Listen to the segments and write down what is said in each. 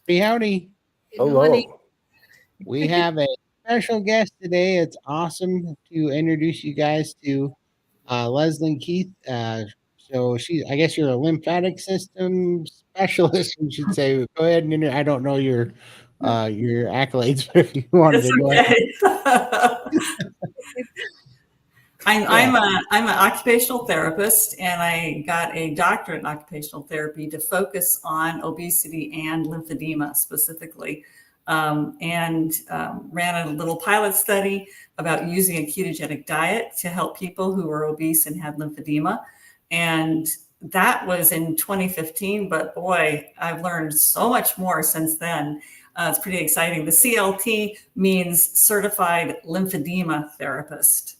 Howdy. Good morning. We have a special guest today. It's awesome to introduce you guys to Leslyn Keith. I guess you're a lymphatic system specialist, we should say. Go ahead and I don't know your accolades, but if you wanted It's to go ahead. okay. I'm an occupational therapist, and I got a doctorate in occupational therapy to focus on obesity and lymphedema specifically, and ran a little pilot study about using a ketogenic diet to help people who were obese and had lymphedema. And that was in 2015, but boy, I've learned so much more since then. It's pretty exciting. The CLT means Certified Lymphedema Therapist.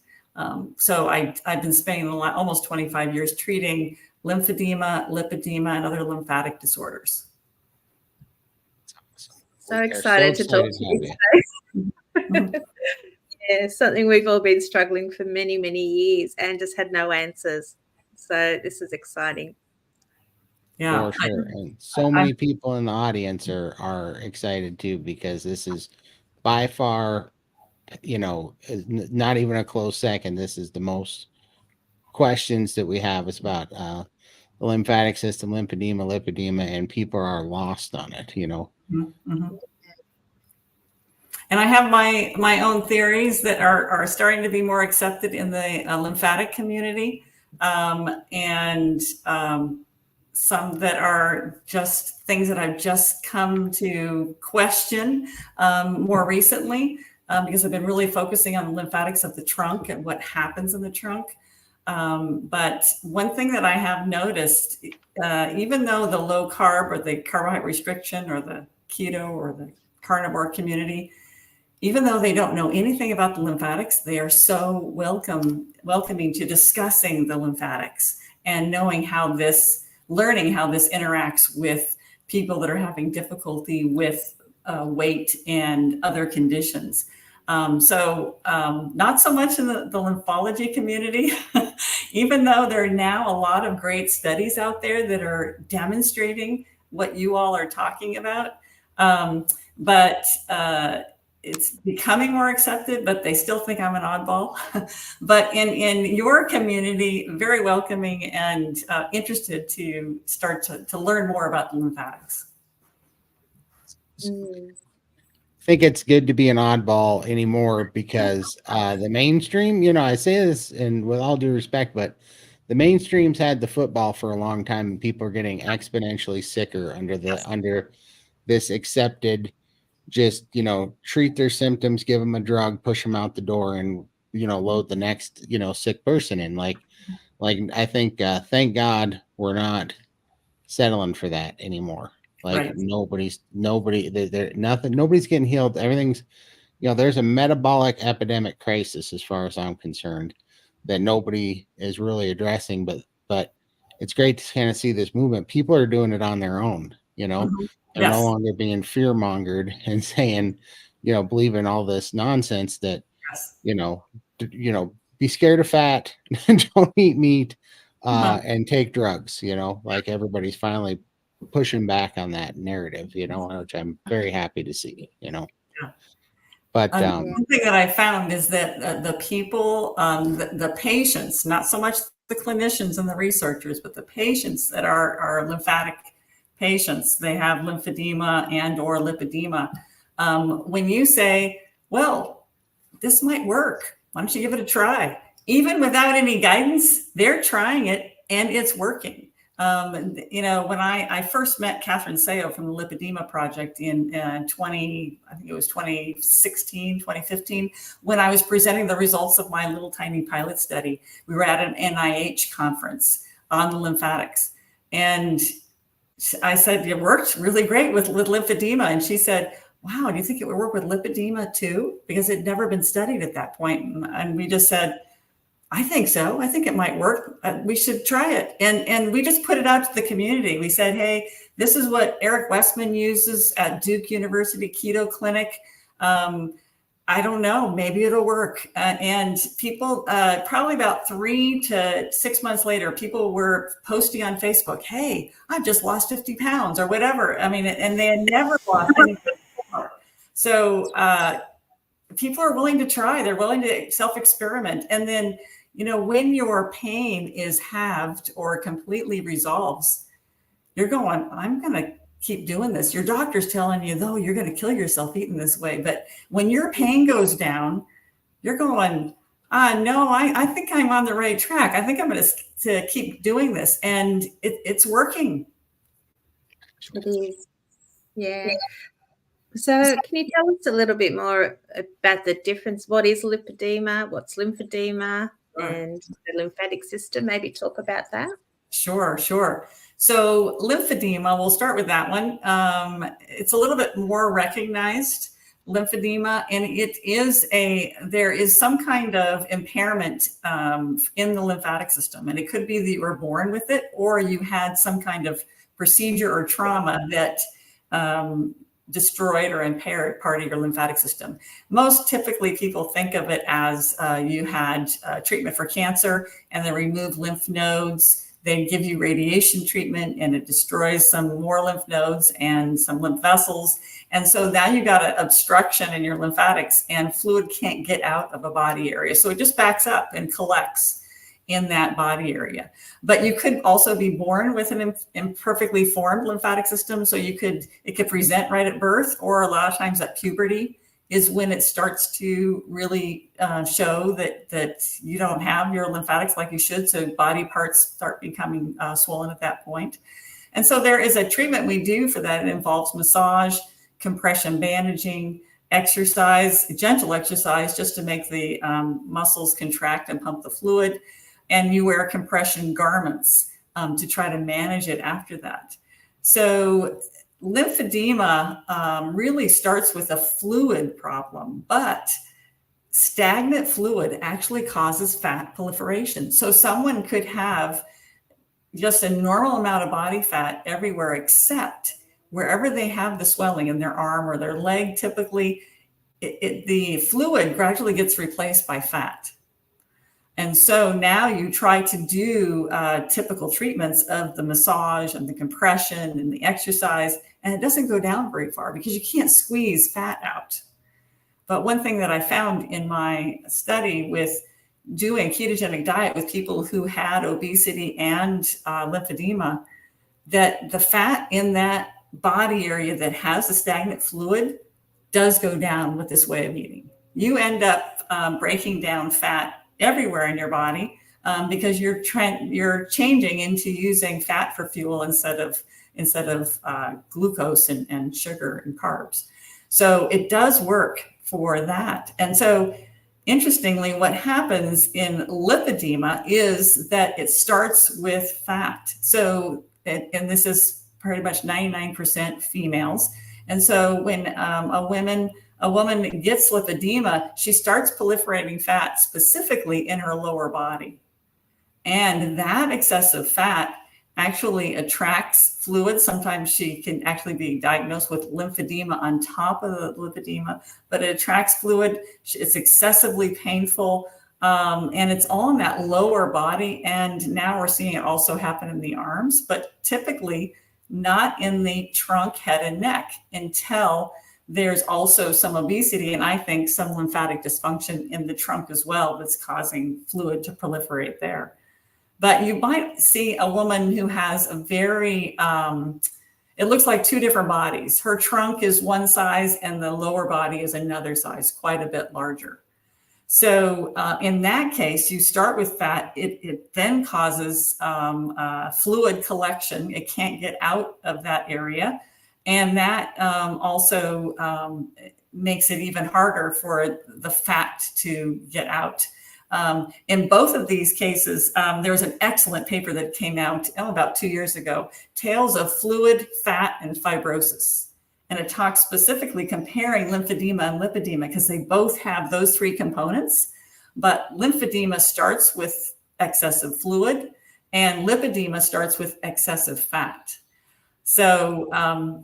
So I've been spending almost 25 years treating lymphedema, lipedema, and other lymphatic disorders. So excited to talk to you today. Yeah, something we've all been struggling for many, many years and just had no answers. So this is exciting. Yeah, for sure. And so many people in the audience are excited too, because this is by far, not even a close second. This is the most questions that we have. It's about the lymphatic system, lymphedema, lipedema, and people are lost on it, Mm-hmm. And I have my own theories that are starting to be more accepted in the lymphatic community, and some that are just things that I've just come to question more recently, because I've been really focusing on the lymphatics of the trunk and what happens in the trunk. But one thing that I have noticed, even though the low carb or the carbohydrate restriction or the keto or the carnivore community, even though they don't know anything about the lymphatics, they are so welcoming to discussing the lymphatics and learning how this interacts with people that are having difficulty with weight and other conditions. Not so much in the lymphology community, even though there are now a lot of great studies out there that are demonstrating what you all are talking about. But it's becoming more accepted, but they still think I'm an oddball. But in your community, very welcoming and interested to start to learn more about the lymphatics. I think it's good to be an oddball anymore, because the mainstream, I say this and with all due respect, but the mainstream's had the football for a long time, and people are getting exponentially sicker under this accepted, just, treat their symptoms, give them a drug, push them out the door, and, load the next, sick person in. Like I think, thank God we're not settling for that anymore. Like, right. Nobody's getting healed. Everything's, there's a metabolic epidemic crisis, as far as I'm concerned, that nobody is really addressing, but it's great to kind of see this movement. People are doing it on their own, Mm-hmm. They're no longer being fear mongered and saying, believe in all this nonsense that, be scared of fat, don't eat meat, and take drugs, like everybody's finally pushing back on that narrative, which I'm very happy to see, Yeah. But one thing that I found is that the people, the patients, not so much the clinicians and the researchers, but the patients that are lymphatic patients, they have lymphedema and or lipedema. When you say, well, this might work, why don't you give it a try? Even without any guidance, they're trying it and it's working. When I first met Catherine Sayo from the Lipedema Project in 2016, 2015, when I was presenting the results of my little tiny pilot study, we were at an NIH conference on the lymphatics. And I said, it worked really great with lymphedema. And she said, wow, do you think it would work with lipedema too? Because it had never been studied at that point. And we just said, I think so. I think it might work. We should try it. And we just put it out to the community. We said, hey, this is what Eric Westman uses at Duke University Keto Clinic. I don't know, maybe it'll work. And people, probably about 3 to 6 months later, people were posting on Facebook, hey, I've just lost 50 pounds or whatever. I mean, and they had never lost anything before. So people are willing to try, they're willing to self-experiment. And then, when your pain is halved or completely resolves, you're going, I'm going to keep doing this. Your doctor's telling you, though, you're going to kill yourself eating this way. But when your pain goes down, you're going, no, I think I'm on the right track. I think I'm going to keep doing this. And it's working. It is. Yeah. So can you tell us a little bit more about the difference? What is lipedema? What's lymphedema? Sure. And the lymphatic system? Maybe talk about that. Sure. So lymphedema, we'll start with that one. It's a little bit more recognized, lymphedema, and there is some kind of impairment in the lymphatic system. And it could be that you were born with it, or you had some kind of procedure or trauma that destroyed or impaired part of your lymphatic system. Most typically people think of it as you had treatment for cancer and they remove lymph nodes. They give you radiation treatment and it destroys some more lymph nodes and some lymph vessels. And so now you got an obstruction in your lymphatics and fluid can't get out of a body area. So it just backs up and collects in that body area. But you could also be born with an imperfectly formed lymphatic system. So it could present right at birth, or a lot of times at puberty is when it starts to really show that you don't have your lymphatics like you should. So body parts start becoming swollen at that point. And so there is a treatment we do for that. It involves massage, compression bandaging, exercise, gentle exercise, just to make the muscles contract and pump the fluid. And you wear compression garments to try to manage it after that. So lymphedema really starts with a fluid problem, but stagnant fluid actually causes fat proliferation. So someone could have just a normal amount of body fat everywhere except wherever they have the swelling in their arm or their leg. Typically, the fluid gradually gets replaced by fat. And so now you try to do typical treatments of the massage and the compression and the exercise, and it doesn't go down very far because you can't squeeze fat out. But one thing that I found in my study with doing ketogenic diet with people who had obesity and lymphedema, that the fat in that body area that has the stagnant fluid does go down with this way of eating. You end up breaking down fat everywhere in your body because you're changing into using fat for fuel instead of glucose and sugar and carbs. So it does work for that. And so interestingly, what happens in lipedema is that it starts with fat. So, and this is pretty much 99% females. And so when a woman gets lipedema, she starts proliferating fat specifically in her lower body. And that excessive fat actually attracts fluid. Sometimes she can actually be diagnosed with lymphedema on top of the lipedema, but it attracts fluid. It's excessively painful. And it's all in that lower body. And now we're seeing it also happen in the arms, but typically not in the trunk, head, and neck until there's also some obesity, and I think some lymphatic dysfunction in the trunk as well that's causing fluid to proliferate there. But you might see a woman who has a very, it looks like two different bodies. Her trunk is one size and the lower body is another size, quite a bit larger. So in that case, you start with fat. It then causes fluid collection. It can't get out of that area. And that also makes it even harder for the fat to get out. In both of these cases, there was an excellent paper that came out about 2 years ago, Tales of Fluid, Fat, and Fibrosis. And it talks specifically comparing lymphedema and lipedema because they both have those three components. But lymphedema starts with excessive fluid and lipedema starts with excessive fat. So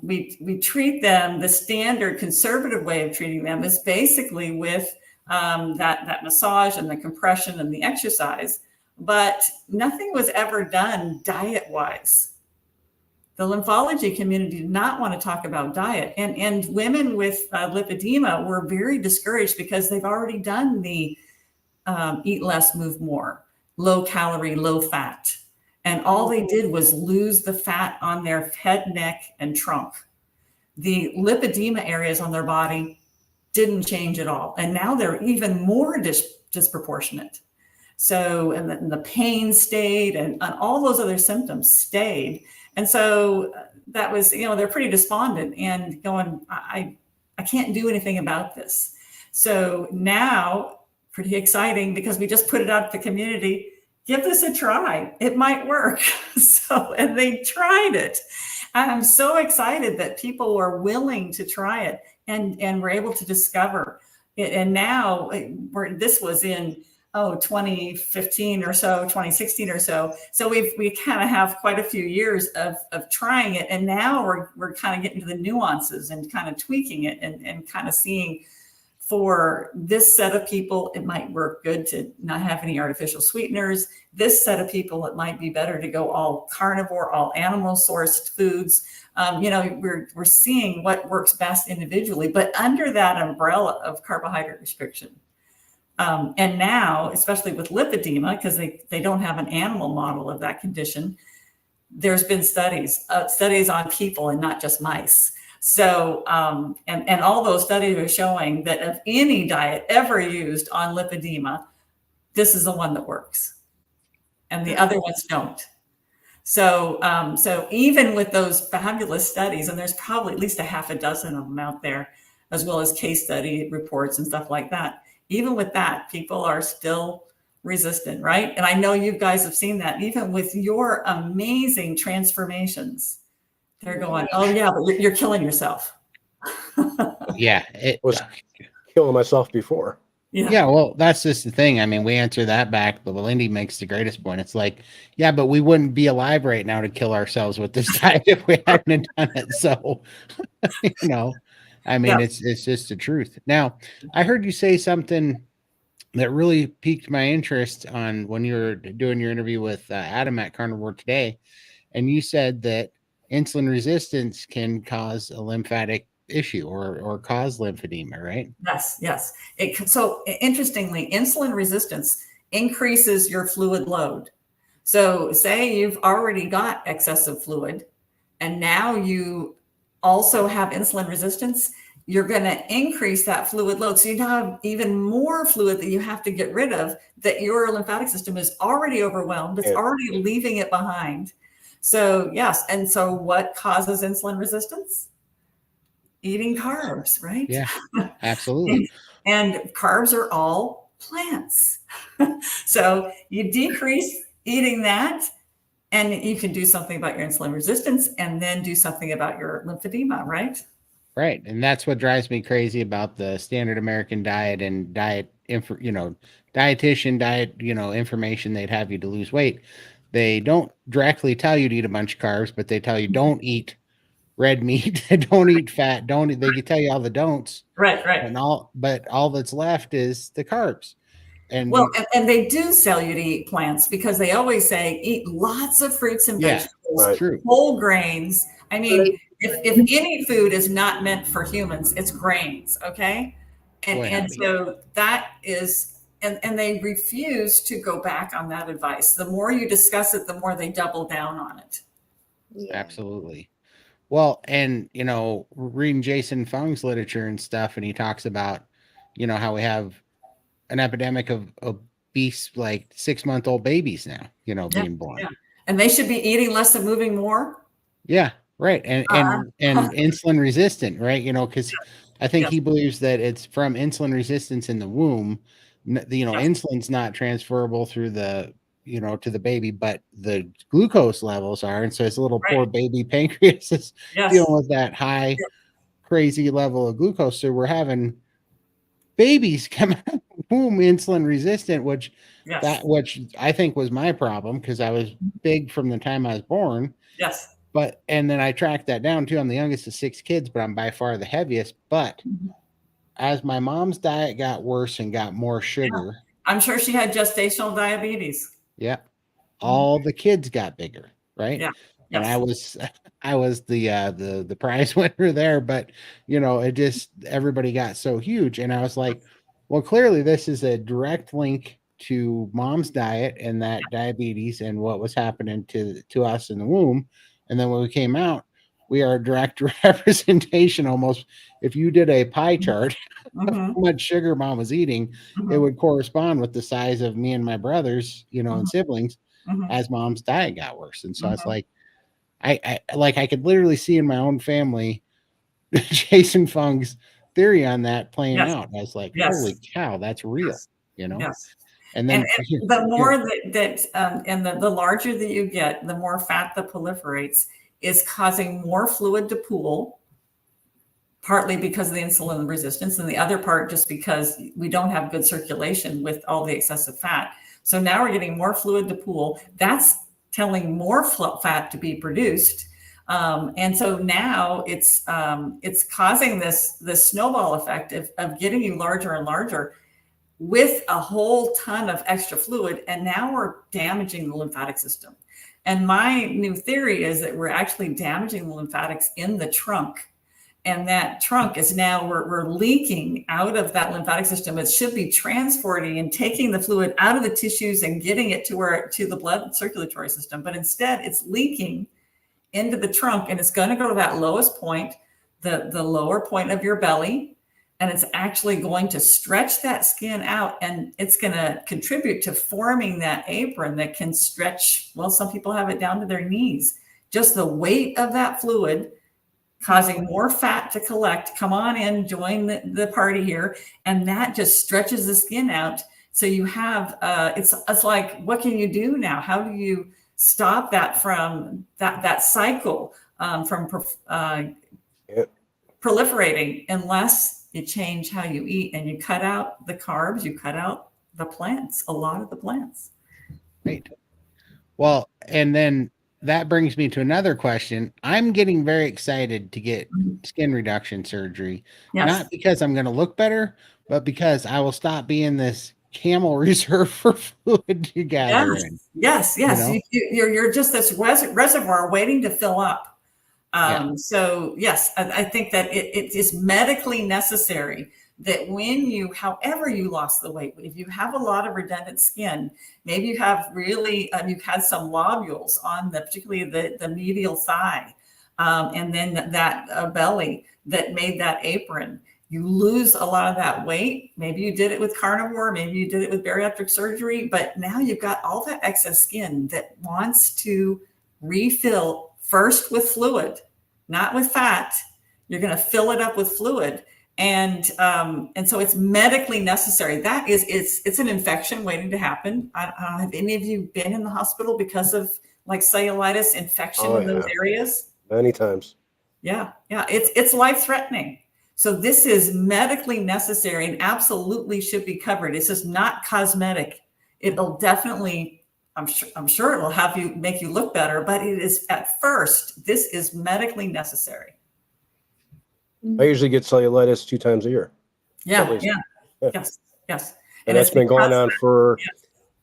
we treat them, the standard conservative way of treating them is basically with that massage and the compression and the exercise, but nothing was ever done diet-wise. The lymphology community did not want to talk about diet. And women with lipedema were very discouraged because they've already done the eat less, move more, low calorie, low fat. And all they did was lose the fat on their head, neck, and trunk. The lipedema areas on their body didn't change at all. And now they're even more disproportionate. So, and the pain stayed, and all those other symptoms stayed. And so that was, they're pretty despondent and going, I can't do anything about this. So now, pretty exciting because we just put it out to the community. Give this a try. It might work. And they tried it. I'm so excited that people are willing to try it and we're able to discover it. And now this was in 2015 or so, 2016 or so. So we kind of have quite a few years of trying it. And now we're kind of getting to the nuances and kind of tweaking it and kind of seeing, for this set of people, it might work good to not have any artificial sweeteners. This set of people, it might be better to go all carnivore, all animal sourced foods. We're seeing what works best individually, but under that umbrella of carbohydrate restriction. And now, especially with lipedema, because they don't have an animal model of that condition, there's been studies on people and not just mice. So, and all those studies are showing that of any diet ever used on lipedema, this is the one that works, and the other ones don't. So, so even with those fabulous studies, and there's probably at least a half a dozen of them out there, as well as case study reports and stuff like that. Even with that, people are still resistant, right? And I know you guys have seen that, even with your amazing transformations. They're going, oh yeah, but you're killing yourself. Yeah, it was killing myself before. Yeah, well, that's just the thing. I mean, we answer that back, but Lindy makes the greatest point. It's like, yeah, but we wouldn't be alive right now to kill ourselves with this diet if we hadn't done it. So, I mean, it's just the truth. Now, I heard you say something that really piqued my interest on when you were doing your interview with Adam at Carnivore Today, and you said that insulin resistance can cause a lymphatic issue or cause lymphedema, right? Yes. So interestingly, insulin resistance increases your fluid load. So say you've already got excessive fluid and now you also have insulin resistance, you're going to increase that fluid load. So you now have even more fluid that you have to get rid of, that your lymphatic system is already overwhelmed. It's already leaving it behind. So yes. And so what causes insulin resistance? Eating carbs, right? Yeah, absolutely. and carbs are all plants. So you decrease eating that and you can do something about your insulin resistance and then do something about your lymphedema, right? Right. And that's what drives me crazy about the standard American diet and dietitian diet, information they'd have you to lose weight. They don't directly tell you to eat a bunch of carbs, but they tell you don't eat red meat, don't eat fat, they can tell you all the don'ts. Right. But all that's left is the carbs. And they do sell you to eat plants because they always say eat lots of fruits and vegetables, whole grains. I mean, if any food is not meant for humans, it's grains, okay? And so that is, and they refuse to go back on that advice. The more you discuss it, the more they double down on it. Yeah. Absolutely. Well, and, reading Jason Fung's literature and stuff, and he talks about, how we have an epidemic of obese, like 6-month-old babies now, being born. Yeah. And they should be eating less and moving more. Yeah, right. And insulin resistant, right? Because I think he believes that it's from insulin resistance in the womb. Insulin's not transferable through the to the baby, but the glucose levels are. And so it's a little poor baby pancreas is dealing with that high, crazy level of glucose. So we're having babies come out of the womb insulin resistant, which I think was my problem because I was big from the time I was born. Yes. But, and then I tracked that down too. I'm the youngest of 6 kids, but I'm by far the heaviest. But as my mom's diet got worse and got more sugar, I'm sure she had gestational diabetes. yeah, all the kids got bigger, right? Yeah. And Yes. I was the prize winner there, but it just, everybody got so huge. And I was like, well, clearly this is a direct link to mom's diet and that diabetes and what was happening to us in the womb. And then when we came out, we are a direct representation almost. If you did a pie chart of how much sugar mom was eating, it would correspond with the size of me and my brothers, and siblings as mom's diet got worse. And so I was like, I could literally see in my own family Jason Fung's theory on that playing out. And I was like, holy cow, that's real, Yes. And then and the more and the larger that you get, the more fat that proliferates is causing more fluid to pool, partly because of the insulin resistance, and the other part just because we don't have good circulation with all the excessive fat. So now we're getting more fluid to pool. That's telling more fat to be produced. And so now it's causing this snowball effect of getting you larger and larger with a whole ton of extra fluid. And now we're damaging the lymphatic system. And my new theory is that we're actually damaging the lymphatics in the trunk. And that trunk is now, we're leaking out of that lymphatic system. It should be transporting and taking the fluid out of the tissues and getting it to the blood circulatory system. But instead it's leaking into the trunk, and it's going to go to that lowest point, the lower point of your belly. And it's actually going to stretch that skin out, and it's going to contribute to forming that apron that can stretch. Well, some people have it down to their knees. Just the weight of that fluid causing more fat to collect. Come on in, join the party here. And that just stretches the skin out. So you have, it's like, what can you do now? How do you stop that from that cycle from proliferating, unless you change how you eat and you cut out the carbs, you cut out the plants, a lot of the plants. Right. Well, and then that brings me to another question. I'm getting very excited to get skin reduction surgery, not because I'm going to look better, but because I will stop being this camel reserve for fluid to gather in. Yes. You're just this reservoir waiting to fill up. So yes, I think that it is medically necessary that when you, however you lost the weight, if you have a lot of redundant skin, maybe you have really, you've had some lobules on particularly the medial thigh, and then that belly that made that apron, you lose a lot of that weight. Maybe you did it with carnivore, maybe you did it with bariatric surgery, but now you've got all that excess skin that wants to refill first with fluid, not with fat. You're going to fill it up with fluid. And so it's medically necessary. That is, it's an infection waiting to happen. I don't know, have any of you been in the hospital because of like cellulitis infection in those areas? Many times. Yeah. It's life-threatening. So this is medically necessary and absolutely should be covered. It's just not cosmetic. It'll definitely, I'm sure it will make you look better, but it is at first, this is medically necessary. I usually get cellulitis 2 times a year. Yes. And that's been going on for,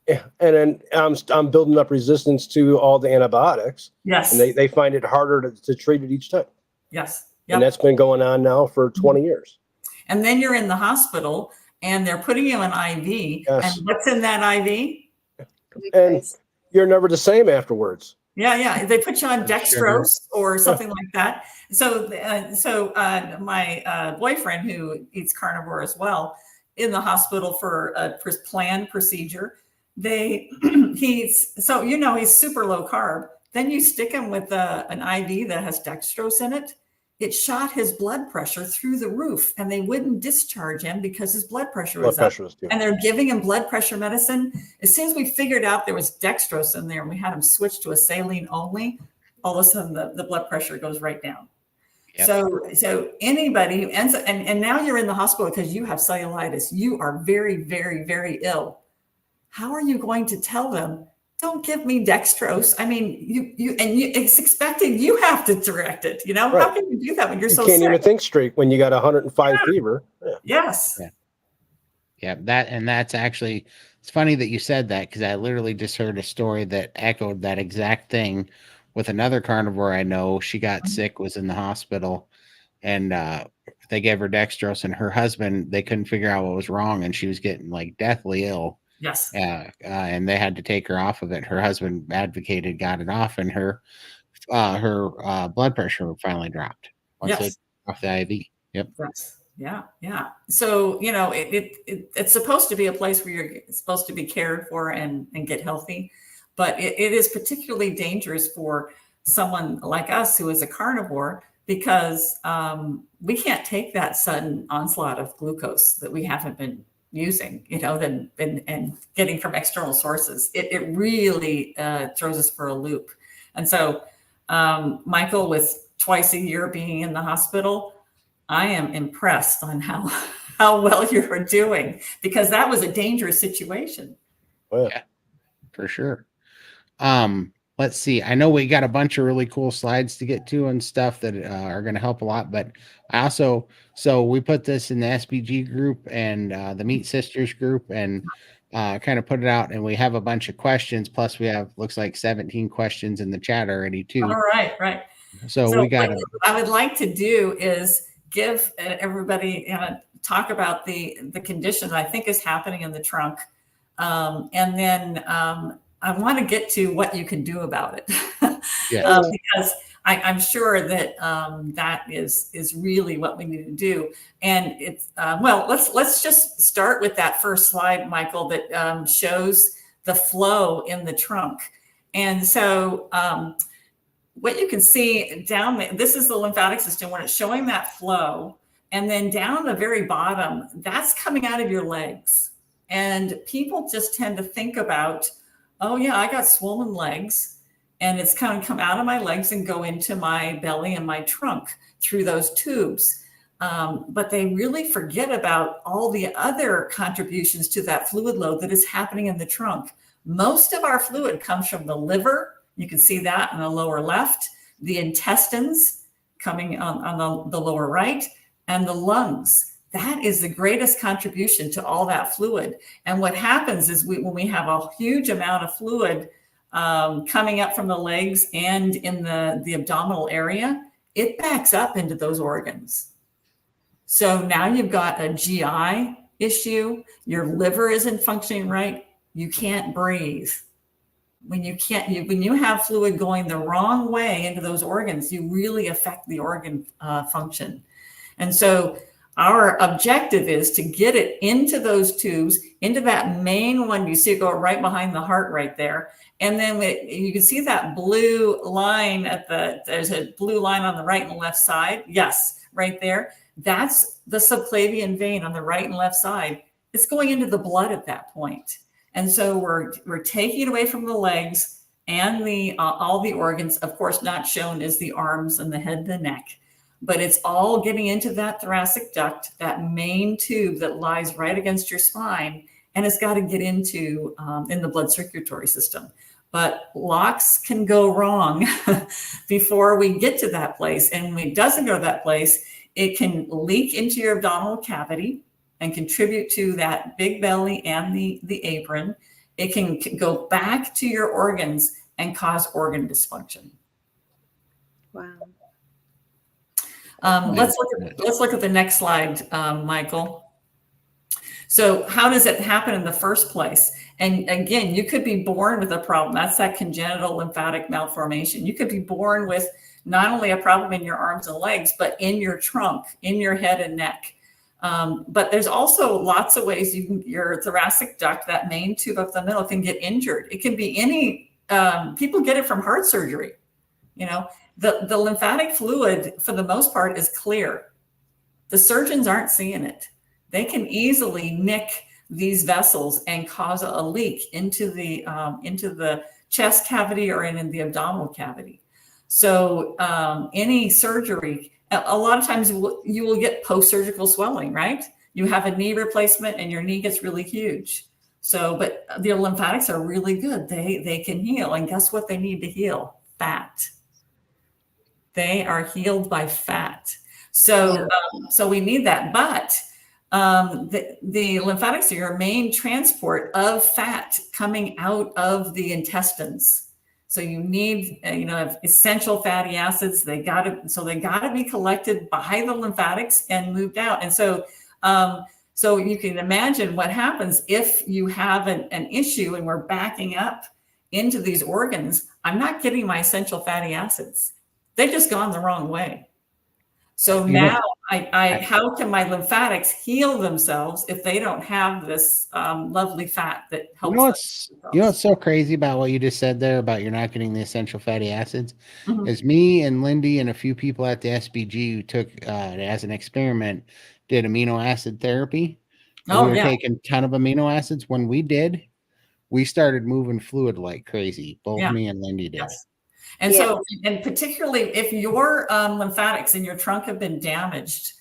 and then I'm building up resistance to all the antibiotics. Yes. And they find it harder to treat it each time. Yes. Yep. And that's been going on now for 20 years. And then you're in the hospital and they're putting you in IV. Yes. And what's in that IV? And you're never the same afterwards. Yeah. They put you on dextrose or something like that. So my boyfriend, who eats carnivore as well, in the hospital for a planned procedure, he's super low carb. Then you stick him with an IV that has dextrose in it. It shot his blood pressure through the roof, and they wouldn't discharge him because his blood pressure was up. And they're giving him blood pressure medicine. As soon as we figured out there was dextrose in there and we had him switch to a saline only, all of a sudden the blood pressure goes right down. Yep. So anybody who ends up, and now you're in the hospital because you have cellulitis, you are very, very, very ill. How are you going to tell them don't give me dextrose. I mean, it's expected you have to direct it. You know, Right. how can you do that when you're You so can't sick? even think straight when you got 105 fever. Yeah. Yes. Yeah, that's actually, it's funny that you said that, because I literally just heard a story that echoed that exact thing with another carnivore I know. She got sick, was in the hospital, and they gave her dextrose, and her husband, they couldn't figure out what was wrong, and she was getting like deathly ill. Yes. And they had to take her off of it. Her husband advocated, got it off, and her blood pressure finally dropped once they Yes. took off the IV. Yep. Yes. Yeah. Yeah. So, you know, it's supposed to be a place where you're supposed to be cared for and get healthy, but it is particularly dangerous for someone like us who is a carnivore, because we can't take that sudden onslaught of glucose that we haven't been using, you know, and getting from external sources. It really throws us for a loop. And so, Michael, with twice a year being in the hospital, I am impressed on how well you're doing, because that was a dangerous situation. Well, Yeah, for sure. Let's see. I know we got a bunch of really cool slides to get to and stuff that are going to help a lot, but I also, so we put this in the SBG group and the Meat Sisters group, and kind of put it out, and we have a bunch of questions. Plus we have, looks like 17 questions in the chat already too. All right. Right. So we got, what I would like to do is give everybody, talk about the condition I think is happening in the trunk. And then I want to get to what you can do about it. yeah. Because I'm sure that that is really what we need to do. And it's, well, let's just start with that first slide, Michael, that shows the flow in the trunk. And so what you can see down there, this is the lymphatic system when it's showing that flow. And then down the very bottom, that's coming out of your legs. And people just tend to think about, oh yeah, I got swollen legs, and it's kind of come out of my legs and go into my belly and my trunk through those tubes. But they really forget about all the other contributions to that fluid load that is happening in the trunk. Most of our fluid comes from the liver. You can see that in the lower left, the intestines coming on the lower right, and the lungs. That is the greatest contribution to all that fluid. And what happens is when we have a huge amount of fluid coming up from the legs and in the abdominal area, it backs up into those organs. So now you've got a GI issue, your liver isn't functioning right, you can't breathe. When you have fluid going the wrong way into those organs, you really affect the organ function. And so our objective is to get it into those tubes, into that main one. You see it go right behind the heart right there. And then you can see that blue line there's a blue line on the right and left side. Yes, right there. That's the subclavian vein on the right and left side. It's going into the blood at that point. And so we're taking it away from the legs and all the organs. Of course, not shown is the arms and the head and the neck, but it's all getting into that thoracic duct, that main tube that lies right against your spine, and it's got to get into in the blood circulatory system. But locks can go wrong before we get to that place. And when it doesn't go to that place, it can leak into your abdominal cavity and contribute to that big belly and the apron. It can go back to your organs and cause organ dysfunction. Wow. Let's look at the next slide, Michael. So how does it happen in the first place? And again, you could be born with a problem. That's that congenital lymphatic malformation. You could be born with not only a problem in your arms and legs, but in your trunk, in your head and neck. But there's also lots of ways your thoracic duct, that main tube up the middle, can get injured. It can be any, people get it from heart surgery. You know, the lymphatic fluid, for the most part, is clear. The surgeons aren't seeing it. They can easily nick these vessels and cause a leak into the chest cavity or in the abdominal cavity. So any surgery, a lot of times you will get post-surgical swelling, right? You have a knee replacement and your knee gets really huge. So, but the lymphatics are really good. They can heal. And guess what they need to heal? Fat. They are healed by fat. So, so we need that. But the lymphatics are your main transport of fat coming out of the intestines. So you need, essential fatty acids. They got to be collected by the lymphatics and moved out. And so, so you can imagine what happens if you have an issue and we're backing up into these organs. I'm not getting my essential fatty acids. They've just gone the wrong way. So now how can my lymphatics heal themselves if they don't have this lovely fat that helps? You know what's so crazy about what you just said there about you're not getting the essential fatty acids? Mm-hmm. Is me and Lindy and a few people at the SBG who took as an experiment did amino acid therapy. We were taking a ton of amino acids. When we did, we started moving fluid like crazy. Both me and Lindy did. Yes. And so, and particularly if your lymphatics in your trunk have been damaged,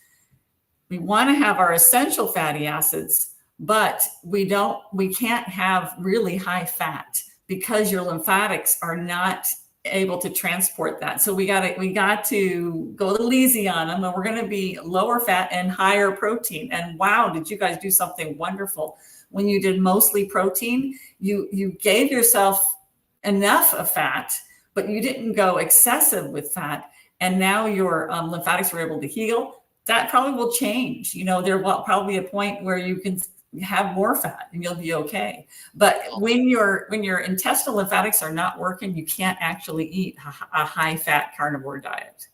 we want to have our essential fatty acids, but we can't have really high fat because your lymphatics are not able to transport that. So we got to go a little easy on them, and we're going to be lower fat and higher protein. And wow, did you guys do something wonderful when you did mostly protein? You gave yourself enough of fat, but you didn't go excessive with fat. And now your lymphatics were able to heal. That probably will change. There will probably be a point where you can have more fat and you'll be okay. But when your intestinal lymphatics are not working, you can't actually eat a high fat carnivore diet.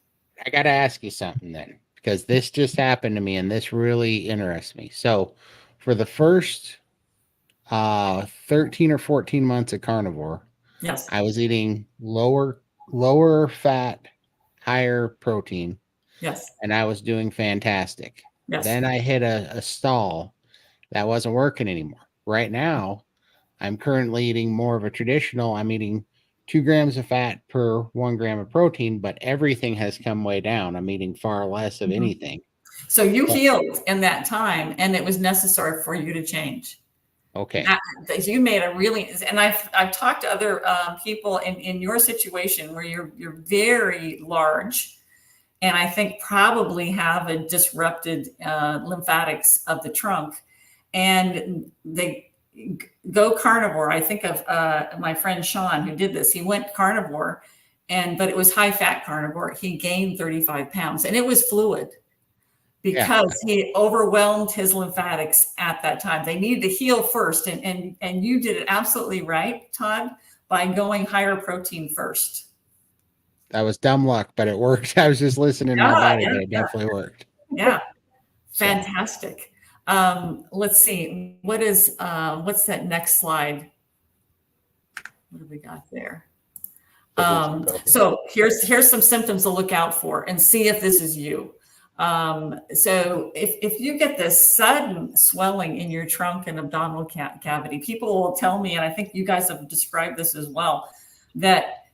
I got to ask you something then, because this just happened to me and this really interests me. So for the first 13 or 14 months of carnivore, yes, I was eating lower fat, higher protein. Yes. And I was doing fantastic. Yes. Then I hit a stall that wasn't working anymore. Right now, I'm currently eating more of a traditional. I'm eating 2 grams of fat per 1 gram of protein, but everything has come way down. I'm eating far less of anything. So you healed in that time, and it was necessary for you to change. Okay. You made a really, and I've talked to other people in your situation where you're very large, and I think probably have a disrupted lymphatics of the trunk, and they go carnivore. I think of my friend Sean who did this. He went carnivore, but it was high fat carnivore. He gained 35 pounds, and it was fluid because he overwhelmed his lymphatics at that time. They needed to heal first, and you did it absolutely right, Todd, by going higher protein first. That was dumb luck, but it worked. I was just listening to my body, but it definitely worked. Yeah. Fantastic. Let's see. What's that next slide? What have we got there? So here's some symptoms to look out for and see if this is you. So if you get this sudden swelling in your trunk and abdominal cavity, people will tell me, and I think you guys have described this as well, that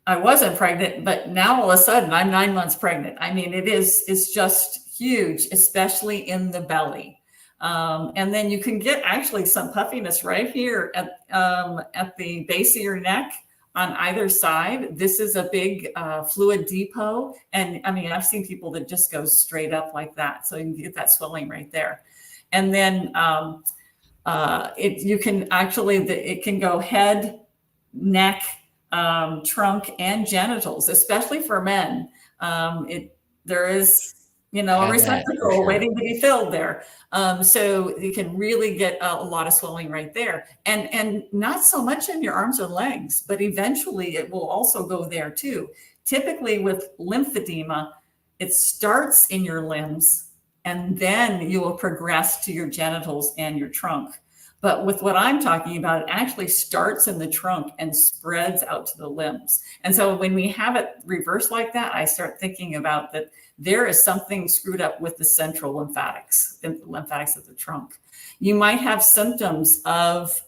I wasn't pregnant, but now all of a sudden I'm 9 months pregnant. I mean, it's just huge, especially in the belly. And then you can get actually some puffiness right here at the base of your neck on either side. This is a big fluid depot. And I mean, I've seen people that just go straight up like that. So you can get that swelling right there. And then it can go head, neck, trunk, and genitals, especially for men. There is, a receptacle waiting to be filled there. So you can really get a lot of swelling right there, and not so much in your arms or legs, but eventually it will also go there too. Typically with lymphedema, it starts in your limbs and then you will progress to your genitals and your trunk. But with what I'm talking about, it actually starts in the trunk and spreads out to the limbs. And so when we have it reversed like that, I start thinking about that there is something screwed up with the central lymphatics of the trunk. You might have symptoms of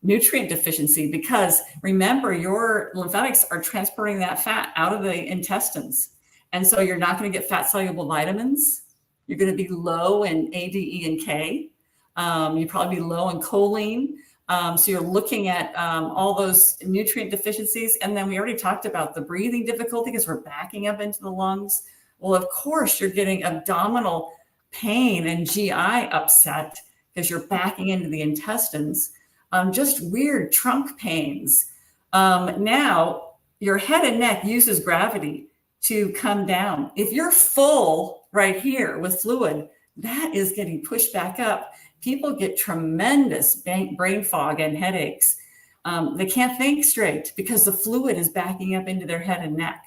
nutrient deficiency because remember, your lymphatics are transporting that fat out of the intestines. And so you're not going to get fat soluble vitamins. You're going to be low in A, D, E, and K. You'd probably be low in choline. So you're looking at all those nutrient deficiencies. And then we already talked about the breathing difficulty because we're backing up into the lungs. Well, of course, you're getting abdominal pain and GI upset because you're backing into the intestines. Just weird trunk pains. Now, your head and neck uses gravity to come down. If you're full right here with fluid, that is getting pushed back up. People get tremendous brain fog and headaches. They can't think straight because the fluid is backing up into their head and neck.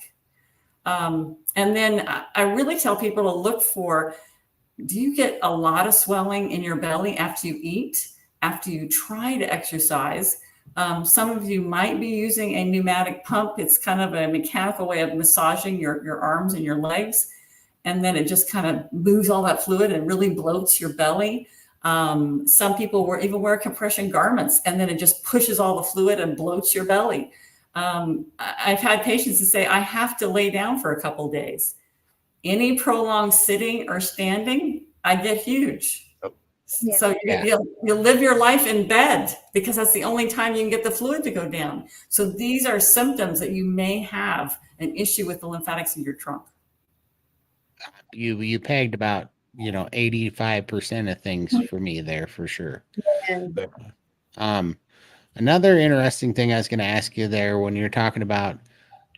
And then I really tell people to look for, do you get a lot of swelling in your belly after you eat, after you try to exercise? Some of you might be using a pneumatic pump. It's kind of a mechanical way of massaging your arms and your legs. And then it just kind of moves all that fluid and really bloats your belly. Some people even wear compression garments, and then it just pushes all the fluid and bloats your belly. I've had patients that say, I have to lay down for a couple of days. Any prolonged sitting or standing, I get huge. Yeah. So you'll live your life in bed because that's the only time you can get the fluid to go down. So these are symptoms that you may have an issue with the lymphatics in your trunk. You pegged about 85% of things for me there for sure. Another interesting thing I was going to ask you there when you're talking about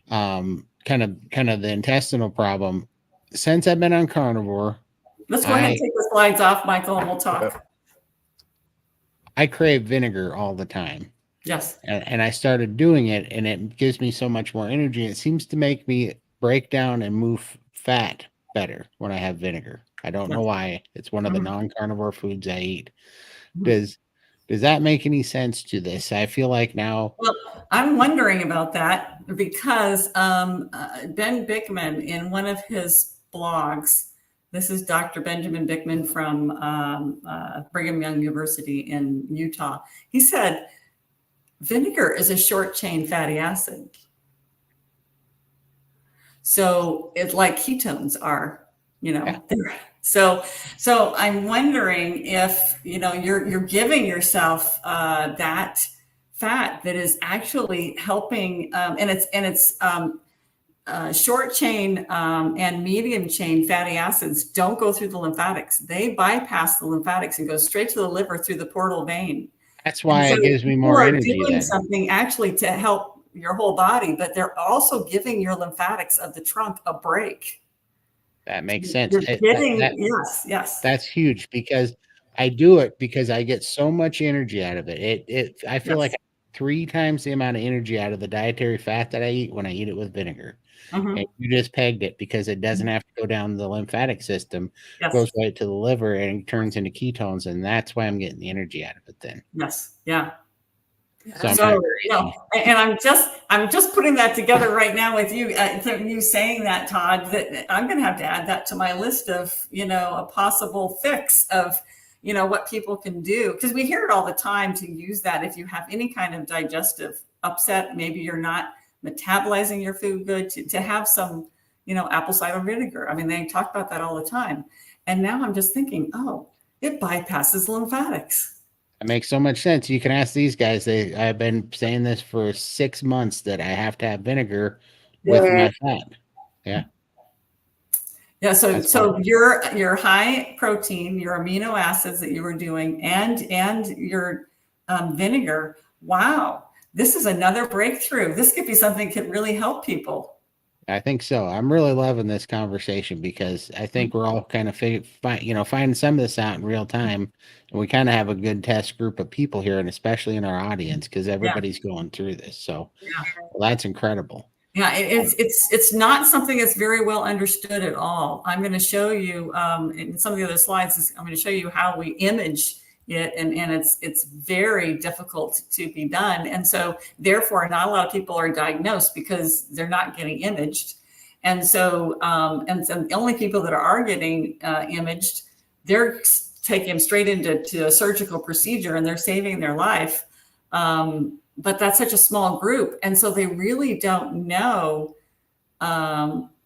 kind of the intestinal problem. Since I've been on carnivore, let's go ahead and take the slides off, Michael, and we'll talk. I crave vinegar all the time. Yes. And I started doing it, and it gives me so much more energy. It seems to make me break down and move fat better when I have vinegar. I don't know why. It's one of the non-carnivore foods I eat. Does that make any sense to this? I feel like now. Well, I'm wondering about that because Ben Bickman, in one of his blogs, this is Dr. Benjamin Bickman from Brigham Young University in Utah. He said, vinegar is a short chain fatty acid. So it's like ketones are, So I'm wondering if, you're giving yourself that fat that is actually helping, and it's short chain and medium chain fatty acids don't go through the lymphatics. They bypass the lymphatics and go straight to the liver through the portal vein. That's why it gives me more energy. They're doing something actually to help your whole body, but they're also giving your lymphatics of the trunk a break. That makes sense. Yes. That's huge because I do it because I get so much energy out of it. I feel like 3 times the amount of energy out of the dietary fat that I eat when I eat it with vinegar. And you just pegged it because it doesn't have to go down the lymphatic system. It goes right to the liver and turns into ketones, and that's why I'm getting the energy out of it then. Yes. Yeah. So and I'm just putting that together right now with you. You saying that, Todd, that I'm going to have to add that to my list of, a possible fix of, what people can do. Because we hear it all the time to use that if you have any kind of digestive upset, maybe you're not metabolizing your food good, to have some, apple cider vinegar. I mean, they talk about that all the time. And now I'm just thinking, it bypasses lymphatics. It makes so much sense. You can ask these guys. I've been saying this for 6 months that I have to have vinegar with my fat. Yeah. So your high protein, your amino acids that you were doing, and your vinegar. Wow, this is another breakthrough. This could be something that could really help people. I think so. I'm really loving this conversation because I think we're all kind of finding some of this out in real time, and we kind of have a good test group of people here, and especially in our audience because everybody's going through this. So well, that's incredible. Yeah, it's not something that's very well understood at all. I'm going to show you in some of the other slides. I'm going to show you how we image it, and it's very difficult to be done, and so therefore not a lot of people are diagnosed because they're not getting imaged, and so the only people that are getting imaged, they're taking them straight into a surgical procedure and they're saving their life, but that's such a small group, and so they really don't know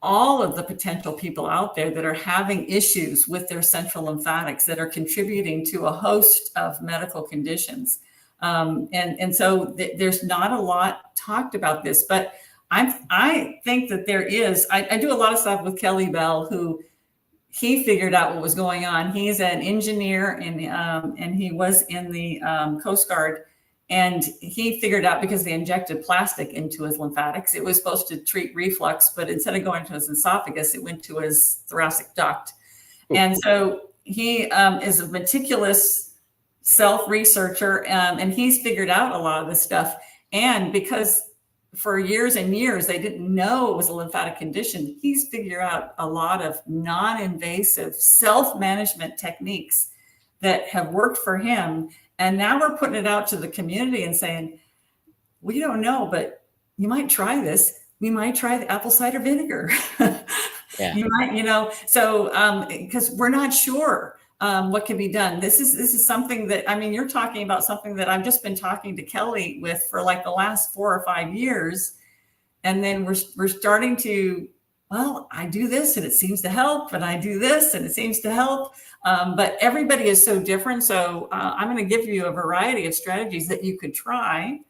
all of the potential people out there that are having issues with their central lymphatics that are contributing to a host of medical conditions. And so there's not a lot talked about this, but I think that there is. I do a lot of stuff with Kelly Bell, who he figured out what was going on. He's an engineer and he was in the Coast Guard. And he figured out, because they injected plastic into his lymphatics, it was supposed to treat reflux, but instead of going to his esophagus, it went to his thoracic duct. And so he is a meticulous self-researcher, and he's figured out a lot of this stuff. And because for years and years, they didn't know it was a lymphatic condition, he's figured out a lot of non-invasive self-management techniques that have worked for him. And now we're putting it out to the community and saying, we don't know, but you might try this. We might try the apple cider vinegar. Yeah. You might, so because we're not sure what can be done. This is something that, I mean, you're talking about something that I've just been talking to Kelly with for like the last 4 or 5 years. And then we're starting to, well, I do this and it seems to help, and I do this and it seems to help. But everybody is so different. So I'm going to give you a variety of strategies that you could try.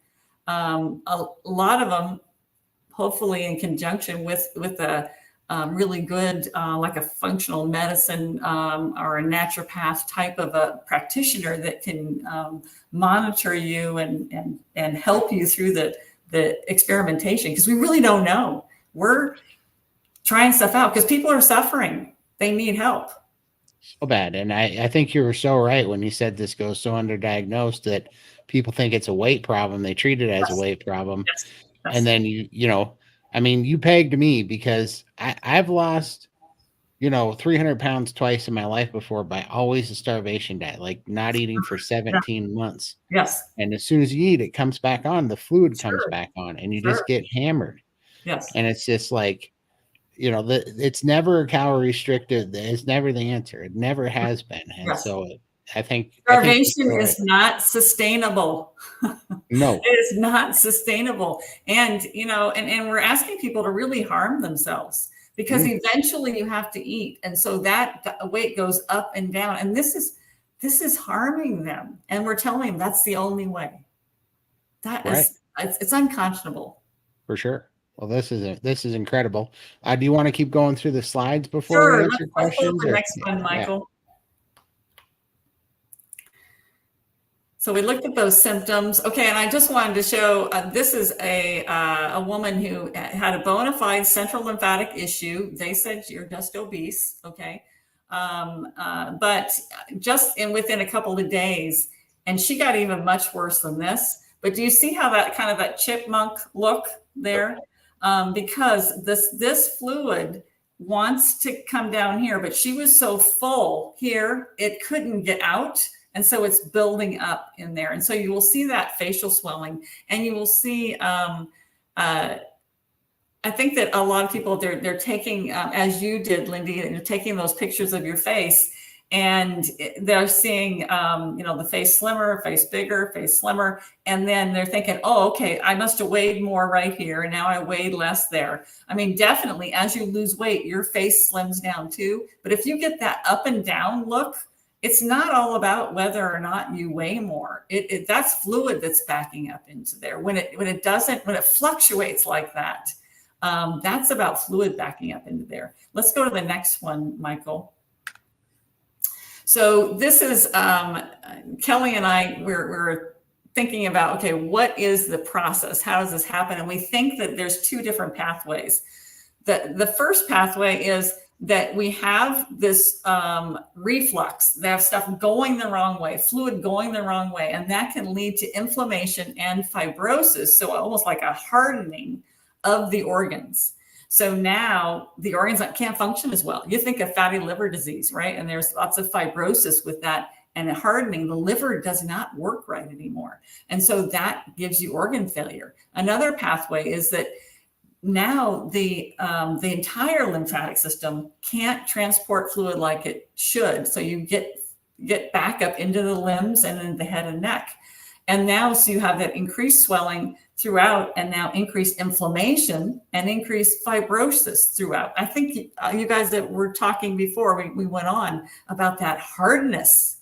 A lot of them, hopefully in conjunction with a really good, like a functional medicine or a naturopath type of a practitioner that can monitor you and help you through the experimentation, because we really don't know. We're trying stuff out because people are suffering. They need help. So bad. And I think you were so right when you said this goes so underdiagnosed that people think it's a weight problem. They treat it as a weight problem. Yes. And then you pegged me, because I've lost, 300 pounds twice in my life before by always a starvation diet, like not eating for 17 months. Yes. And as soon as you eat, it comes back on, the fluid comes back on, and you just get hammered. Yes. And it's just like, it's never calorie restricted. It's never the answer. It never has been. And so I think starvation is not sustainable. No, it is not sustainable. And, and we're asking people to really harm themselves, because eventually you have to eat. And so that weight goes up and down, and this is harming them. And we're telling them that's the only way. It's unconscionable. For sure. Well, this is incredible. Do you want to keep going through the slides before we answer questions? Let's go to the next one, Michael. Yeah. So we looked at those symptoms. Okay, and I just wanted to show, this is a woman who had a bona fide central lymphatic issue. They said you're just obese, okay? But just within a couple of days, and she got even much worse than this. But do you see how that chipmunk look there? Because this fluid wants to come down here, but she was so full here, it couldn't get out. And so it's building up in there. And so you will see that facial swelling, and you will see, I think that a lot of people, they're taking, as you did, Lindy, they're taking those pictures of your face, and they're seeing, the face slimmer, face bigger, face slimmer. And then they're thinking, oh, okay, I must have weighed more right here, and now I weighed less there. I mean, definitely as you lose weight, your face slims down too. But if you get that up and down look, it's not all about whether or not you weigh more. That's fluid that's backing up into there. When it fluctuates like that, that's about fluid backing up into there. Let's go to the next one, Michael. So this is Kelly and I, we're thinking about, okay, what is the process? How does this happen? And we think that there's 2 different pathways. The first pathway is that we have this reflux. They have stuff going the wrong way, fluid going the wrong way, and that can lead to inflammation and fibrosis. So almost like a hardening of the organs. So now the organs can't function as well. You think of fatty liver disease, right? And there's lots of fibrosis with that, and a hardening. The liver does not work right anymore. And so that gives you organ failure. Another pathway is that now the entire lymphatic system can't transport fluid like it should. So you get back up into the limbs and in the head and neck. And now, so you have that increased swelling throughout, and now increased inflammation and increased fibrosis throughout. I think you guys that were talking before we went on about that hardness,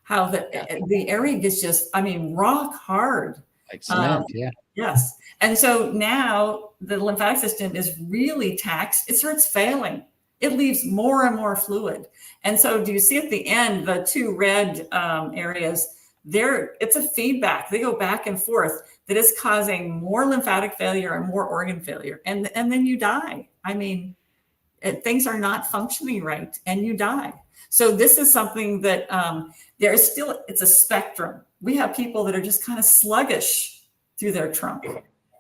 how the area gets just, I mean, rock hard. Like cement, yeah. Yes. And so now the lymphatic system is really taxed. It starts failing. It leaves more and more fluid. And so do you see at the end, the two red areas there, it's a feedback. They go back and forth that is causing more lymphatic failure and more organ failure. And then you die. I mean, things are not functioning right and you die. So this is something that there's still, it's a spectrum. We have people that are just kind of sluggish through their trunk,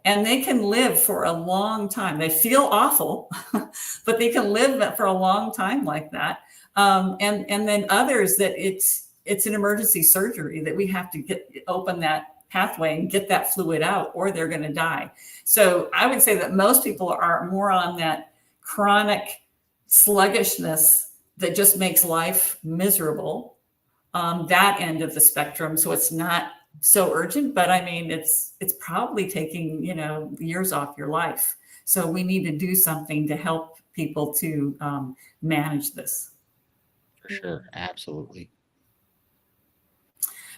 and they can live for a long time. They feel awful, but they can live for a long time like that. And then others that it's an emergency surgery that we have to open that pathway and get that fluid out, or they're going to die. So I would say that most people are more on that chronic sluggishness that just makes life miserable, that end of the spectrum. So it's not so urgent, but I mean, it's probably taking, years off your life. So we need to do something to help people to manage this. For sure. Absolutely.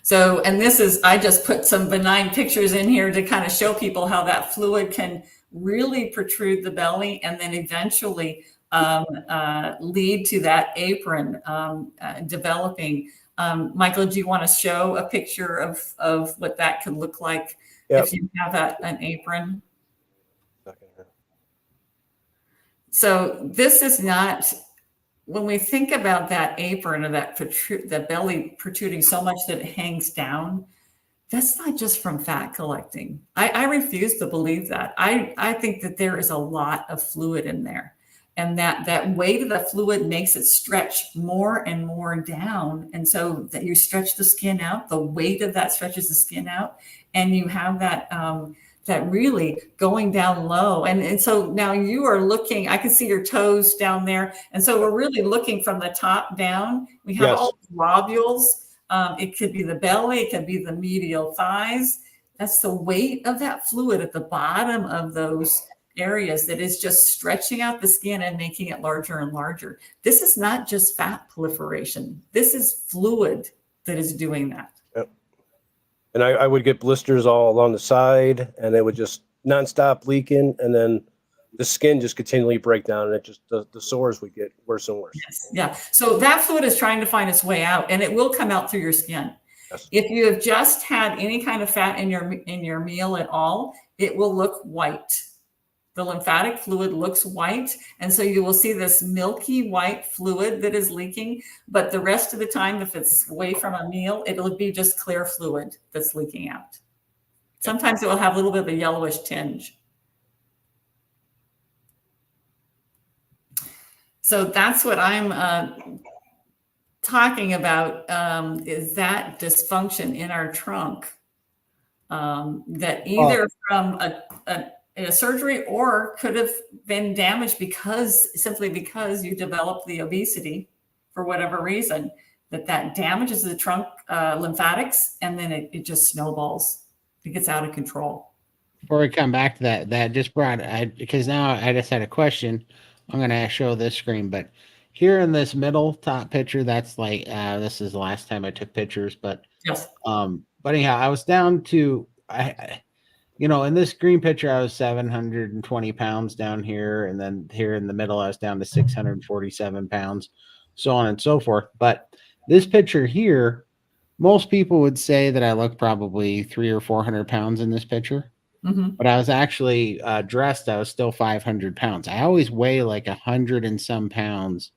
So, and this is, I just put some benign pictures in here to kind of show people how that fluid can really protrude the belly and then eventually lead to that apron developing. Michael, do you want to show a picture of what that could look like if you have an apron? So this is not, when we think about that apron or that belly protruding so much that it hangs down, that's not just from fat collecting. I refuse to believe that. I think that there is a lot of fluid in there. And that weight of the fluid makes it stretch more and more down. And so that you stretch the skin out, the weight of that stretches the skin out, and you have that that really going down low. And so now you are looking, I can see your toes down there. And so we're really looking from the top down. We have all the lobules. It could be the belly, it could be the medial thighs. That's the weight of that fluid at the bottom of those areas that is just stretching out the skin and making it larger and larger. This is not just fat proliferation. This is fluid that is doing that. Yep. And I would get blisters all along the side, and they would just nonstop leaking, and then the skin just continually break down, and it just the sores would get worse and worse. Yes. Yeah. So that fluid is trying to find its way out, and it will come out through your skin. Yes. If you have just had any kind of fat in your meal at all, it will look white. The lymphatic fluid looks white. And so you will see this milky white fluid that is leaking. But the rest of the time, if it's away from a meal, it'll be just clear fluid that's leaking out. Sometimes it will have a little bit of a yellowish tinge. So that's what I'm talking about, is that dysfunction in our trunk that either from a surgery or could have been damaged simply because you developed the obesity for whatever reason, that damages the trunk lymphatics, and then it just snowballs. It gets out of control. Before we come back to that just brought, because now I just had a question. I'm going to show this screen, but here in this middle top picture, that's like, this is the last time I took pictures, but yes. But anyhow, I was down to, in this green picture, I was 720 pounds down here. And then here in the middle, I was down to 647 pounds, so on and so forth. But this picture here, most people would say that I look probably 300 or 400 pounds in this picture. Mm-hmm. But I was actually dressed, I was still 500 pounds. I always weigh like 100 and some pounds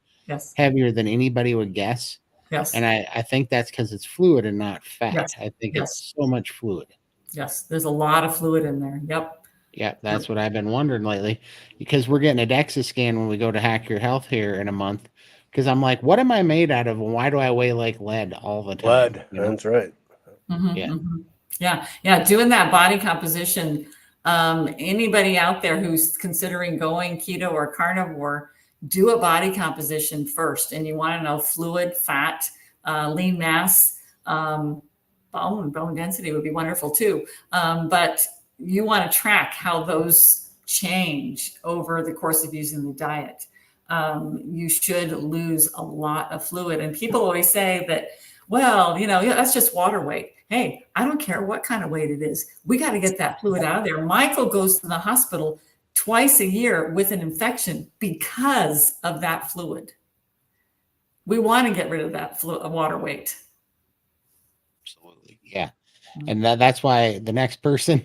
heavier than anybody would guess. Yes. And I think that's because it's fluid and not fat. Yes. I think it's so much fluid. Yes, there's a lot of fluid in there. Yep. Yeah, that's what I've been wondering lately, because we're getting a DEXA scan when we go to Hack Your Health here in a month. Because I'm like, what am I made out of? And why do I weigh like lead all the time? Lead, that's right. Mm-hmm, yeah. Mm-hmm. Yeah. Doing that body composition. Anybody out there who's considering going keto or carnivore, do a body composition first. And you want to know fluid, fat, lean mass, bone density would be wonderful too. But you want to track how those change over the course of using the diet. You should lose a lot of fluid. And people always say that, well, that's just water weight. Hey, I don't care what kind of weight it is. We got to get that fluid out of there. Michael goes to the hospital twice a year with an infection because of that fluid. We want to get rid of that water weight. Absolutely. Yeah. And that's why the next person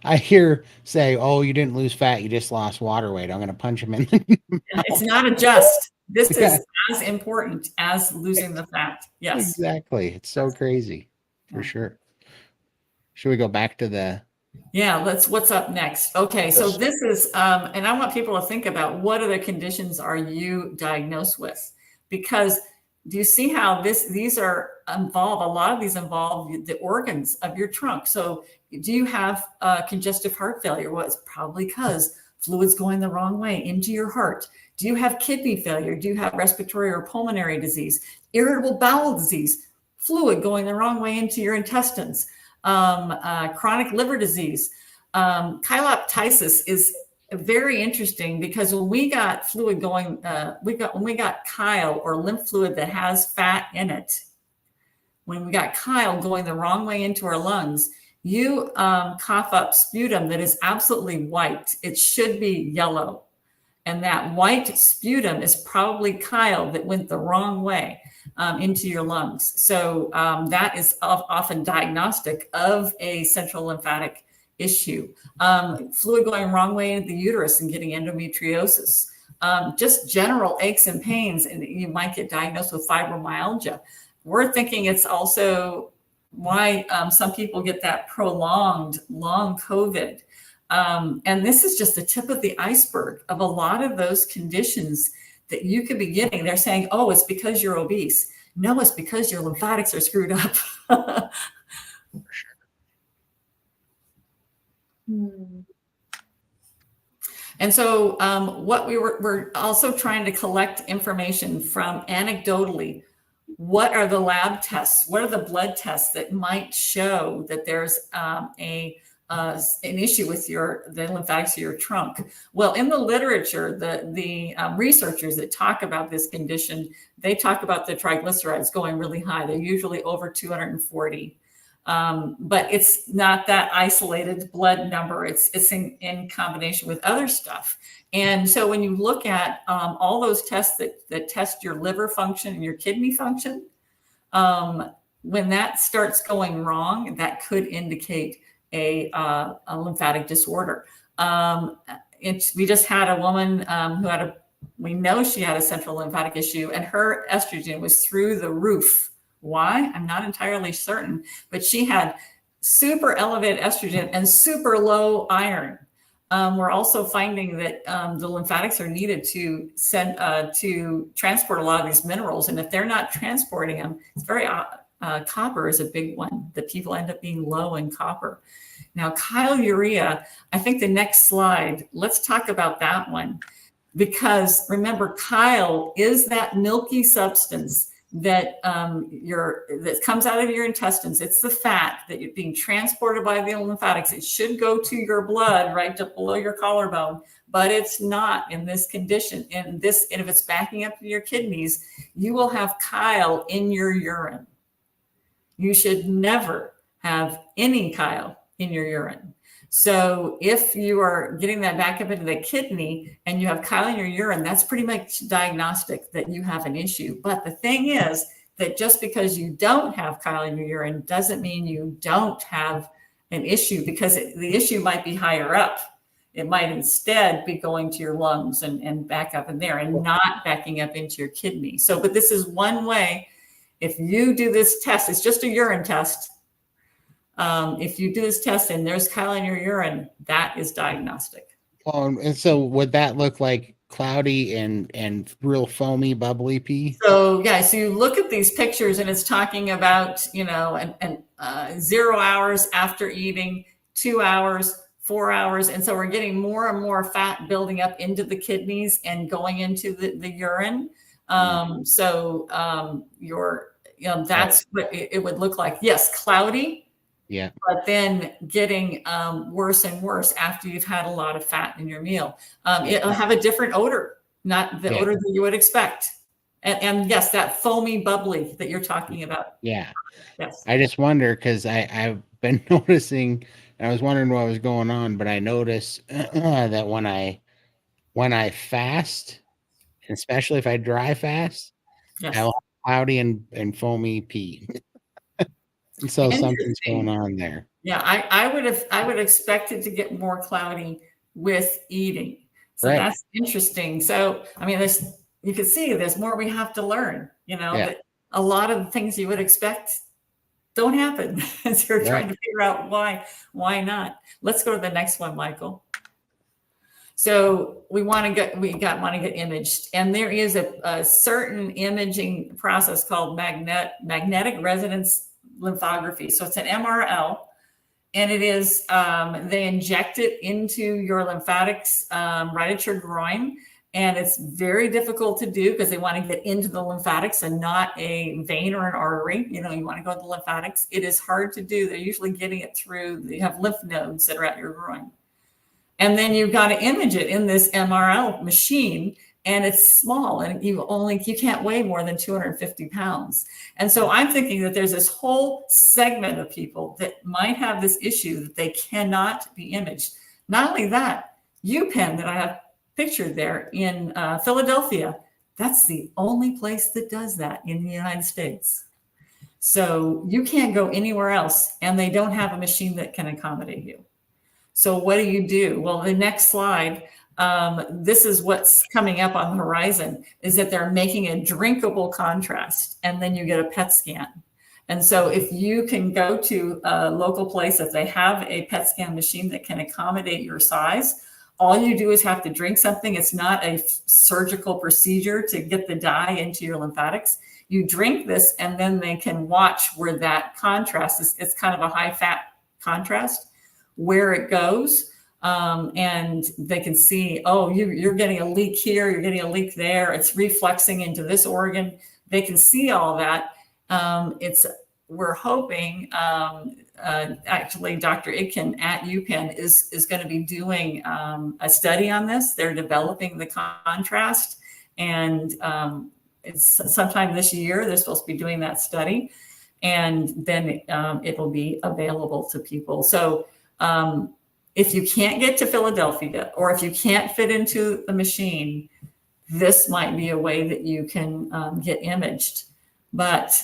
I hear say, "Oh, you didn't lose fat, you just lost water weight," I'm going to punch him in the mouth. It's not a just. This is as important as losing the fat. Yes. Exactly. It's so crazy. For sure. Should we go back to the... Yeah, what's up next? Okay, so this is, and I want people to think about what other conditions are you diagnosed with? Because do you see how a lot of these involve the organs of your trunk. So do you have congestive heart failure? Well, it's probably because fluid's going the wrong way into your heart. Do you have kidney failure? Do you have respiratory or pulmonary disease? Irritable bowel disease, fluid going the wrong way into your intestines. Chronic liver disease. Chyloptysis is very interesting because when we got fluid going, when we got chyle or lymph fluid that has fat in it, when we got chyle going the wrong way into our lungs, you cough up sputum that is absolutely white. It should be yellow. And that white sputum is probably chyle that went the wrong way into your lungs. So that is often diagnostic of a central lymphatic issue. Fluid going wrong way into the uterus and getting endometriosis. Just general aches and pains, and you might get diagnosed with fibromyalgia. We're thinking it's also why some people get that prolonged long COVID. And this is just the tip of the iceberg of a lot of those conditions that you could be getting. They're saying, oh, it's because you're obese. No, it's because your lymphatics are screwed up. And so what we're also trying to collect information from anecdotally. What are the lab tests? What are the blood tests that might show that there's an issue with the lymphatics of your trunk? Well, in the literature, the researchers that talk about this condition, they talk about the triglycerides going really high. They're usually over 240. But it's not that isolated blood number. It's in combination with other stuff. And so when you look at all those tests that test your liver function and your kidney function, when that starts going wrong, that could indicate a lymphatic disorder. We just had a woman we know she had a central lymphatic issue, and her estrogen was through the roof. Why? I'm not entirely certain, but she had super elevated estrogen and super low iron. We're also finding that the lymphatics are needed to transport a lot of these minerals. And if they're not transporting them, it's very, copper is a big one that people end up being low in copper. Now, chylurea, I think the next slide, let's talk about that one. Because remember, chyle is that milky substance that that comes out of your intestines. It's the fat that you're being transported by the lymphatics. It should go to your blood right up below your collarbone, but it's not in this condition. And if it's backing up to your kidneys, you will have chyle in your urine. You should never have any chyle in your urine. So if you are getting that back up into the kidney and you have chyle in your urine, that's pretty much diagnostic that you have an issue. But the thing is that just because you don't have chyle in your urine doesn't mean you don't have an issue, because the issue might be higher up. It might instead be going to your lungs and back up in there and not backing up into your kidney. So, but this is one way. If you do this test, it's just a urine test. If you do this test and there's chyle in your urine, that is diagnostic. And so would that look like cloudy and real foamy, bubbly pee? So yeah, so you look at these pictures and it's talking about, 0 hours after eating, 2 hours, 4 hours. And so we're getting more and more fat building up into the kidneys and going into the urine. That's what it would look like. Yes, cloudy. Yeah. but then getting worse and worse after you've had a lot of fat in your meal. It'll have a different odor, not the odor that you would expect. And yes, that foamy bubbly that you're talking about. Yeah. Yes. I just wonder because I've been noticing, and I was wondering what was going on, but I notice that when I fast, especially if I dry fast, Yes. I'll have cloudy and foamy pee. And so something's going on there. Yeah, I would expect it to get more cloudy with eating. So Right. that's interesting. So I mean, you can see there's more we have to learn. That a lot of the things you would expect don't happen. So you're trying to figure out why not. Let's go to the next one, Michael. So we want to get imaged, and there is a certain imaging process called magnetic resonance lymphography. So it's an MRL, and it is they inject it into your lymphatics right at your groin, and it's very difficult to do because they want to get into the lymphatics and not a vein or an artery. You want to go to the lymphatics. It is hard to do. They're usually getting it through. You have lymph nodes that are at your groin. And then you've got to image it in this MRL machine, and it's small, and you can't weigh more than 250 pounds. And so I'm thinking that there's this whole segment of people that might have this issue that they cannot be imaged. Not only that, UPenn that I have pictured there in Philadelphia, that's the only place that does that in the United States. So you can't go anywhere else, and they don't have a machine that can accommodate you. So what do? Well, the next slide, this is what's coming up on the horizon, is that they're making a drinkable contrast, and then you get a PET scan. And so if you can go to a local place, if they have a PET scan machine that can accommodate your size, all you do is have to drink something. It's not a surgical procedure to get the dye into your lymphatics. You drink this, and then they can watch where that contrast is. It's kind of a high fat contrast, where it goes, and they can see, oh, you're getting a leak here, you're getting a leak there, it's reflexing into this organ. They can see all that. We're hoping, actually, Dr. Itkin at UPenn is going to be doing a study on this. They're developing the contrast, and it's sometime this year they're supposed to be doing that study, and then it will be available to people. So if you can't get to Philadelphia, or if you can't fit into the machine, this might be a way that you can get imaged. But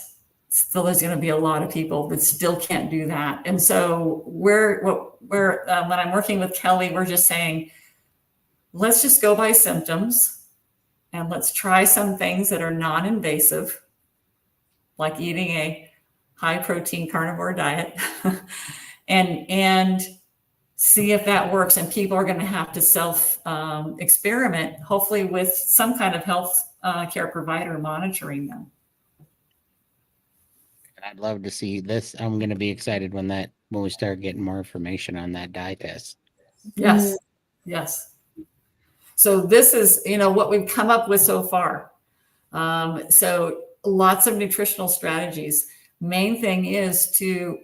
still, there's going to be a lot of people that still can't do that. And so when I'm working with Kelly, we're just saying, let's just go by symptoms, and let's try some things that are non-invasive, like eating a high-protein carnivore diet. and see if that works. And people are going to have to self-experiment, hopefully with some kind of health care provider monitoring them. I'd love to see this. I'm going to be excited when we start getting more information on that dye test. Yes. Yes. So this is, what we've come up with so far. So lots of nutritional strategies. Main thing is to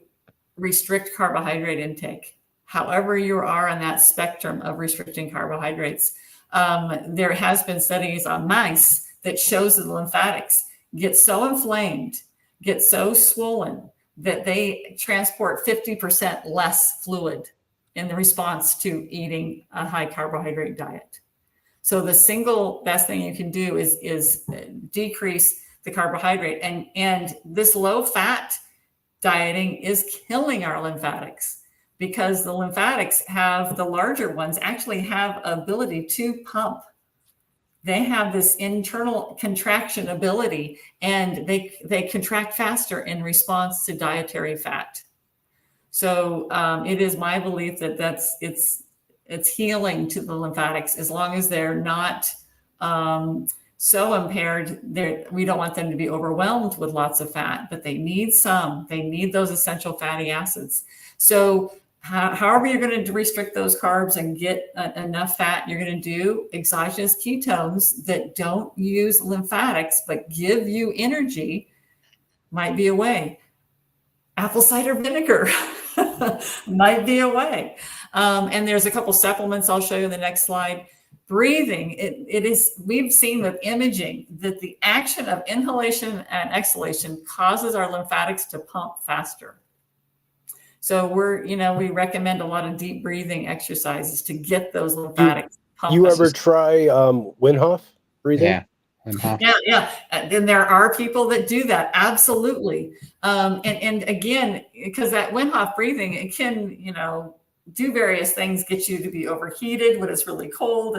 restrict carbohydrate intake. However you are on that spectrum of restricting carbohydrates, there has been studies on mice that shows that the lymphatics get so inflamed, get so swollen, that they transport 50% less fluid in the response to eating a high carbohydrate diet. So the single best thing you can do is decrease the carbohydrate, and this low fat dieting is killing our lymphatics, because the lymphatics the larger ones actually have ability to pump. They have this internal contraction ability, and they contract faster in response to dietary fat. So it is my belief that it's healing to the lymphatics, as long as they're not so impaired. We don't want them to be overwhelmed with lots of fat, but they need those essential fatty acids. So however you're going to restrict those carbs and get enough fat, you're going to do exogenous ketones that don't use lymphatics but give you energy. Might be a way. Apple cider vinegar might be a way. And there's a couple supplements I'll show you in the next slide. Breathing, we've seen with imaging that the action of inhalation and exhalation causes our lymphatics to pump faster. So we recommend a lot of deep breathing exercises to get those lymphatics pumping. You ever try Wim Hof breathing? Yeah. Yeah. And there are people that do that. Absolutely. And again, because that Wim Hof breathing, it can, do various things, get you to be overheated when it's really cold.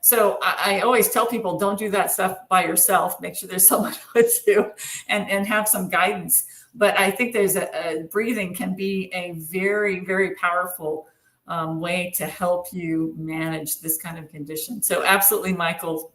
So I always tell people, don't do that stuff by yourself. Make sure there's someone with you and have some guidance. But I think there's breathing can be a very, very powerful way to help you manage this kind of condition. So absolutely, Michael,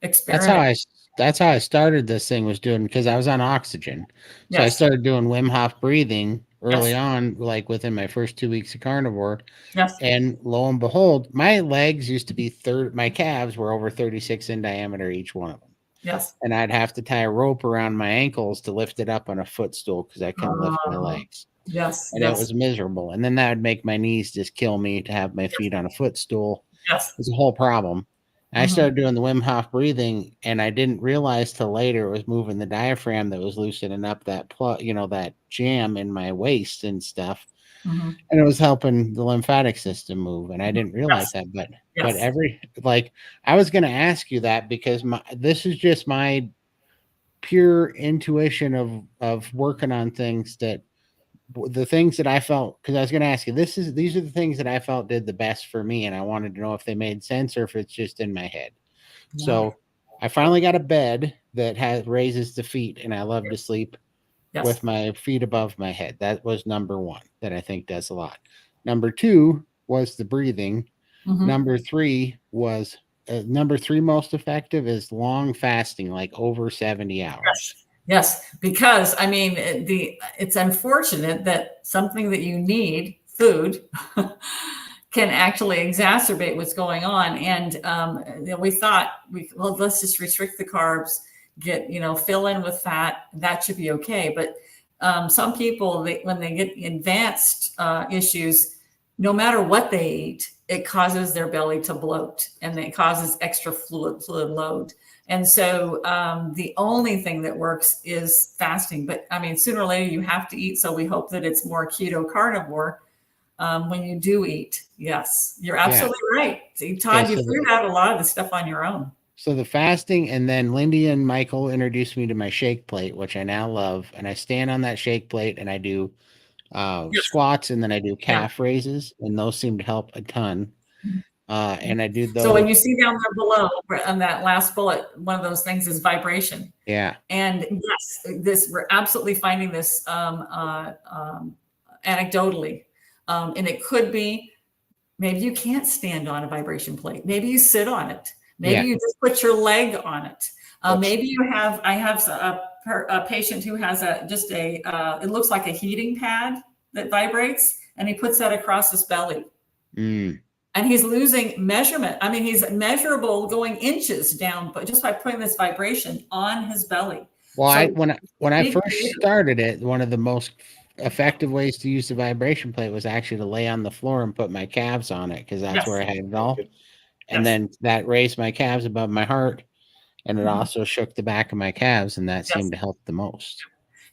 experiment. That's how I started this thing, was doing, because I was on oxygen. So I started doing Wim Hof breathing early on, like within my first 2 weeks of carnivore. Yes. And lo and behold, my legs used to be my calves were over 36 in diameter, each one of them. Yes. And I'd have to tie a rope around my ankles to lift it up on a footstool because I couldn't lift my legs. Yes. And it was miserable. And then that would make my knees just kill me to have my feet on a footstool. Yes. It's a whole problem. I started doing the Wim Hof breathing, and I didn't realize till later it was moving the diaphragm that was loosening up that that jam in my waist and stuff. And it was helping the lymphatic system move. And I didn't realize that, but I was going to ask you that, because this is just my pure intuition of working on things, that the things that I felt, because I was going to ask you, these are the things that I felt did the best for me, and I wanted to know if they made sense or if it's just in my head. Yeah. So I finally got a bed that raises the feet, and I love to sleep with my feet above my head. That was number one that I think does a lot. Number two was the breathing. Number three was number three most effective is long fasting, like over 70 hours. Yes, because it's unfortunate that something that you need, food, can actually exacerbate what's going on. And we thought, let's just restrict the carbs, fill in with fat. That should be okay. But some people, when they get advanced issues, no matter what they eat, it causes their belly to bloat, and it causes extra fluid load. And so the only thing that works is fasting. But sooner or later you have to eat. So we hope that it's more keto carnivore when you do eat. Yes, you're absolutely right. See, Todd, you figured out a lot of the stuff on your own. So the fasting, and then Lindy and Michael introduced me to my shake plate, which I now love. And I stand on that shake plate and I do squats, and then I do calf raises, and those seem to help a ton. And I do those. So when you see down there below on that last bullet, one of those things is vibration. Yeah. And yes, we're absolutely finding this anecdotally. And it could be, maybe you can't stand on a vibration plate. Maybe you sit on it. Maybe you just put your leg on it. Maybe I have a patient who has it looks like a heating pad that vibrates, and he puts that across his belly. And he's losing measurement. He's measurable, going inches down, but just by putting this vibration on his belly. Well, when I first started it, one of the most effective ways to use the vibration plate was actually to lay on the floor and put my calves on it, because that's where I had it all. And then that raised my calves above my heart, and it also shook the back of my calves, and that seemed to help the most.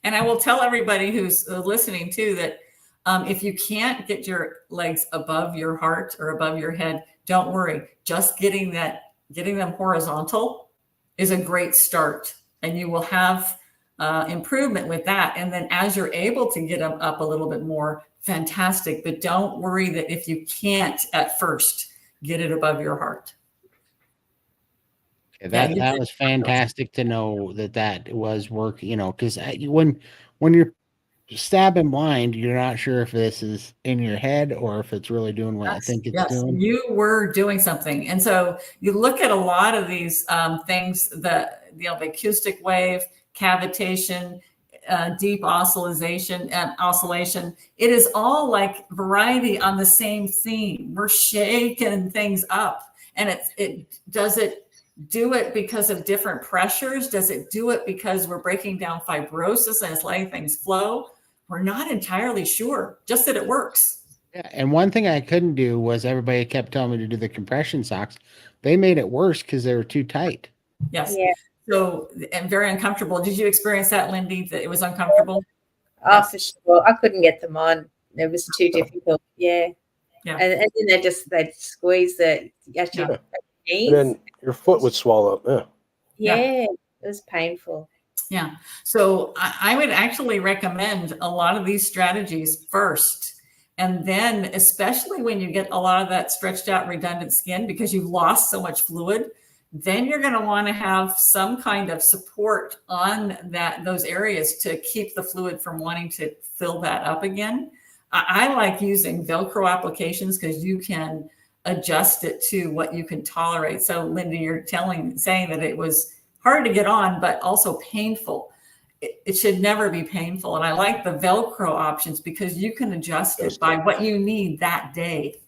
And I will tell everybody who's listening too that if you can't get your legs above your heart or above your head, don't worry. Just getting them horizontal is a great start, and you will have improvement with that. And then as you're able to get them up a little bit more, fantastic. But don't worry that if you can't at first get it above your heart. Okay, that was fantastic to know that was working, because when you're stabbing blind, you're not sure if this is in your head or if it's really doing what I think it's doing. You were doing something. And so you look at a lot of these things, the acoustic wave, cavitation, deep oscillation, it is all like variety on the same theme. We're shaking things up. And does it do it because of different pressures? Does it do it because we're breaking down fibrosis and it's letting things flow? we're not entirely sure, just that it works. Yeah, and one thing I couldn't do was everybody kept telling me to do the compression socks. They made it worse because they were too tight. Yes. Yeah. So, and very uncomfortable. Did you experience that, Lindy, that it was uncomfortable? Oh, for sure. I couldn't get them on. It was too difficult. Yeah. Yeah. And then they'd squeeze the actually knees. And then your foot would swell up. Yeah. It was painful. Yeah. So I would actually recommend a lot of these strategies first. And then, especially when you get a lot of that stretched out redundant skin because you've lost so much fluid, then you're going to want to have some kind of support on those areas to keep the fluid from wanting to fill that up again. I like using Velcro applications because you can adjust it to what you can tolerate. So Linda, you're saying that it was hard to get on, but also painful. It should never be painful. And I like the Velcro options because you can adjust it by what you need that day.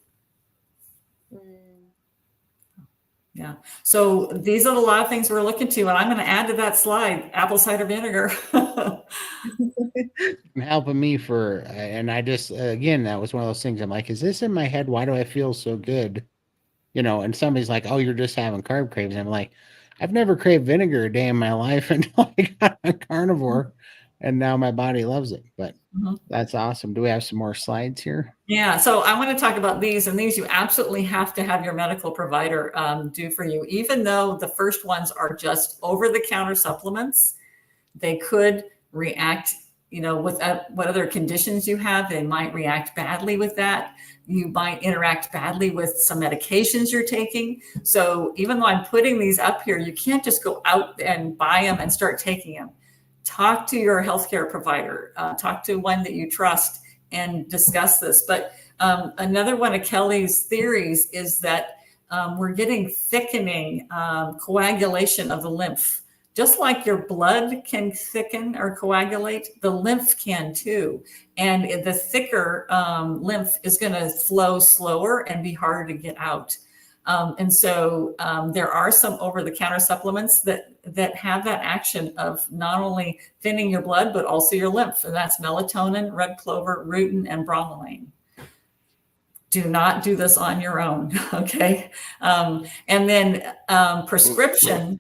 Yeah. So these are a lot of things we're looking to, and I'm going to add to that slide, apple cider vinegar. Helping me and I just, again, that was one of those things. I'm like, is this in my head? Why do I feel so good? And somebody's like, oh, you're just having carb cravings. I'm like, I've never craved vinegar a day in my life until I got a carnivore, and now my body loves it. But that's awesome. Do we have some more slides here? Yeah. So I want to talk about these, and these you absolutely have to have your medical provider do for you. Even though the first ones are just over-the-counter supplements, they could react, with what other conditions you have. They might react badly with that. You might interact badly with some medications you're taking. So even though I'm putting these up here, you can't just go out and buy them and start taking them. Talk to your healthcare provider, talk to one that you trust and discuss this. But another one of Kelly's theories is that we're getting thickening coagulation of the lymph. Just like your blood can thicken or coagulate, the lymph can too. And the thicker lymph is going to flow slower and be harder to get out. And so there are some over-the-counter supplements that have that action of not only thinning your blood, but also your lymph. And that's melatonin, red clover, rutin, and bromelain. Do not do this on your own, okay? And then prescription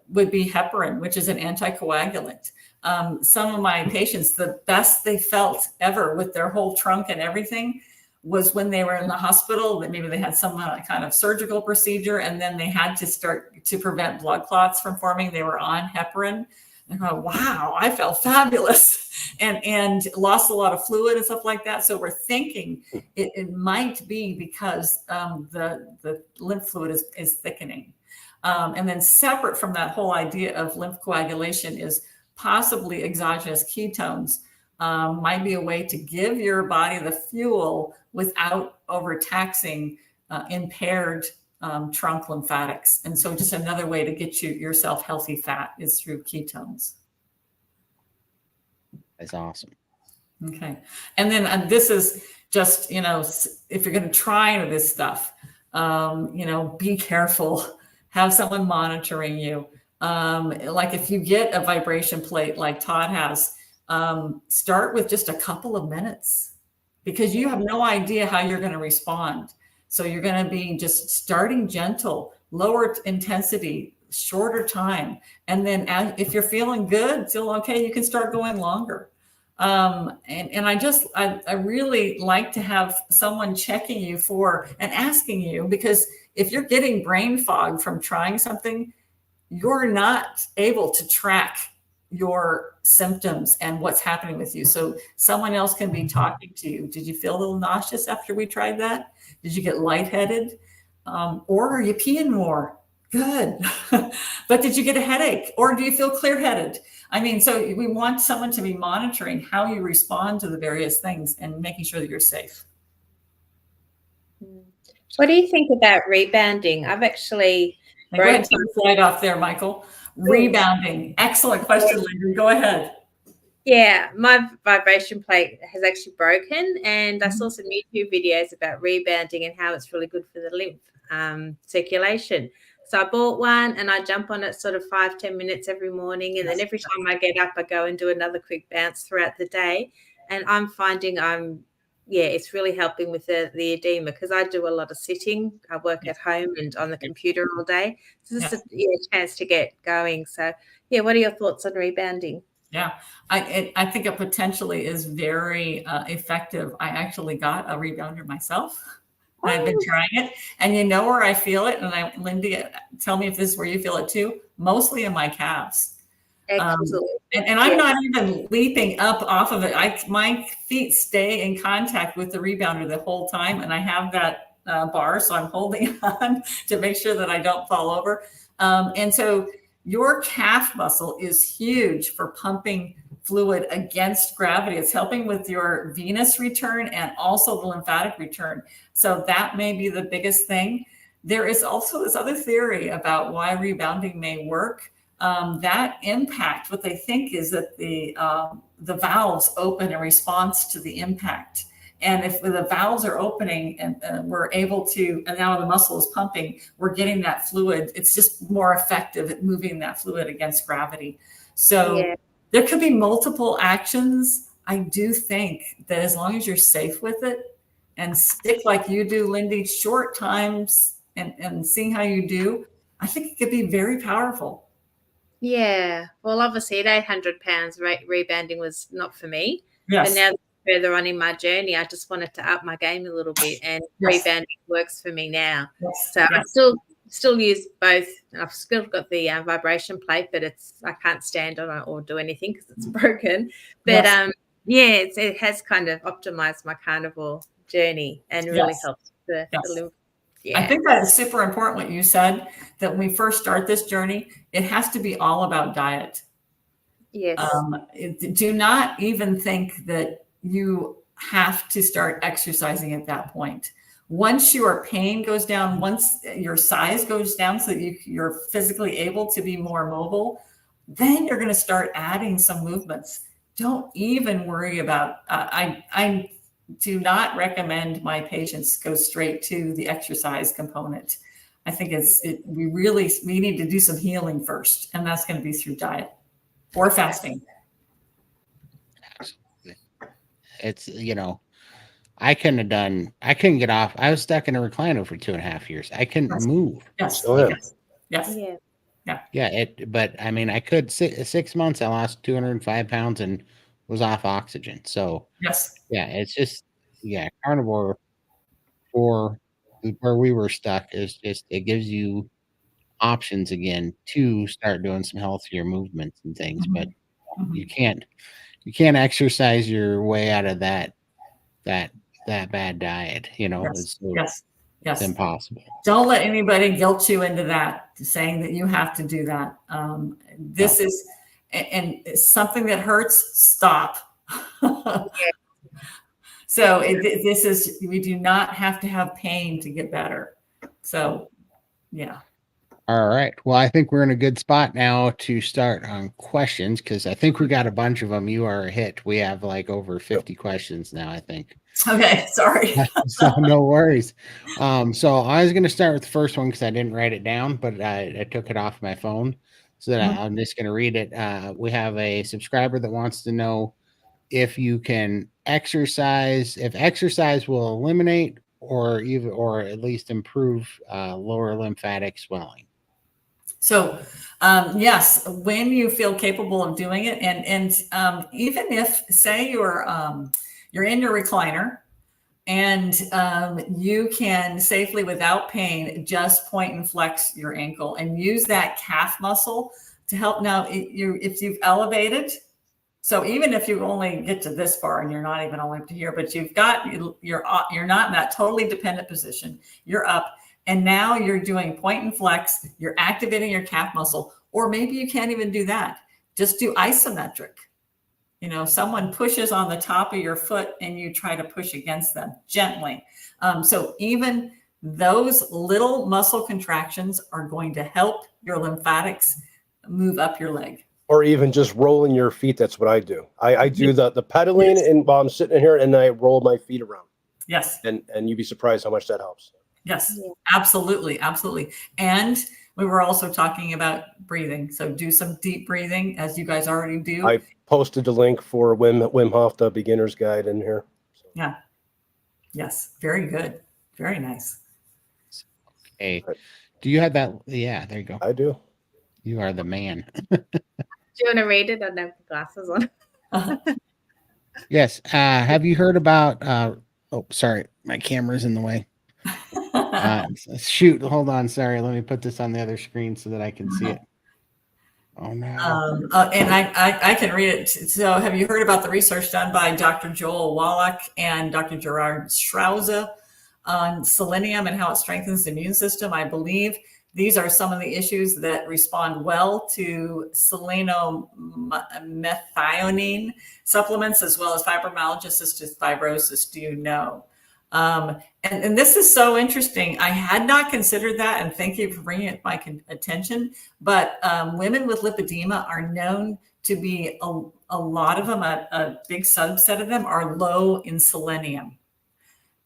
would be heparin, which is an anticoagulant. Some of my patients, the best they felt ever with their whole trunk and everything was when they were in the hospital, that maybe they had some kind of surgical procedure, and then they had to start to prevent blood clots from forming. They were on heparin. And I go, wow, I felt fabulous, and lost a lot of fluid and stuff like that. So we're thinking it might be because the lymph fluid is thickening. And then separate from that whole idea of lymph coagulation is possibly exogenous ketones. Might be a way to give your body the fuel without overtaxing impaired trunk lymphatics. And so just another way to get yourself healthy fat is through ketones. That's awesome. Okay. And then this is just, if you're going to try this stuff, be careful, have someone monitoring you. Like if you get a vibration plate like Todd has, start with just a couple of minutes because you have no idea how you're going to respond. So you're going to be just starting gentle, lower intensity, shorter time. And then if you're feeling good, feel okay, you can start going longer. And I really like to have someone checking you and asking you, because if you're getting brain fog from trying something, you're not able to track your symptoms and what's happening with you. So someone else can be talking to you. Did you feel a little nauseous after we tried that? Did you get lightheaded? Or are you peeing more? Good. But did you get a headache? Or do you feel clear-headed? I mean, so we want someone to be monitoring how you respond to the various things and making sure that you're safe. What do you think about rebounding? I've actually... Go ahead and take the slide off there, Michael. Rebounding. Excellent question, Linda. Go ahead. Yeah, my vibration plate has actually broken, and I saw some YouTube videos about rebounding and how it's really good for the lymph circulation. So I bought one and I jump on it sort of 5-10 minutes every morning. And then every time I get up, I go and do another quick bounce throughout the day. And I'm finding it's really helping with the edema, because I do a lot of sitting. I work at home and on the computer all day. So this is a chance to get going. So, what are your thoughts on rebounding? Yeah, I think it potentially is very effective. I actually got a rebounder myself. I've been trying it, and you know where I feel it. And Lindy, tell me if this is where you feel it too. Mostly in my calves. Excellent. And I'm not even leaping up off of it. My feet stay in contact with the rebounder the whole time, and I have that bar, so I'm holding on to make sure that I don't fall over. And so your calf muscle is huge for pumping fluid against gravity. It's helping with your venous return and also the lymphatic return. So that may be the biggest thing. There is also this other theory about why rebounding may work. That impact, what they think is that the valves open in response to the impact. And if the valves are opening and we're able to, and now the muscle is pumping, we're getting that fluid. It's just more effective at moving that fluid against gravity. So there could be multiple actions. I do think that as long as you're safe with it and stick like you do, Lindy, short times and seeing how you do, I think it could be very powerful. Yeah. Well, obviously at 800 pounds, rebounding was not for me. Yes. But now further on in my journey, I just wanted to up my game a little bit, and rebounding works for me now. Yes. So I still use both. I've still got the vibration plate, but I can't stand on it or do anything because it's broken. But it has kind of optimized my carnivore journey and really helped the lymph. Yeah. I think that is super important what you said, that when we first start this journey, it has to be all about diet. Yes. Do not even think that you have to start exercising at that point. Once your pain goes down, once your size goes down so that you're physically able to be more mobile, then you're going to start adding some movements. Don't even worry about, I do not recommend my patients go straight to the exercise component. I think we need to do some healing first, and that's going to be through diet or fasting. Absolutely. It's, I couldn't get off. I was stuck in a recliner for 2.5 years. I couldn't move. Yes. Yes. Yeah. But I mean, I could 6 months. I lost 205 pounds and was off oxygen. So it's just, carnivore for where we were stuck is just, it gives you options again to start doing some healthier movements and things, but you can't exercise your way out of that bad diet, it's impossible. Don't let anybody guilt you into that, saying that you have to do that. This is, and it's something that hurts, stop. So we do not have to have pain to get better. So, yeah. All right. Well, I think we're in a good spot now to start on questions, because I think we got a bunch of them. You are a hit. We have like over 50 questions now, I think. Okay. Sorry. So no worries. So I was going to start with the first one because I didn't write it down, but I took it off my phone, so that I'm just going to read it. We have a subscriber that wants to know if you can exercise, if exercise will eliminate or at least improve lower lymphatic swelling. So, yes, when you feel capable of doing it, and even if, say, you're in your recliner and you can safely, without pain, just point and flex your ankle and use that calf muscle to help. Now, if you've elevated, so even if you only get to this far and you're not even all the way up to here, but you're not in that totally dependent position, you're up. And now you're doing point and flex, you're activating your calf muscle, or maybe you can't even do that. Just do isometric. Someone pushes on the top of your foot and you try to push against them gently. So even those little muscle contractions are going to help your lymphatics move up your leg. Or even just rolling your feet. That's what I do. I do the pedaling and while I'm sitting here, and I roll my feet around. Yes. And you'd be surprised how much that helps. Yes, absolutely. Absolutely. And we were also talking about breathing. So do some deep breathing, as you guys already do. I posted the link for Wim Hof, the beginner's guide in here. Yeah. Yes. Very good. Very nice. Hey, do you have that? Yeah, there you go. I do. You are the man. Do you want to read it? I don't have glasses on. Yes. Have you heard about? Oh, sorry, my camera's in the way. Shoot, hold on. Sorry, let me put this on the other screen so that I can see it. Oh no. And I can read it. So have you heard about the research done by Dr. Joel Wallach and Dr. Gerard Strauze on selenium and how it strengthens the immune system? I believe these are some of the issues that respond well to selenomethionine supplements, as well as fibromyalgia, cystic fibrosis. Do you know? And this is so interesting. I had not considered that, and thank you for bringing it to my attention. But women with lipedema are known to be, a lot of them, a big subset of them are low in selenium.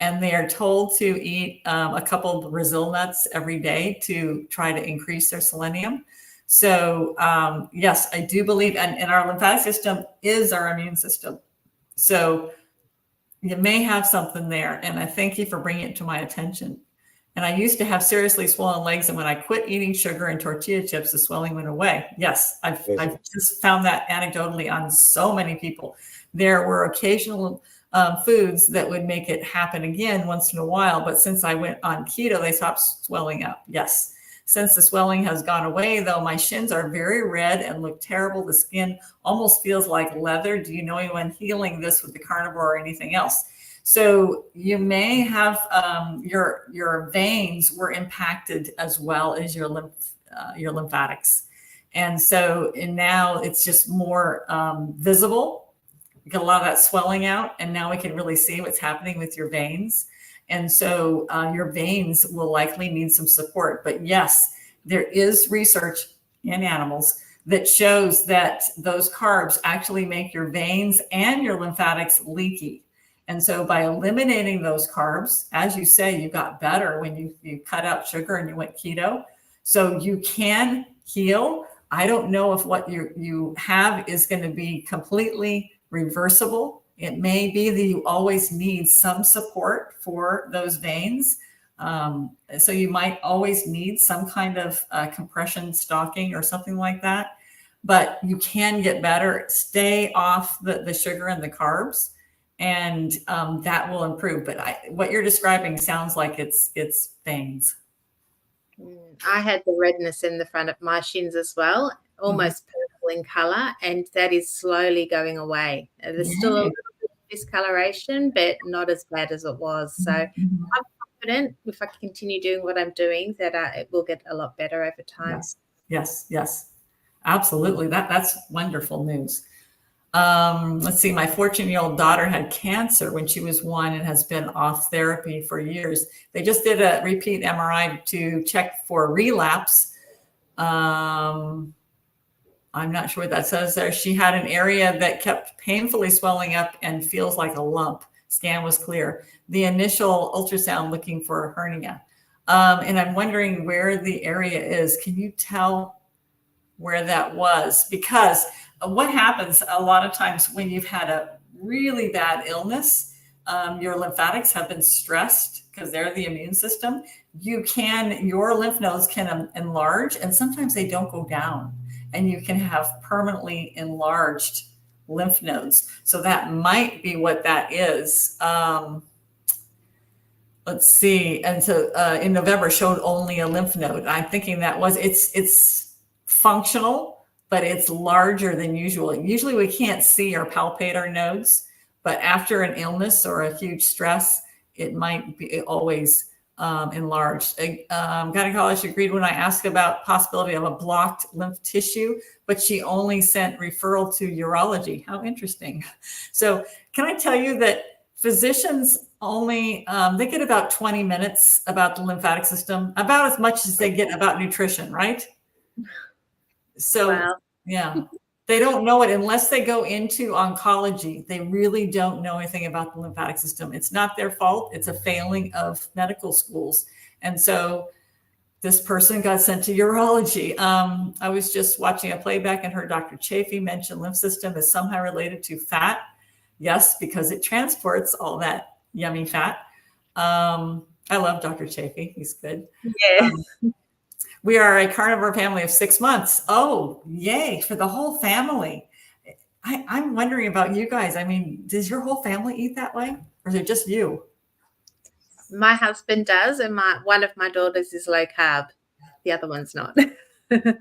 And they are told to eat a couple of Brazil nuts every day to try to increase their selenium. So yes, I do believe, and our lymphatic system is our immune system. So you may have something there. And I thank you for bringing it to my attention. And I used to have seriously swollen legs. And when I quit eating sugar and tortilla chips, the swelling went away. Yes, I've just found that anecdotally on so many people. There were occasional foods that would make it happen again once in a while. But since I went on keto, they stopped swelling up. Yes. Since the swelling has gone away, though, my shins are very red and look terrible. The skin almost feels like leather. Do you know anyone healing this with the carnivore or anything else? So you may have your veins were impacted as well as your lymphatics. And so now it's just more visible. You get a lot of that swelling out, and now we can really see what's happening with your veins. And so your veins will likely need some support. But yes, there is research in animals that shows that those carbs actually make your veins and your lymphatics leaky. And so by eliminating those carbs, as you say, you got better when you cut out sugar and you went keto. So you can heal. I don't know if what you have is going to be completely reversible. It may be that you always need some support for those veins. So you might always need some kind of compression stocking or something like that. But you can get better. Stay off the sugar and the carbs, and that will improve. But what you're describing sounds like it's veins. I had the redness in the front of my shins as well, almost purple in color, and that is slowly going away. There's still a little bit of discoloration, but not as bad as it was. So I'm confident if I continue doing what I'm doing that it will get a lot better over time. Yes, absolutely. That's wonderful news. Let's see, my 14-year-old daughter had cancer when she was 1 and has been off therapy for years. They just did a repeat MRI to check for relapse. I'm not sure what that says there. She had an area that kept painfully swelling up and feels like a lump. Scan was clear. The initial ultrasound looking for a hernia. And I'm wondering where the area is. Can you tell where that was? Because what happens a lot of times when you've had a really bad illness, your lymphatics have been stressed because they're the immune system. Your lymph nodes can enlarge, and sometimes they don't go down, and you can have permanently enlarged lymph nodes. So that might be what that is. Let's see. And so in November showed only a lymph node. I'm thinking it's functional, but it's larger than usual. Usually we can't see or palpate our nodes, but after an illness or a huge stress, it might be always enlarged. Gynecologist agreed when I asked about possibility of a blocked lymph tissue, but she only sent referral to urology. How interesting. So can I tell you that physicians only, they get about 20 minutes about the lymphatic system, about as much as they get about nutrition, right? So, wow. Yeah, they don't know it unless they go into oncology. They really don't know anything about the lymphatic system. It's not their fault. It's a failing of medical schools. And so this person got sent to urology. I was just watching a playback and heard Dr. Chafee mention lymph system is somehow related to fat. Yes, because it transports all that yummy fat. I love Dr. Chafee. He's good. Yeah. We are a carnivore family of 6 months. Oh, yay, for the whole family. I'm wondering about you guys. I mean, does your whole family eat that way? Or is it just you? My husband does, and one of my daughters is low carb. The other one's not. So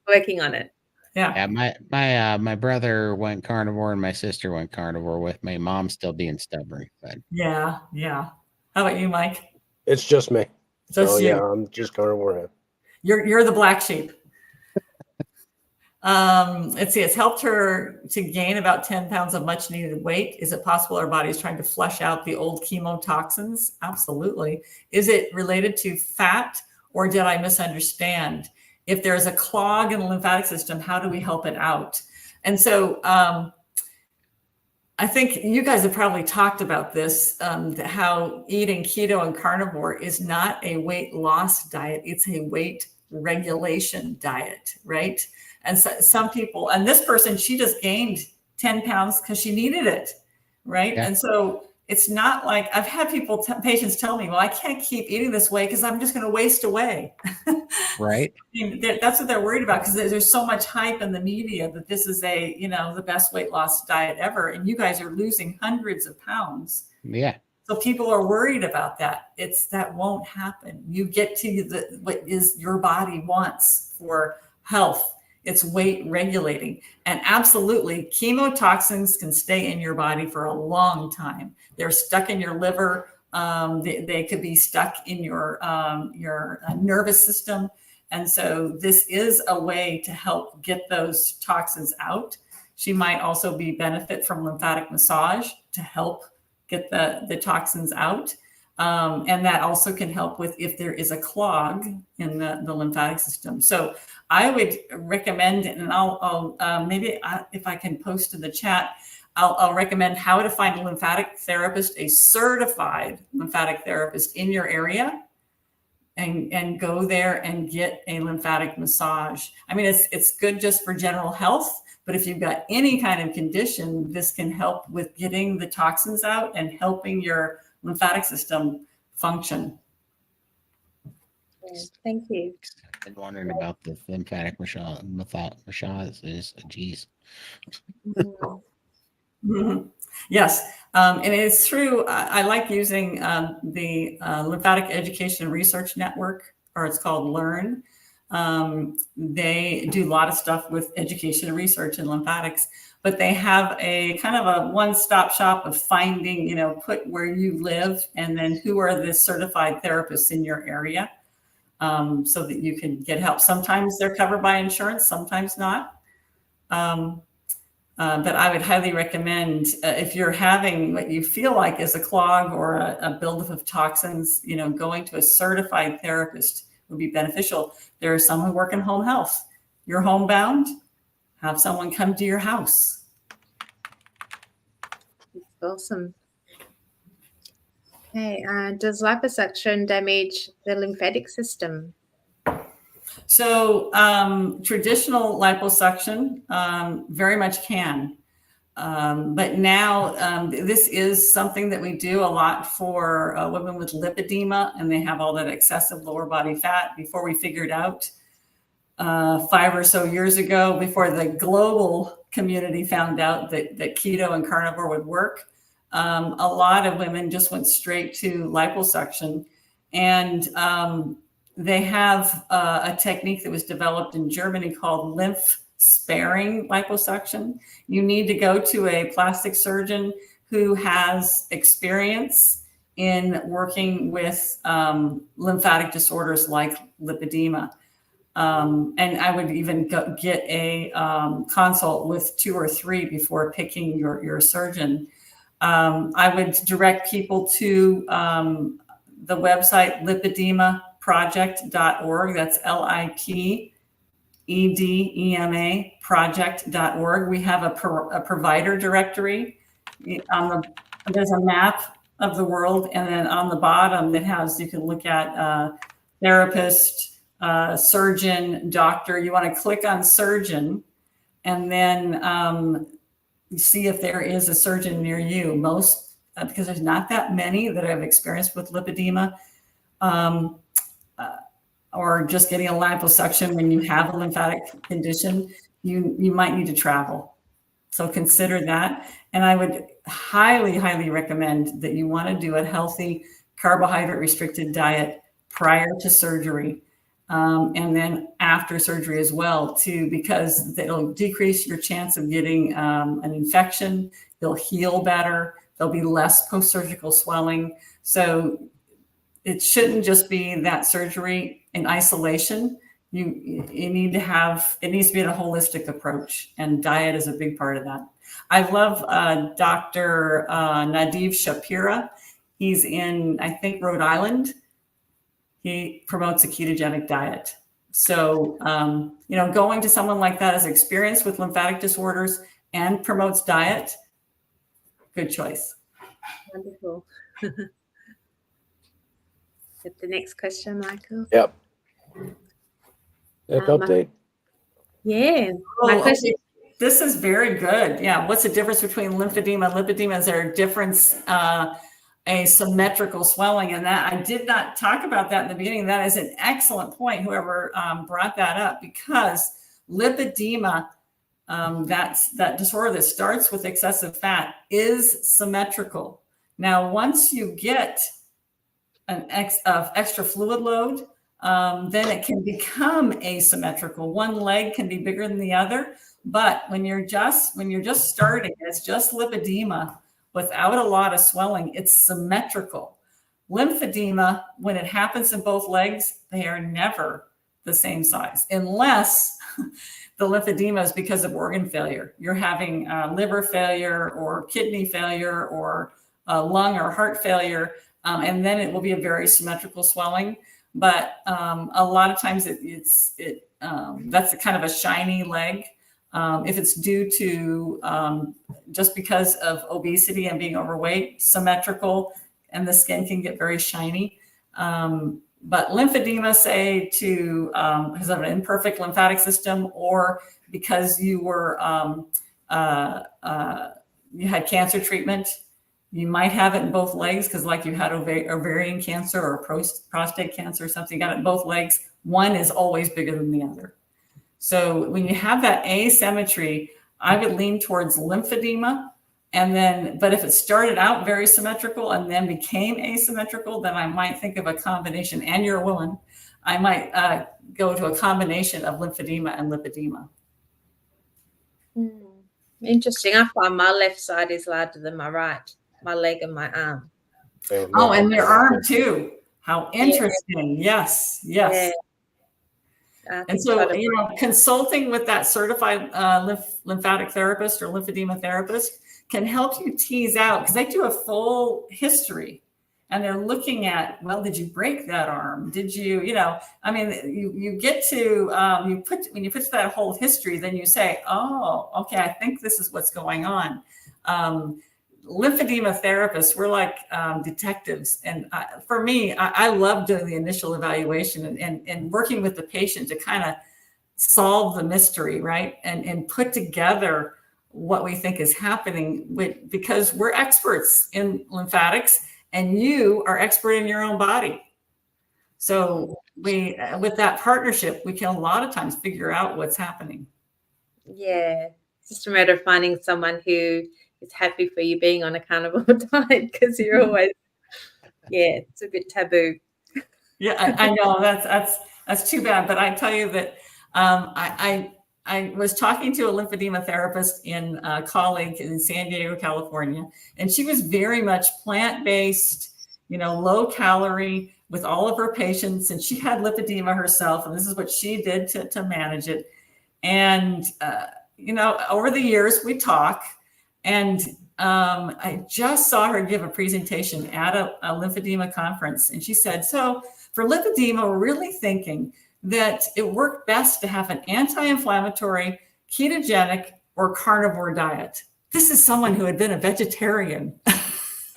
working on it. Yeah. My brother went carnivore and my sister went carnivore with my mom still being stubborn. But Yeah. How about you, Mike? It's just me. Just you. Yeah, I'm just carnivore. You're the black sheep. Let's see. It's helped her to gain about 10 pounds of much needed weight. Is it possible our body is trying to flush out the old chemotoxins? Absolutely. Is it related to fat, or did I misunderstand? If there's a clog in the lymphatic system, how do we help it out? And so I think you guys have probably talked about this, how eating keto and carnivore is not a weight loss diet. It's a weight regulation diet, right? And so some people, and this person, she just gained 10 pounds because she needed it, right? Yeah. And so it's not like, I've had patients tell me, well, I can't keep eating this way because I'm just going to waste away. Right. I mean, that's what they're worried about, because there's so much hype in the media that this is the best weight loss diet ever. And you guys are losing hundreds of pounds. Yeah. So people are worried about that. That won't happen. You get to what is your body wants for health. It's weight regulating. And absolutely, chemotoxins can stay in your body for a long time. They're stuck in your liver. They could be stuck in your nervous system. And so this is a way to help get those toxins out. She might also benefit from lymphatic massage to help get the toxins out. And that also can help with if there is a clog in the lymphatic system. So I would recommend, and I'll if I can post in the chat, I'll recommend how to find a lymphatic therapist, a certified lymphatic therapist in your area, and go there and get a lymphatic massage. I mean, it's good just for general health, but if you've got any kind of condition, this can help with getting the toxins out and helping your lymphatic system function. Thank you. I've been wondering about the lymphatic massage. Geez. Mm-hmm. Yes. And it's through, I like using the Lymphatic Education and Research Network, or it's called LEARN. They do a lot of stuff with education and research in lymphatics, but they have a kind of a one-stop shop of finding, put where you live and then who are the certified therapists in your area, so that you can get help. Sometimes they're covered by insurance, sometimes not. But I would highly recommend if you're having what you feel like is a clog or a buildup of toxins, going to a certified therapist would be beneficial. There are some who work in home health. You're homebound, have someone come to your house. Awesome. Okay, does liposuction damage the lymphatic system? So traditional liposuction very much can. But now this is something that we do a lot for women with lipedema, and they have all that excessive lower body fat. Before we figured out 5 or so years ago, before the global community found out that keto and carnivore would work, a lot of women just went straight to liposuction. And they have a technique that was developed in Germany called lymph sparing liposuction. You need to go to a plastic surgeon who has experience in working with lymphatic disorders like lipedema. And I would even get a consult with 2 or 3 before picking your surgeon. I would direct people to the website lipedemaproject.org. That's LIPEDEMA project.org. We have a provider directory. There's a map of the world, and then on the bottom you can look at therapist, surgeon, doctor. You want to click on surgeon, and then see if there is a surgeon near you. Most, because there's not that many that I've experienced with lipedema, or just getting a liposuction when you have a lymphatic condition, you might need to travel. So consider that. And I would highly, highly recommend that you want to do a healthy carbohydrate restricted diet prior to surgery. And then after surgery as well, too, because it'll decrease your chance of getting an infection. You'll heal better. There'll be less post-surgical swelling. So it shouldn't just be that surgery in isolation. You need to have, it needs to be a holistic approach, and diet is a big part of that. I love Dr. Nadiv Shapira. He's in, I think, Rhode Island. He promotes a ketogenic diet. So, going to someone like that has experience with lymphatic disorders and promotes diet, good choice. Wonderful. Get the next question, Michael. Yep. Update. Yeah. My question. Okay. This is very good. Yeah. What's the difference between lymphedema and lipedema? Is there a difference, a symmetrical swelling? And that I did not talk about that in the beginning. That is an excellent point, whoever brought that up, because lipedema, that disorder that starts with excessive fat, is symmetrical. Now, once you get an extra fluid load, then it can become asymmetrical. One leg can be bigger than the other, but when you're just starting, it's just lipedema without a lot of swelling, it's symmetrical. Lymphedema, when it happens in both legs, they are never the same size, unless the lymphedema is because of organ failure. You're having liver failure or kidney failure or lung or heart failure, and then it will be a very symmetrical swelling. But a lot of times that's a kind of a shiny leg. If it's due to just because of obesity and being overweight, symmetrical, and the skin can get very shiny. But lymphedema, say because of an imperfect lymphatic system, or because you were you had cancer treatment, you might have it in both legs, because like you had ovarian cancer or prostate cancer or something, you got it in both legs. One is always bigger than the other. So when you have that asymmetry, I would lean towards lymphedema. But if it started out very symmetrical and then became asymmetrical, then I might think of a combination. And you're a woman, I might go to a combination of lymphedema and lipedema. Interesting. I find my left side is larger than my right, my leg and my arm. Oh, and their arm too. How interesting. Yeah. Yes. Yeah. And so, consulting with that certified lymphatic therapist or lymphedema therapist can help you tease out, because they do a full history and they're looking at, well, did you break that arm? Did you, you get to, when you put that whole history, then you say, oh, okay, I think this is what's going on. Lymphedema therapists, we're like detectives. And for me, I love doing the initial evaluation and working with the patient to kind of solve the mystery, right? And put together what we think is happening because we're experts in lymphatics and you are expert in your own body. So with that partnership, we can a lot of times figure out what's happening. Yeah. It's just a matter of finding someone who is happy for you being on a carnivore diet, because you're always, it's a bit taboo. Yeah, I know that's too bad. But I tell you that I was talking to a lymphedema therapist in a colleague in San Diego, California, and she was very much plant-based, low calorie with all of her patients, and she had lipedema herself, and this is what she did to manage it. And over the years we talk. And I just saw her give a presentation at a lymphedema conference. And she said, so for lipedema, we're really thinking that it worked best to have an anti-inflammatory, ketogenic, or carnivore diet. This is someone who had been a vegetarian.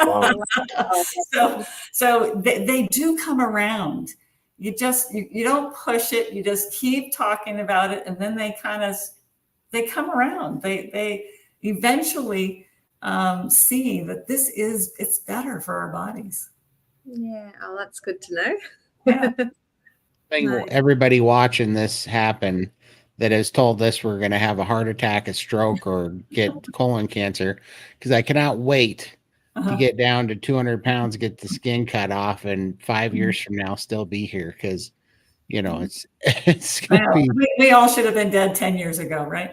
Wow. So they do come around. you don't push it. You just keep talking about it. And then they come around. They eventually see that it's better for our bodies. Yeah. Oh, that's good to know. Yeah. Nice. Everybody watching this happen that has told us we're going to have a heart attack, a stroke, or get colon cancer, because I cannot wait to get down to 200 pounds, get the skin cut off, and 5 years from now still be here, because it's going to be we all should have been dead 10 years ago, right?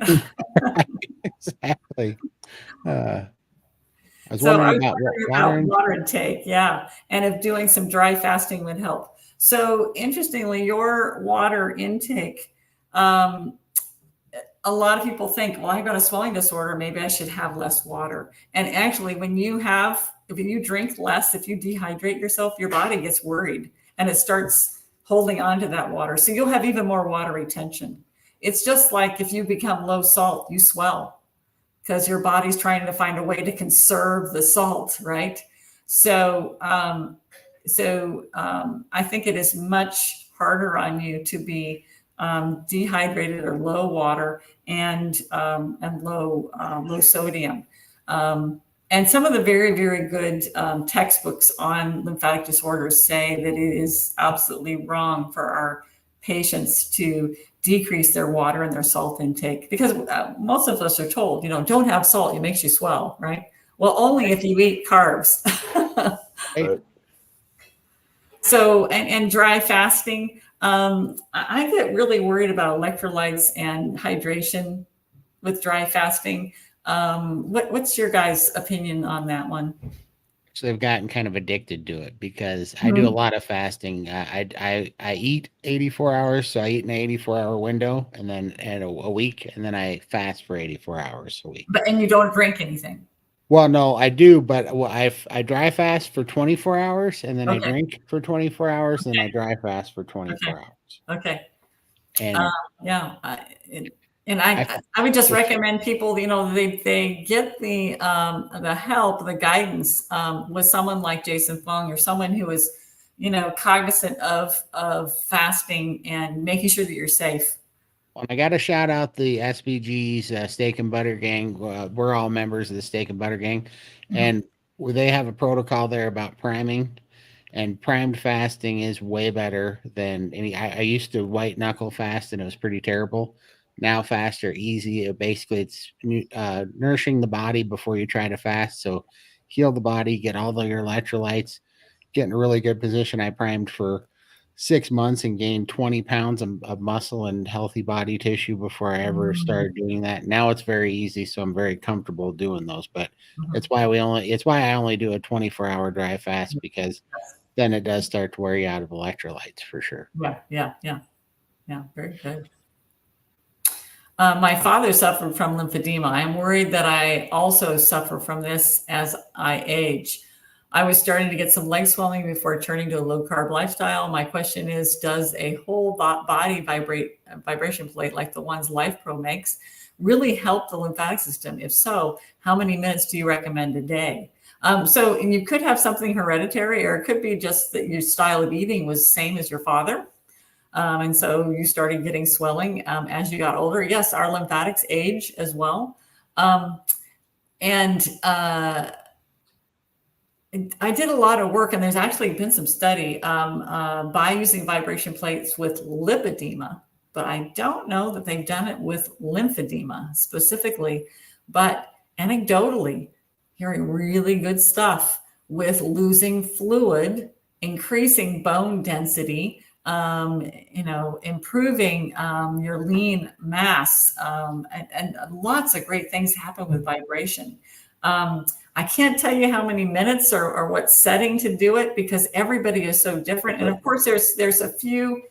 exactly. I was So wondering about water intake, yeah, and if doing some dry fasting would help. So interestingly, your water intake, a lot of people think, well, I got a swelling disorder, maybe I should have less water. And actually, if you drink less, if you dehydrate yourself, your body gets worried and it starts holding on to that water. So you'll have even more water retention. It's just like if you become low salt, you swell because your body's trying to find a way to conserve the salt, right? So I think it is much harder on you to be dehydrated or low water and low sodium. And some of the very, very good textbooks on lymphatic disorders say that it is absolutely wrong for our patients to decrease their water and their salt intake, because most of us are told, don't have salt, it makes you swell, right? Well, only if you eat carbs. Right. So, and dry fasting, I get really worried about electrolytes and hydration with dry fasting. What's your guys' opinion on that one? So I've gotten kind of addicted to it because I do a lot of fasting. I eat 84 hours, so I eat in an 84-hour window, and then a week, and then I fast for 84 hours a week. And you don't drink anything? Well, no, I do, but I dry fast for 24 hours, and then I drink for 24 hours, and then I dry fast for 24 hours. Okay. And I would just recommend people, they get the help, the guidance with someone like Jason Fung, or someone who is, cognizant of fasting and making sure that you're safe. Well, I got to shout out the SBG's Steak and Butter Gang. We're all members of the Steak and Butter Gang, and they have a protocol there about priming. And primed fasting is way better than any. I used to white knuckle fast, and it was pretty terrible. Now fasts are easy. Basically, it's nourishing the body before you try to fast. So heal the body, get all your electrolytes, get in a really good position. I primed for 6 months and gained 20 pounds of muscle and healthy body tissue before I ever started doing that. Now it's very easy, so I'm very comfortable doing those. But it's why I only do a 24-hour dry fast, because then it does start to wear you out of electrolytes for sure. Yeah. Very good. My father suffered from lymphedema. I'm worried that I also suffer from this as I age. I was starting to get some leg swelling before turning to a low carb lifestyle. My question is, does a whole body vibration plate like the ones LifePro makes really help the lymphatic system? If so, how many minutes do you recommend a day? So you could have something hereditary, or it could be just that your style of eating was the same as your father. And so you started getting swelling as you got older. Yes, our lymphatics age as well. I did a lot of work, and there's actually been some study by using vibration plates with lipedema, but I don't know that they've done it with lymphedema specifically. But anecdotally, hearing really good stuff with losing fluid, increasing bone density, improving your lean mass, and lots of great things happen with vibration. I can't tell you how many minutes or what setting to do it, because everybody is so different. And of course, there's a few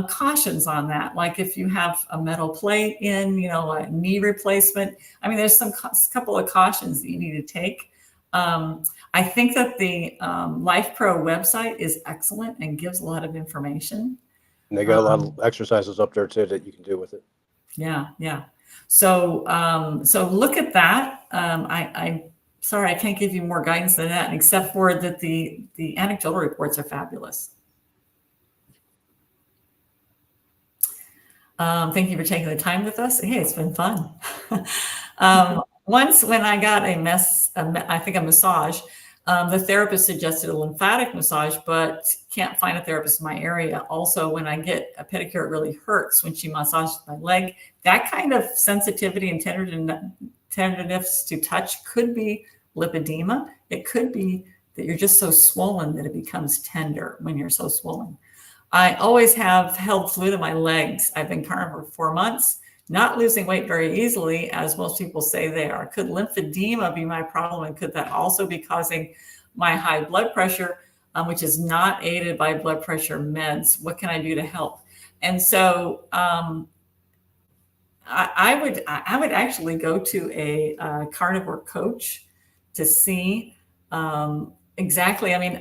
cautions on that. Like if you have a metal plate in, a knee replacement. I mean, there's some couple of cautions that you need to take. I think that the LifePro website is excellent and gives a lot of information. And they got a lot of exercises up there too that you can do with it. Yeah. So look at that. I'm sorry, I can't give you more guidance than that, except for that the anecdotal reports are fabulous. Thank you for taking the time with us. Hey, it's been fun. Once when I got I think a massage, the therapist suggested a lymphatic massage, but can't find a therapist in my area. Also, when I get a pedicure, it really hurts when she massages my leg. That kind of sensitivity and tenderness to touch could be lipedema. It could be that you're just so swollen that it becomes tender when you're so swollen. I always have held fluid in my legs. I've been carnivore for 4 months, not losing weight very easily, as most people say they are. Could lymphedema be my problem? And could that also be causing my high blood pressure, which is not aided by blood pressure meds? What can I do to help? And so I would actually go to a carnivore coach to see exactly. I mean,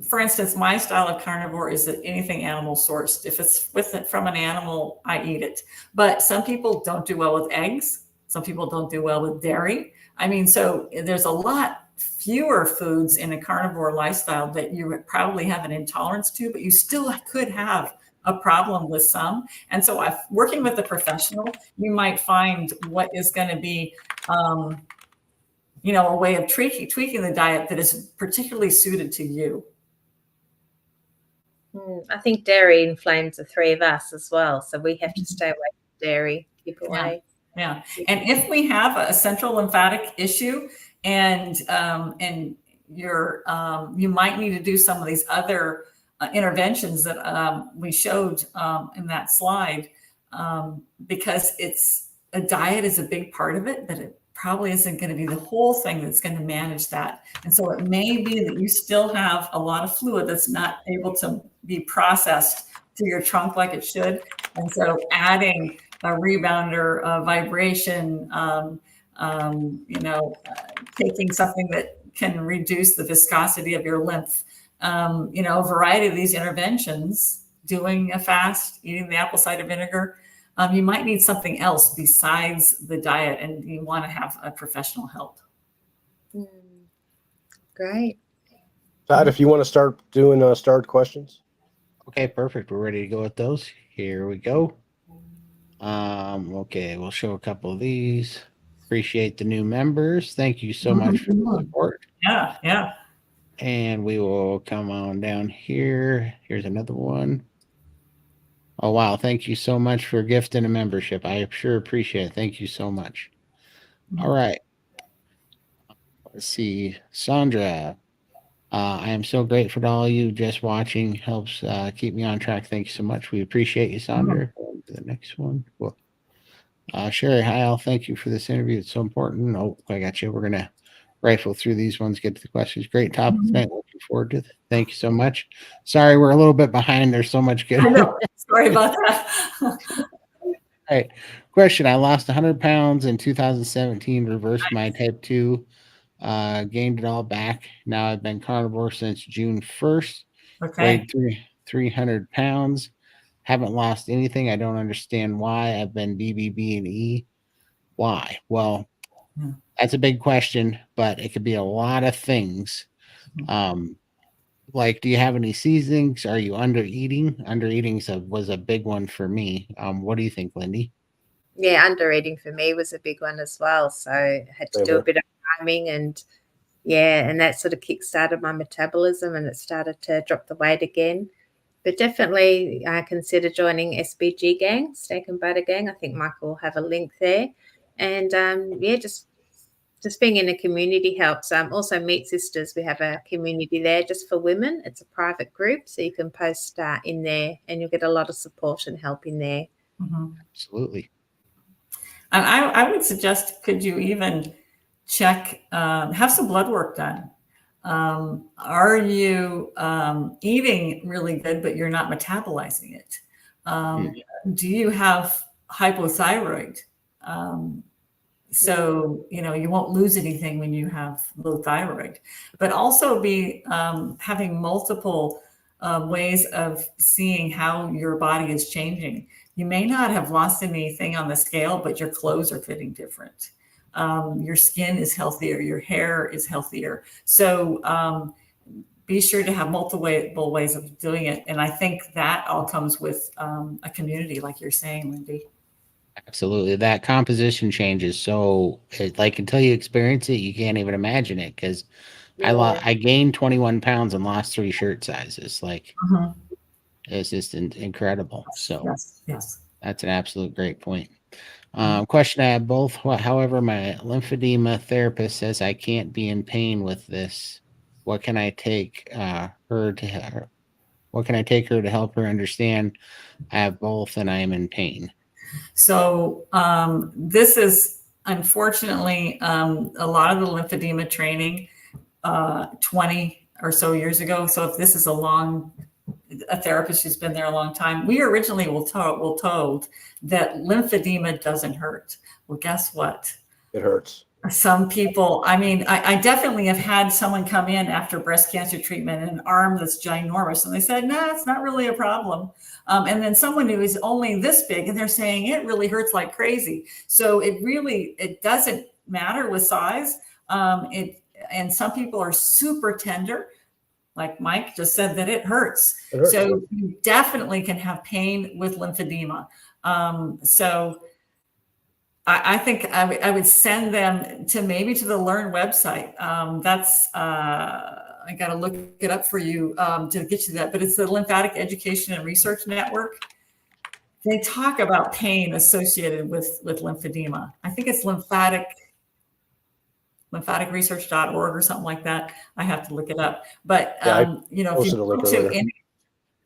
for instance, my style of carnivore is that anything animal sourced. If it's from an animal, I eat it. But some people don't do well with eggs. Some people don't do well with dairy. I mean, so there's a lot fewer foods in a carnivore lifestyle that you probably have an intolerance to, but you still could have a problem with some. And so working with a professional, you might find what is going to be a way of tweaking the diet that is particularly suited to you. I think dairy inflames the three of us as well. So we have to stay away from dairy, keep away. Yeah. And if we have a central lymphatic issue and you might need to do some of these other interventions that we showed in that slide, because a diet is a big part of it, but it probably isn't going to be the whole thing that's going to manage that. And so it may be that you still have a lot of fluid that's not able to be processed to your trunk like it should. And so adding a rebounder, a vibration, taking something that can reduce the viscosity of your lymph, a variety of these interventions, doing a fast, eating the apple cider vinegar, you might need something else besides the diet, and you want to have a professional help. Great. Todd, if you want to start doing start questions. Okay, perfect. We're ready to go with those. Here we go. Okay, we'll show a couple of these. Appreciate the new members. Thank you so much for the support. Yeah. And we will come on down here. Here's another one. Oh, wow. Thank you so much for gifting a membership. I sure appreciate it. Thank you so much. All right. Let's see. Sandra, I am so grateful to all you just watching. Helps keep me on track. Thank you so much. We appreciate you, Sandra. Going to the next one. Well, Sherry, hi, Al. Thank you for this interview. It's so important. Oh, I got you. We're going to rifle through these ones, get to the questions. Great topic tonight. Looking forward to it. Thank you so much. Sorry, we're a little bit behind. There's so much good. I know. Sorry about that. All right. Question. I lost 100 pounds in 2017, reversed my type 2, gained it all back. Now I've been carnivore since June 1st. Okay. Weighed 300 pounds. Haven't lost anything. I don't understand why. I've been BBB and E. Why? Well, that's a big question, but it could be a lot of things. Like, do you have any seasonings? Are you under eating? Under eating was a big one for me. What do you think, Lindy? Yeah, under eating for me was a big one as well. So I had to do a bit of timing, and that sort of kick-started my metabolism, and it started to drop the weight again. But definitely I consider joining SBG gang, Steak and Butter Gang. I think Michael will have a link there. And just being in a community helps. Also Meat Sisters, we have a community there just for women. It's a private group, so you can post in there and you'll get a lot of support and help in there. Absolutely. And I would suggest, could you even check, have some blood work done? Are you eating really good, but you're not metabolizing it? Do you have hypothyroid? So, you won't lose anything when you have low thyroid, but also be having multiple ways of seeing how your body is changing. You may not have lost anything on the scale, but your clothes are fitting different. Your skin is healthier, your hair is healthier. So be sure to have multiple ways of doing it. And I think that all comes with a community, like you're saying, Lindy. Absolutely. That composition changes. So like until you experience it, you can't even imagine it. Cause I gained 21 pounds and lost 3 shirt sizes. Like it's just incredible. So Yes. that's an absolute great point. Question I have both. However, my lymphedema therapist says I can't be in pain with this. What can I take what can I take her to help her understand I have both and I am in pain? So this is unfortunately a lot of the lymphedema training 20 or so years ago. So if this is a therapist who's been there a long time, we originally were told that lymphedema doesn't hurt. Well, guess what? It hurts. Some people, I mean, I definitely have had someone come in after breast cancer treatment and an arm that's ginormous. And they said, no, it's not really a problem. And then someone who is only this big and they're saying it really hurts like crazy. So it doesn't matter with size. And some people are super tender. Like Mike just said that it hurts. So you definitely can have pain with lymphedema. So I think I would send them to maybe to the Learn website. I got to look it up for you to get you that, but it's the Lymphatic Education and Research Network. They talk about pain associated with lymphedema. I think it's lymphaticresearch.org or something like that. I have to look it up. But if you go to any,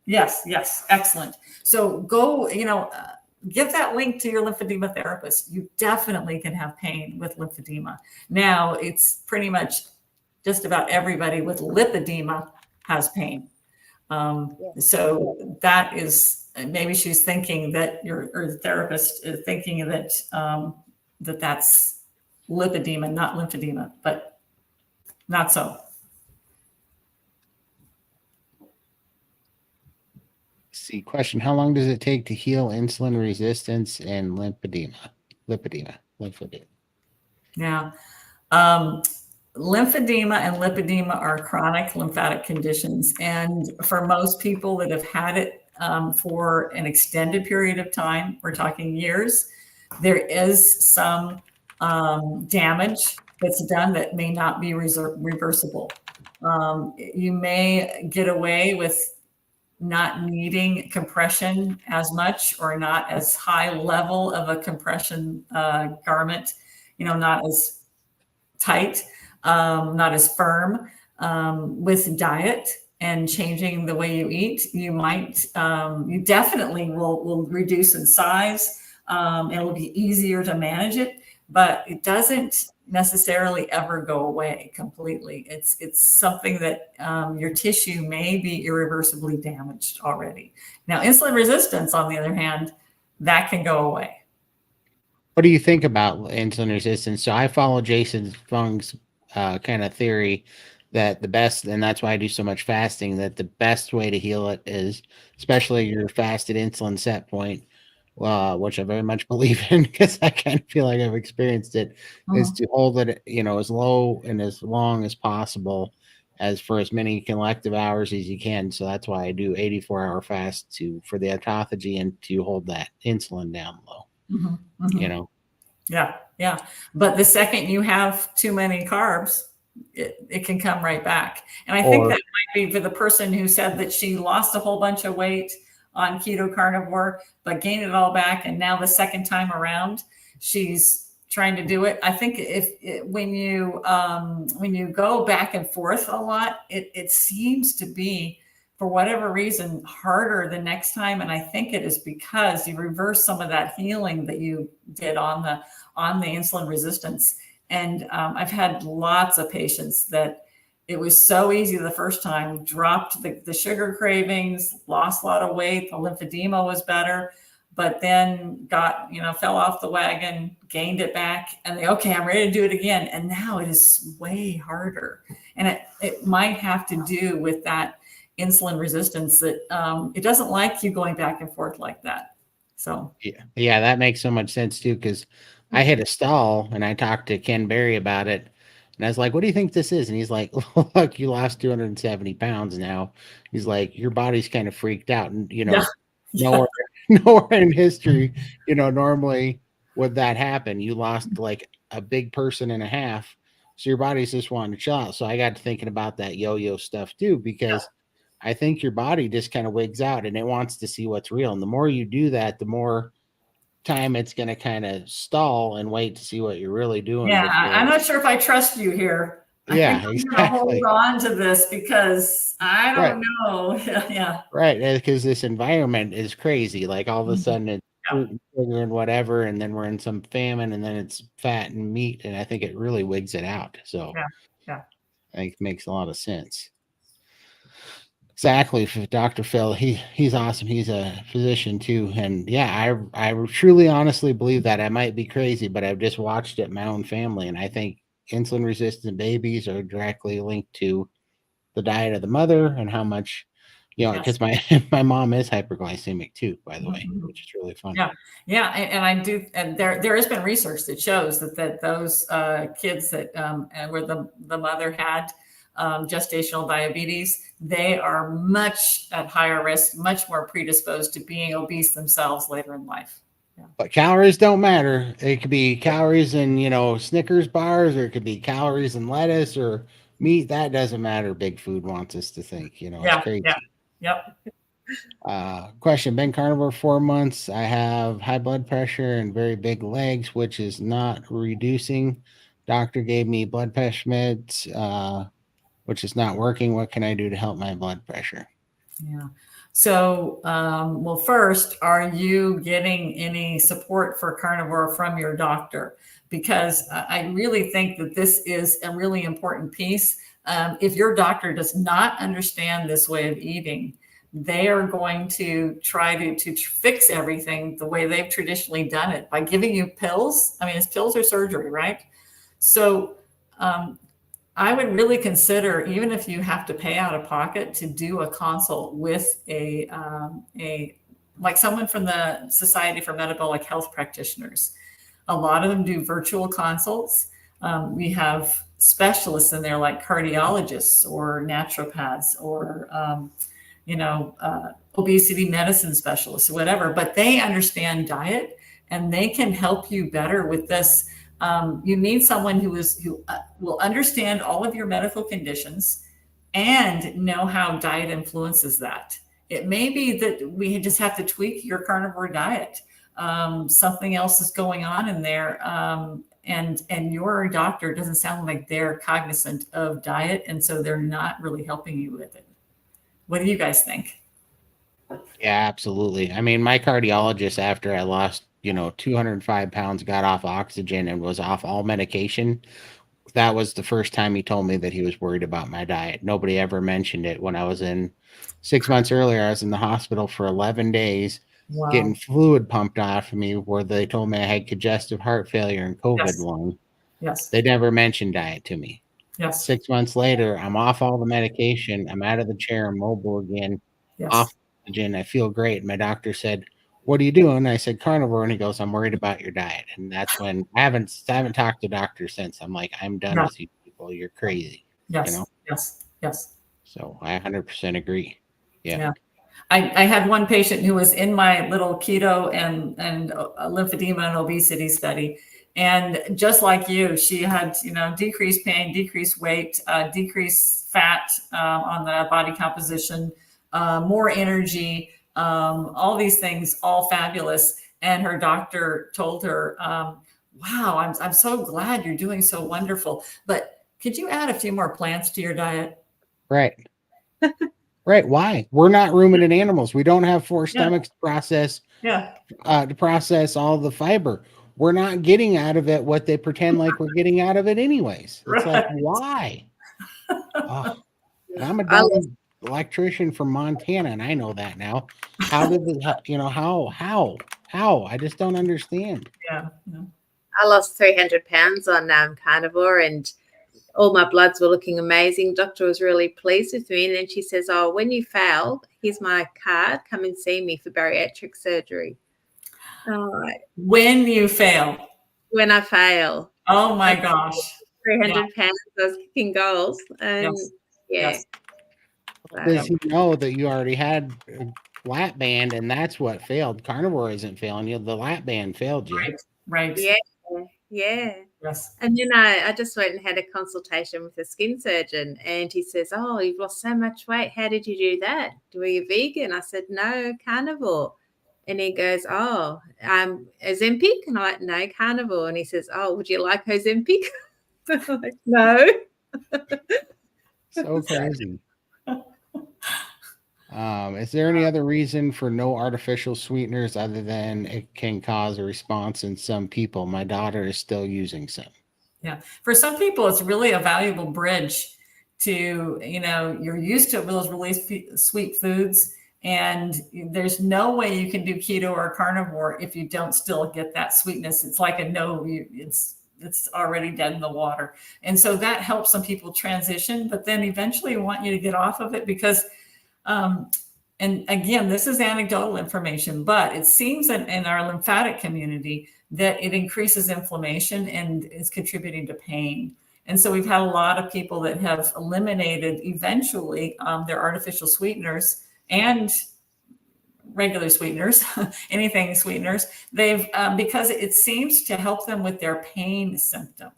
yes, excellent. So go, give that link to your lymphedema therapist. You definitely can have pain with lymphedema. Now, it's pretty much just about everybody with lipedema has pain. So that is, maybe she's thinking that or the therapist is thinking that that's lipedema, not lymphedema, but not so. See, question: how long does it take to heal insulin resistance and lymphedema? Yeah. Lymphedema and lipedema are chronic lymphatic conditions. And for most people that have had it for an extended period of time, we're talking years, there is some damage that's done that may not be reversible. You may get away with not needing compression as much or not as high level of a compression garment, not as tight, not as firm. With diet and changing the way you eat, you definitely will reduce in size. It'll be easier to manage it, but it doesn't necessarily ever go away completely. It's something that your tissue may be irreversibly damaged already. Now, insulin resistance, on the other hand, that can go away. What do you think about insulin resistance? So I follow Jason Fung's kind of theory that the best, and that's why I do so much fasting, that the best way to heal it is, especially your fasted insulin set point, which I very much believe in because I kind of feel like I've experienced it, is to hold it, as low and as long as possible, as for as many collective hours as you can. So that's why I do 84-hour fast for the autophagy and to hold that insulin down low. Yeah. But the second you have too many carbs, it can come right back. And I think that might be for the person who said that she lost a whole bunch of weight on keto carnivore, but gained it all back. And now the second time around, she's trying to do it. I think when you go back and forth a lot, it seems to be, for whatever reason, harder the next time. And I think it is because you reverse some of that healing that you did on the insulin resistance. And I've had lots of patients that it was so easy the first time, dropped the sugar cravings, lost a lot of weight, the lymphedema was better, but then fell off the wagon, gained it back, and I'm ready to do it again. And now it is way harder. And it might have to do with that insulin resistance that it doesn't like you going back and forth like that. So yeah, that makes so much sense too, because I hit a stall and I talked to Ken Berry about it, And I was like, what do you think this is? And he's like, look, you lost 270 pounds now. He's like, your body's kind of freaked out. And, Yeah. nowhere, nowhere in history, normally would that happen. You lost like a big person and a half. So your body's just wanting to chill out. So I got to thinking about that yo-yo stuff too, because I think your body just kind of wigs out and it wants to see what's real. And the more you do that, the more time it's going to kind of stall and wait to see what you're really doing. Yeah, before. I'm not sure if I trust you here. Yeah, I think I'm exactly. going to hold on to this because I don't know. Yeah. Right, because this environment is crazy. Like all of a sudden it's fruit and sugar and whatever, and then we're in some famine, and then it's fat and meat, and I think it really wigs it out. So Yeah. I think it makes a lot of sense. Exactly, for Dr. Phil, he's awesome. He's a physician too, and yeah, I truly, honestly believe that. I might be crazy, but I've just watched it in my own family, and I think insulin resistant babies are directly linked to the diet of the mother and how much, because my mom is hyperglycemic too, by the way, which is really funny. Yeah, and I do, and there has been research that shows that those kids that where the mother had gestational diabetes, they are much at higher risk, much more predisposed to being obese themselves later in life. Yeah. But calories don't matter. It could be calories in, Snickers bars, or it could be calories in lettuce or meat. That doesn't matter. Big food wants us to think, it's crazy. Yep. Question, been carnivore 4 months. I have high blood pressure and very big legs, which is not reducing. Doctor gave me blood pressure meds, which is not working. What can I do to help my blood pressure? Yeah. So, well, first, are you getting any support for carnivore from your doctor? Because I really think that this is a really important piece. If your doctor does not understand this way of eating, they are going to try to fix everything the way they've traditionally done it by giving you pills. I mean, it's pills or surgery, right? So, I would really consider, even if you have to pay out of pocket, to do a consult with like someone from the Society for Metabolic Health Practitioners. A lot of them do virtual consults. We have specialists in there like cardiologists or naturopaths or, obesity medicine specialists or whatever, but they understand diet and they can help you better with this. You need someone who will understand all of your medical conditions and know how diet influences that. It may be that we just have to tweak your carnivore diet. Something else is going on in there. And your doctor doesn't sound like they're cognizant of diet. And so they're not really helping you with it. What do you guys think? Yeah, absolutely. I mean, my cardiologist, after I lost 205 pounds, got off oxygen and was off all medication. That was the first time he told me that he was worried about my diet. Nobody ever mentioned it. When I was 6 months earlier, I was in the hospital for 11 days getting fluid pumped off of me, where they told me I had congestive heart failure and COVID lung. Yes. They never mentioned diet to me. Yes. 6 months later, I'm off all the medication. I'm out of the chair. I'm mobile again. Yes. Off oxygen. I feel great. And my doctor said, "What are you doing?" I said, "Carnivore." And he goes, "I'm worried about your diet." And that's when I haven't talked to doctors since. I'm like, I'm done with you people. You're crazy. Yes. Yes. So I 100% agree. Yeah. I had one patient who was in my little keto and lymphedema and obesity study. And just like you, she had, decreased pain, decreased weight, decreased fat on the body composition, more energy, all these things, all fabulous. And her doctor told her, wow, I'm so glad you're doing so wonderful. But could you add a few more plants to your diet? Right. Right. Why? We're not ruminant animals. We don't have 4 stomachs to process all the fiber. We're not getting out of it what they pretend like we're getting out of it anyways. It's like, why? Oh, and I'm a dumb electrician from Montana, and I know that now. How did how? I just don't understand. Yeah. I lost 300 pounds on carnivore, and all my bloods were looking amazing. Doctor was really pleased with me. And then she says, "Oh, when you fail, here's my card. Come and see me for bariatric surgery." When you fail. When I fail. Oh my gosh. 300 pounds. I was kicking goals. And Yes. yeah. Yes. So, Does he know that you already had a lap band and that's what failed? Carnivore isn't failing you. The lap band failed you. Right. yeah. Yeah. Yes. And then I just went and had a consultation with a skin surgeon, and he says, "Oh, you've lost so much weight. How did you do that? Were you vegan?" I said, "No, carnivore." And he goes, "Oh, Ozempic?" And I'm like, "No, carnivore." And he says, "Oh, would you like Ozempic?" I'm like, "No." So crazy. Is there any other reason for no artificial sweeteners other than it can cause a response in some people? My daughter is still using some. Yeah. For some people, it's really a valuable bridge to, you're used to those really sweet foods, and there's no way you can do keto or carnivore if you don't still get that sweetness. It's like it's already dead in the water. And so that helps some people transition, but then eventually want you to get off of it because, and again, this is anecdotal information, but it seems that in our lymphatic community that it increases inflammation and is contributing to pain. And so we've had a lot of people that have eliminated eventually their artificial sweeteners and regular sweeteners, anything sweeteners. They've because it seems to help them with their pain symptom.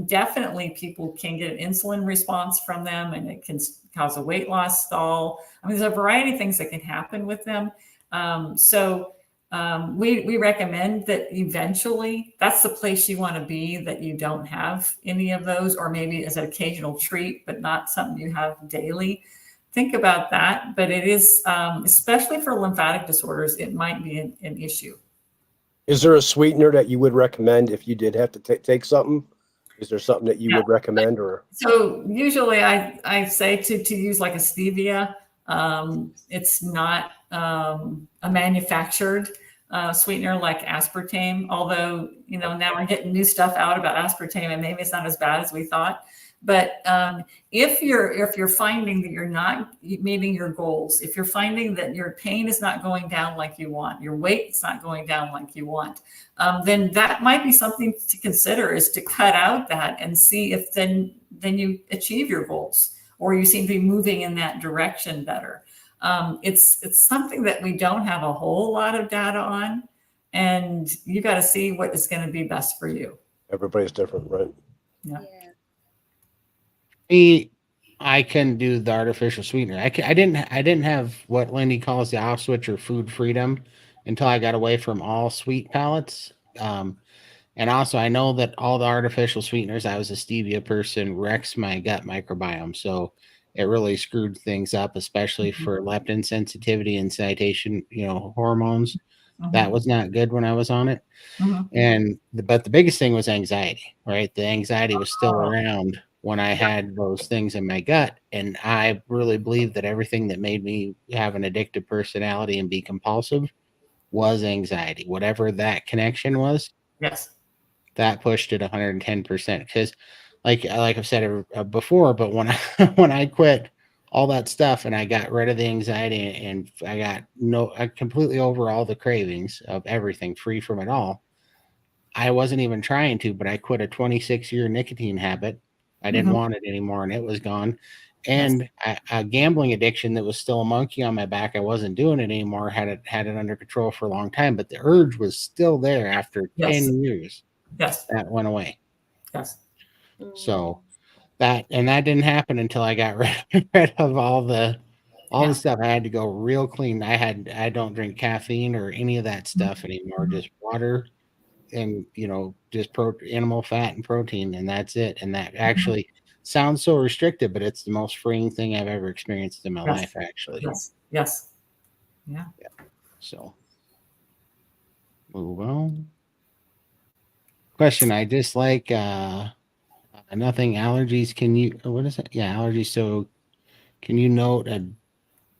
Definitely people can get an insulin response from them, and it can cause a weight loss stall. I mean, there's a variety of things that can happen with them. We recommend that eventually that's the place you want to be, that you don't have any of those, or maybe as an occasional treat, but not something you have daily. Think about that. But it is, especially for lymphatic disorders, it might be an issue. Is there a sweetener that you would recommend if you did have to take something? Is there something that you would recommend? Or so usually I say to use like a stevia. It's not a manufactured sweetener like aspartame, although now we're getting new stuff out about aspartame, and maybe it's not as bad as we thought. But if you're finding that you're not meeting your goals, if you're finding that your pain is not going down like you want, your weight is not going down like you want, then that might be something to consider, is to cut out that and see if then you achieve your goals, or you seem to be moving in that direction better. It's something that we don't have a whole lot of data on, and you got to see what is going to be best for you. everybody's different, right? Yeah. I couldn't do the artificial sweetener. I didn't have what Lindy calls the off switch or food freedom until I got away from all sweet pellets. And also I know that all the artificial sweeteners, I was a stevia person, wrecks my gut microbiome. So it really screwed things up, especially for leptin sensitivity and citation, hormones. That was not good when I was on it. But the biggest thing was anxiety, right? The anxiety was still around when I had those things in my gut. And I really believe that everything that made me have an addictive personality and be compulsive was anxiety. Whatever that connection was, Yes. that pushed it 110%. Because like I've said before, but when I quit all that stuff and I got rid of the anxiety and I completely over all the cravings of everything, free from it all. I wasn't even trying to, but I quit a 26-year nicotine habit. I didn't want it anymore, and it was gone. And a gambling addiction that was still a monkey on my back. I wasn't doing it anymore. Had it under control for a long time, but the urge was still there after 10 years. Yes. That went away. Yes. So that didn't happen until I got rid of all the stuff. I had to go real clean. I don't drink caffeine or any of that stuff anymore. Just water and just animal fat and protein, and that's it. And that actually sounds so restrictive, but it's the most freeing thing I've ever experienced in my life, actually. Yes. Yeah. So move on. Question. I just like nothing allergies. Can you, what is it? Yeah, allergies. So can you note a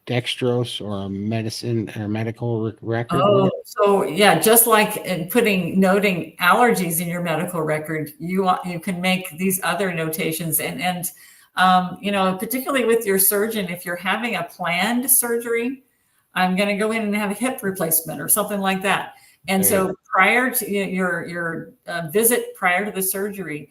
dextrose or a medicine or medical record? Oh, so yeah, just like noting allergies in your medical record, you can make these other notations, and particularly with your surgeon, if you're having a planned surgery, I'm going to go in and have a hip replacement or something like that. And so prior to your visit, prior to the surgery,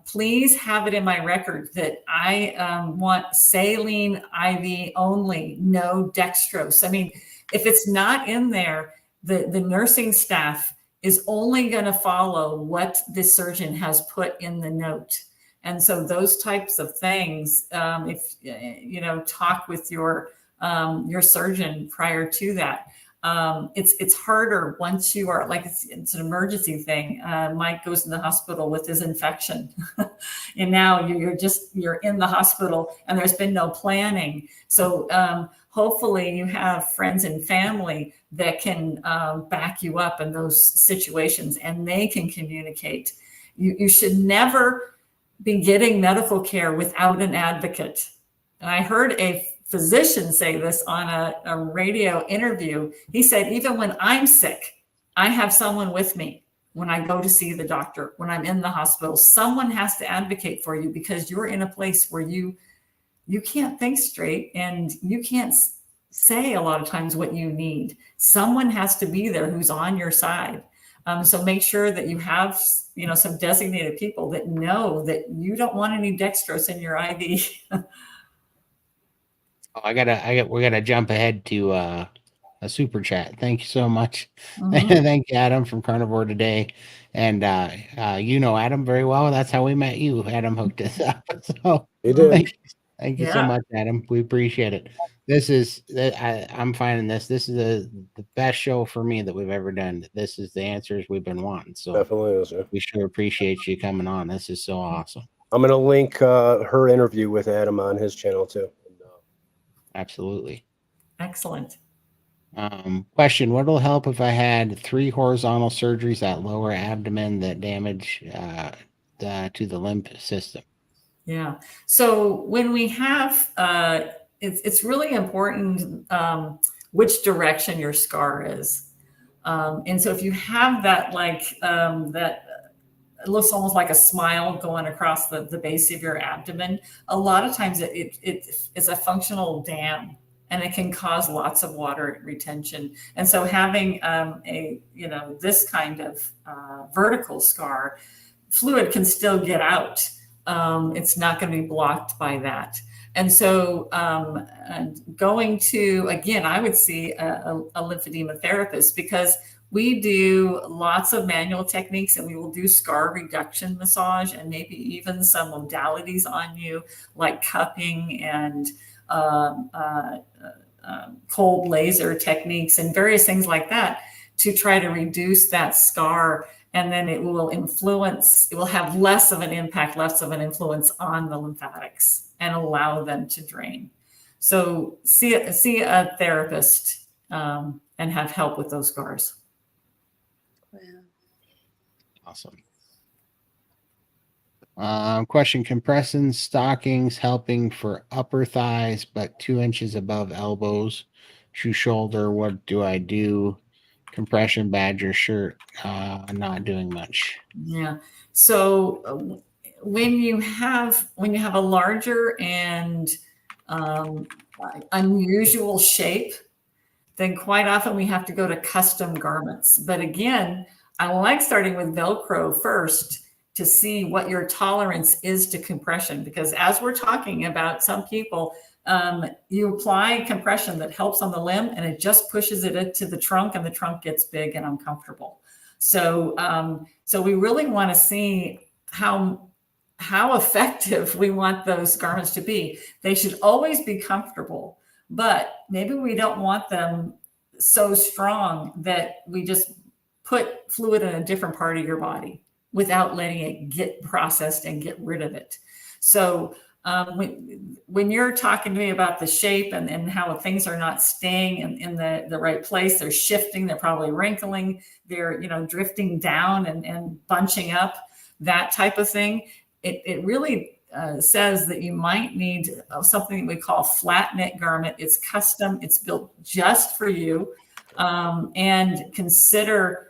please have it in my record that I want saline IV only, no dextrose. I mean, if it's not in there, the nursing staff is only going to follow what the surgeon has put in the note. And so those types of things, if you know, talk with your surgeon prior to that. It's harder once you are, like, it's an emergency thing. Mike goes in the hospital with his infection and now you're in the hospital and there's been no planning. So hopefully you have friends and family that can back you up in those situations and they can communicate. You should never be getting medical care without an advocate. And I heard a physician say this on a radio interview. He said, even when I'm sick, I have someone with me when I go to see the doctor, when I'm in the hospital. Someone has to advocate for you because you're in a place where you can't think straight and you can't say a lot of times what you need. Someone has to be there who's on your side. So make sure that you have, you know, some designated people that know that you don't want any dextrose in your IV. We're gonna jump ahead to a super chat. Thank you so much. Mhm. Thank you, Adam from Carnivore Today. And you know Adam very well. That's how we met you. Adam hooked us up. So He did. thank you so Yeah. much, Adam. We appreciate it. I'm finding this is the best show for me that we've ever done. This is the answers we've been wanting. So Definitely is. Yeah. we sure appreciate you coming on. This is so awesome. I'm going to link her interview with Adam on his channel too. Absolutely. Excellent. Question: what will help if I had 3 horizontal surgeries at lower abdomen that damage to the lymph system? Yeah. So when we have, it's really important which direction your scar is. And so if you have that, like that, it looks almost like a smile going across the base of your abdomen. A lot of times it's a functional dam and it can cause lots of water retention. And so having this kind of vertical scar, fluid can still get out. It's not going to be blocked by that. And so going to, again, I would see a lymphedema therapist because we do lots of manual techniques and we will do scar reduction massage and maybe even some modalities on you like cupping and cold laser techniques and various things like that to try to reduce that scar. And then it will have less of an impact, less of an influence on the lymphatics and allow them to drain. So see a therapist and have help with those scars. Awesome. Question: compressing stockings helping for upper thighs, but 2 inches above elbows to shoulder. What do I do? Compression badger shirt, not doing much. Yeah. So when you have a larger and unusual shape, then quite often we have to go to custom garments. But again, I like starting with Velcro first to see what your tolerance is to compression, because as we're talking about, some people, you apply compression that helps on the limb and it just pushes it into the trunk and the trunk gets big and uncomfortable. So we really want to see how effective we want those garments to be. They should always be comfortable, but maybe we don't want them so strong that we just put fluid in a different part of your body without letting it get processed and get rid of it. So when you're talking to me about the shape and how things are not staying in the right place, they're shifting, they're probably wrinkling, they're drifting down and bunching up, that type of thing, it really says that you might need something we call flat knit garment. It's custom, it's built just for you, and consider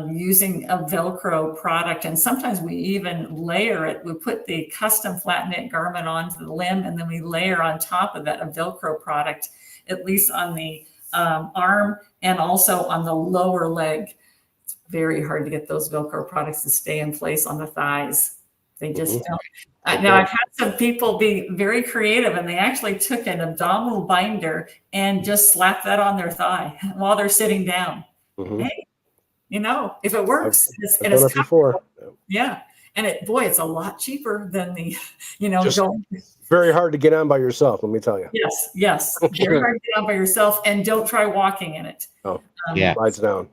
using a Velcro product. And sometimes we even layer it. We put the custom flat knit garment onto the limb, and then we layer on top of that a Velcro product, at least on the arm and also on the lower leg. It's very hard to get those Velcro products to stay in place on the thighs. They just don't. They Now, don't. I've had some people be very creative, and they actually took an abdominal binder and just slapped that on their thigh while they're sitting down. Mhm. Hey, if it works, I've done it before. yeah. And it's a lot cheaper than the, Just going. very hard to get on by yourself, let me tell you. Yes. Very hard to get on by yourself, and don't try walking in it. Oh, Yeah. slides down.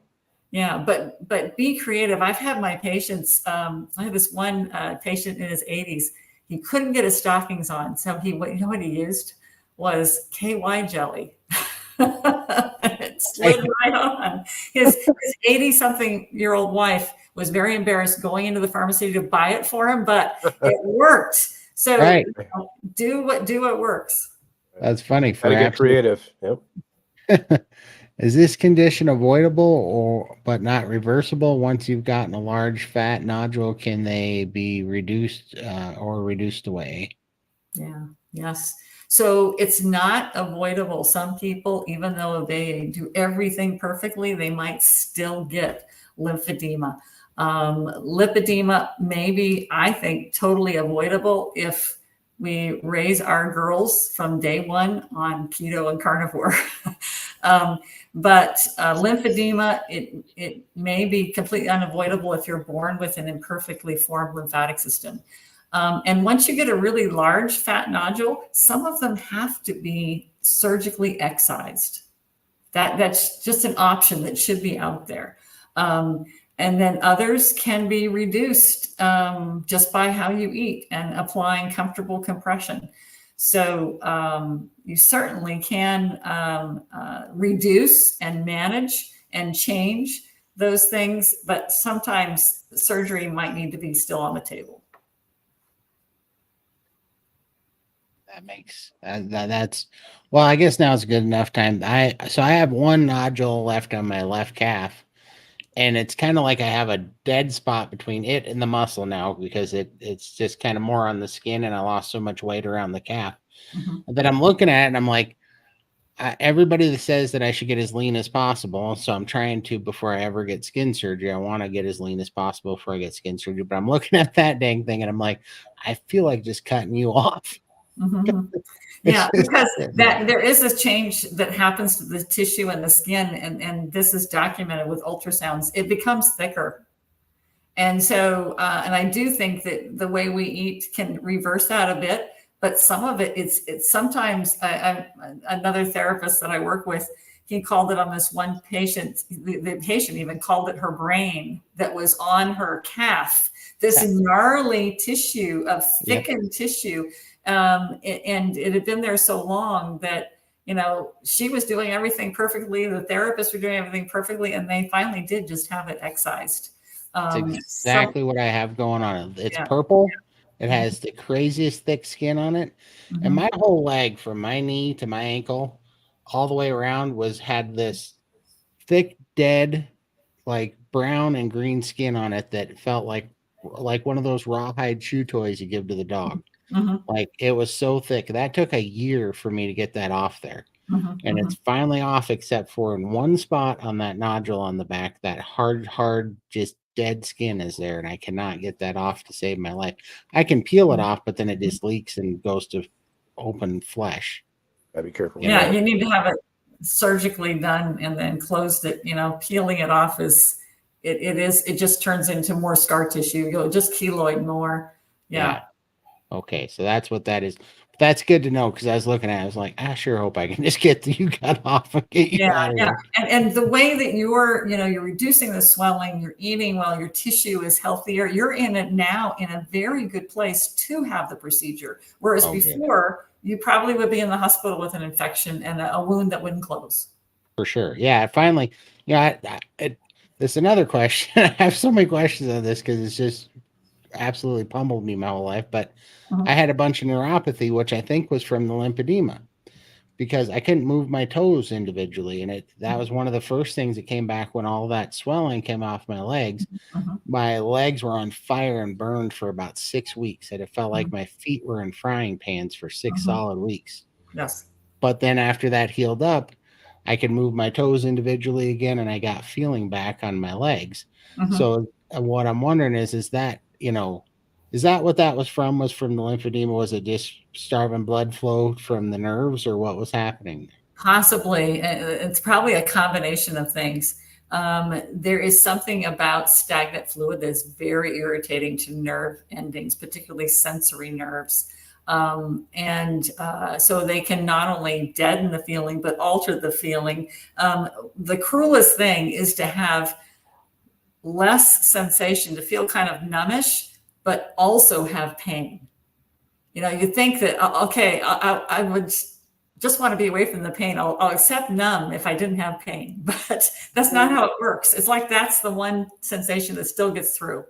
Yeah, but be creative. I've had my patients. I had this one patient in his 80s. He couldn't get his stockings on, so what he used was KY jelly. It slid right on. His 80-something-year-old wife was very embarrassed going into the pharmacy to buy it for him, but it worked. So Right. Do what works. That's funny. Gotta get creative. Yep. Is this condition avoidable but not reversible? Once you've gotten a large fat nodule, can they be reduced or reduced away? Yeah. Yes. So it's not avoidable. Some people, even though they do everything perfectly, they might still get lymphedema. Lipedema may be, I think, totally avoidable if we raise our girls from day one on keto and carnivore. But lymphedema, it may be completely unavoidable if you're born with an imperfectly formed lymphatic system. And once you get a really large fat nodule, some of them have to be surgically excised. That's just an option that should be out there. And then others can be reduced just by how you eat and applying comfortable compression. So you certainly can reduce and manage and change those things, but sometimes surgery might need to be still on the table. That makes that's well, I guess now it's good enough time. I have one nodule left on my left calf, and it's kind of like I have a dead spot between it and the muscle now because it's just kind of more on the skin, and I lost so much weight around the calf. Mm-hmm. That I'm looking at it and I'm like, everybody that says that I should get as lean as possible. So I'm trying to, before I ever get skin surgery, I want to get as lean as possible before I get skin surgery. But I'm looking at that dang thing and I'm like, I feel like just cutting you off. Mm-hmm. Yeah, because there is a change that happens to the tissue and the skin, and this is documented with ultrasounds. It becomes thicker. And so, and I do think that the way we eat can reverse that a bit, but some of it's sometimes another therapist that I work with, he called it on this one patient, the patient even called it her brain that was on her calf, this gnarly tissue of thickened tissue. And it had been there so long that, she was doing everything perfectly. The therapists were doing everything perfectly. And they finally did just have it excised. That's exactly what I have going on. It's purple. It has the craziest thick skin on it. Mm-hmm. And my whole leg from my knee to my ankle all the way around had this thick, dead, like brown and green skin on it that felt like one of those rawhide chew toys you give to the dog. Mm-hmm. Like it was so thick. That took a year for me to get that off there. Mm-hmm. And it's finally off, except for in one spot on that nodule on the back, that hard, just dead skin is there. And I cannot get that off to save my life. I can peel it off, but then it just leaks and goes to open flesh. Gotta be careful. Yeah, you need to have it surgically done and then closed it. Peeling it off it just turns into more scar tissue. You'll just keloid more. Yeah. Okay, so that's what that is. That's good to know, because I was looking at it, I was like, I sure hope I can just get you cut off and get you out of here. And the way that you're reducing the swelling, you're eating well, your tissue is healthier, you're in a very good place to have the procedure. Whereas before, you probably would be in the hospital with an infection and a wound that wouldn't close. For sure. Yeah, finally, there's another question. I have so many questions on this because it's just absolutely pummeled me my whole life, but I had a bunch of neuropathy, which I think was from the lymphedema, because I couldn't move my toes individually, and that was one of the first things that came back when all that swelling came off my legs. My legs were on fire and burned for about 6 weeks, and it felt like my feet were in frying pans for 6 solid weeks. Yes. But then after that healed up, I could move my toes individually again, and I got feeling back on my legs. So what I'm wondering is that, Is that what that was from? Was from the lymphedema? Was it just starving blood flow from the nerves, or what was happening? Possibly. It's probably a combination of things. There is something about stagnant fluid that's very irritating to nerve endings, particularly sensory nerves. So they can not only deaden the feeling, but alter the feeling. The cruelest thing is to have less sensation, to feel kind of numbish, but also have pain. You think that, okay, I would just want to be away from the pain. I'll accept numb if I didn't have pain, but that's not how it works. It's like that's the one sensation that still gets through.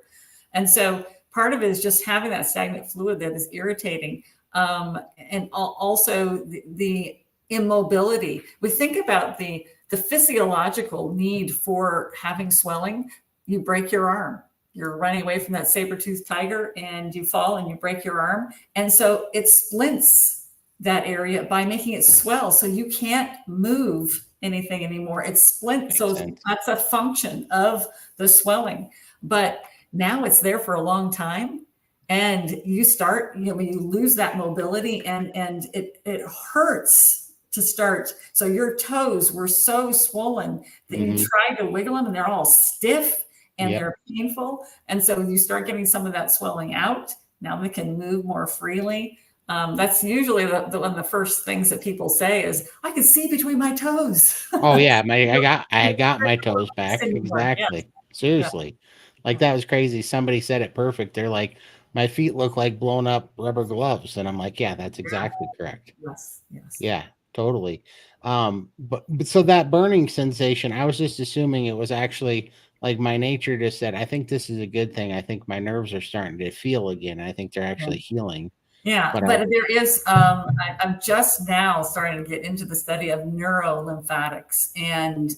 And so part of it is just having that stagnant fluid that is irritating. And also the immobility. We think about the physiological need for having swelling. You break your arm. You're running away from that saber-toothed tiger and you fall and you break your arm. And so it splints that area by making it swell. So you can't move anything anymore. It's splint. So that's a function of the swelling. But now it's there for a long time. And you start, you lose that mobility and it hurts to start. So your toes were so swollen that you try to wiggle them and they're all stiff. And they're painful. And so you start getting some of that swelling out. Now they can move more freely. That's usually one of the first things that people say is, I can see between my toes. Oh yeah. I got my toes back. Exactly. Yes. Seriously. Yeah. Like that was crazy. Somebody said it perfect. They're like, my feet look like blown up rubber gloves. And I'm like, yeah, that's exactly correct. Yes. Yeah, totally. But so that burning sensation, I was just assuming it was actually like my nature just said, I think this is a good thing. I think my nerves are starting to feel again. I think they're actually healing. Yeah, but there is, I'm just now starting to get into the study of neurolymphatics, and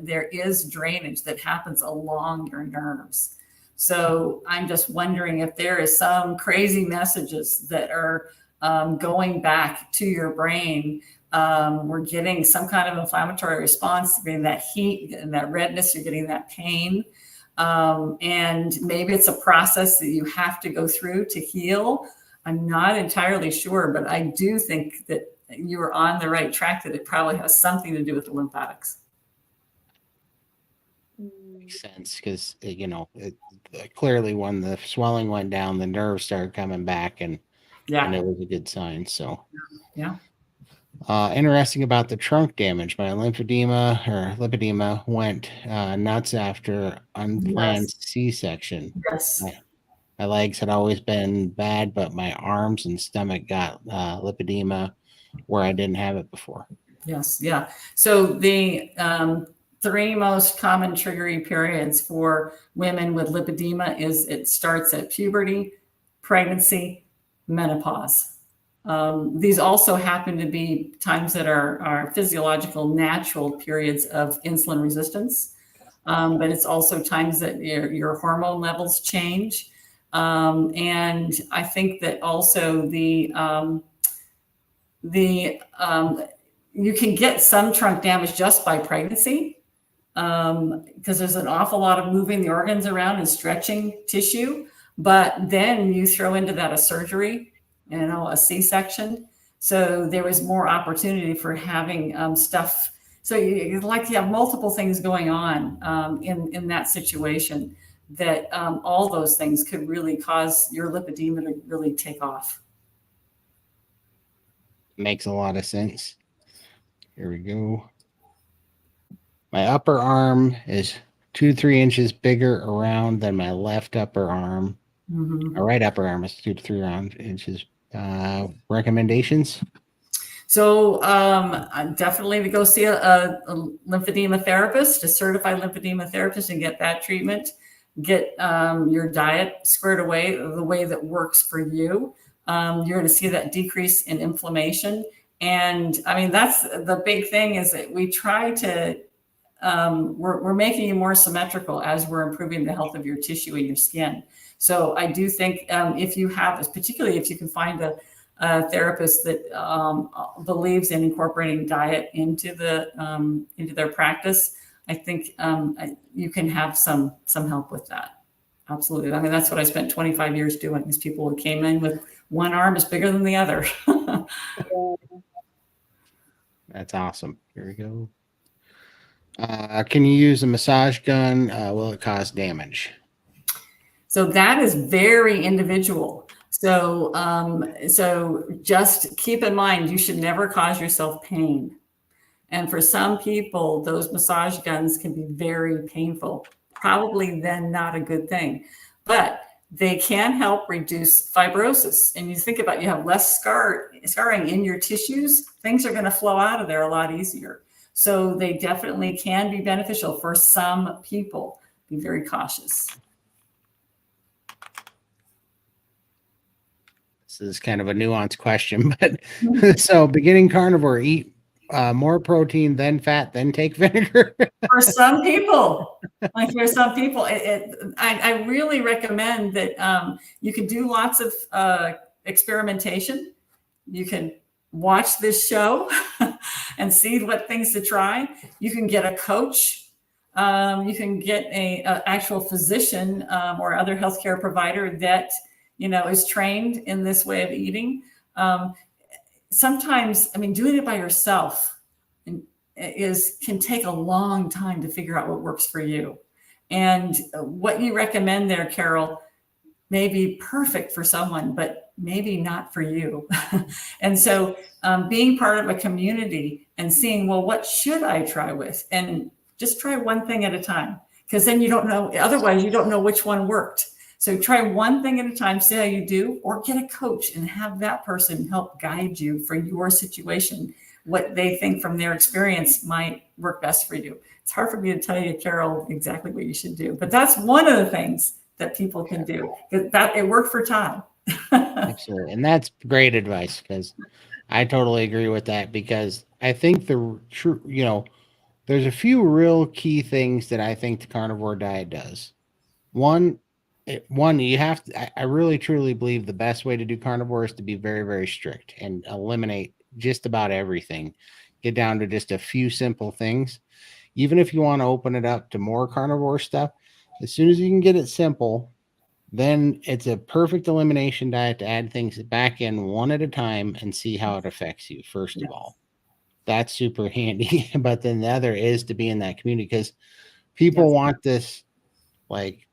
there is drainage that happens along your nerves. So I'm just wondering if there is some crazy messages that are going back to your brain. We're getting some kind of inflammatory response, you're getting that heat and that redness, you're getting that pain. And maybe it's a process that you have to go through to heal. I'm not entirely sure, but I do think that you are on the right track, that it probably has something to do with the lymphatics. Makes sense, because, clearly when the swelling went down, the nerves started coming back and it was a good sign. So, yeah. Interesting about the trunk damage. My lipedema went nuts after unplanned C-section. Yes. My legs had always been bad, but my arms and stomach got lipedema where I didn't have it before. Yes. Yeah. So the three most common triggering periods for women with lipedema is it starts at puberty, pregnancy, menopause. These also happen to be times that are physiological, natural periods of insulin resistance. But it's also times that your hormone levels change. And I think that also you can get some trunk damage just by pregnancy, because there's an awful lot of moving the organs around and stretching tissue. But then you throw into that a surgery, a C-section. So there was more opportunity for having stuff. So you have multiple things going on in that situation, that all those things could really cause your lipedema to really take off. Makes a lot of sense. Here we go. My upper arm is 2 to 3 inches bigger around than my left upper arm. My right upper arm is 2 to 3 inches. Recommendations? So definitely to go see a lymphedema therapist, a certified lymphedema therapist, and get that treatment. Get your diet squared away the way that works for you. You're going to see that decrease in inflammation. And I mean, that's the big thing, is that we try to, we're making you more symmetrical as we're improving the health of your tissue and your skin. So I do think particularly if you can find a therapist that believes in incorporating diet into their practice, I think you can have some help with that. Absolutely. I mean, that's what I spent 25 years doing, is people who came in with one arm is bigger than the other. That's awesome. Here we go. Can you use a massage gun? Will it cause damage? So that is very individual. So, so just keep in mind, you should never cause yourself pain. And for some people, those massage guns can be very painful, probably then not a good thing, but they can help reduce fibrosis. And you think about, you have less scarring in your tissues, things are going to flow out of there a lot easier. So they definitely can be beneficial for some people. Be very cautious. This is kind of a nuanced question, but so beginning carnivore, eat more protein, then fat, then take vinegar. For some people, like for some people, I really recommend that you can do lots of experimentation. You can watch this show and see what things to try. You can get a coach. You can get a actual physician or other healthcare provider that is trained in this way of eating. Sometimes, I mean, doing it by yourself can take a long time to figure out what works for you. And what you recommend there, Carol, may be perfect for someone, but maybe not for you. And so being part of a community and seeing, well, what should I try with? And just try one thing at a time, because then you don't know, otherwise you don't know which one worked. So try one thing at a time, see how you do, or get a coach and have that person help guide you for your situation, what they think from their experience might work best for you. It's hard for me to tell you, Carol, exactly what you should do, but that's one of the things that people can do. That it worked for Todd. Absolutely. And that's great advice, because I totally agree with that, because I think there's a few real key things that I think the carnivore diet does. One, you have to, I really truly believe the best way to do carnivore is to be very, very strict and eliminate just about everything. Get down to just a few simple things. Even if you want to open it up to more carnivore stuff, as soon as you can get it simple, then it's a perfect elimination diet to add things back in one at a time and see how it affects you. First of all, that's super handy. But then the other is to be in that community, because people want this like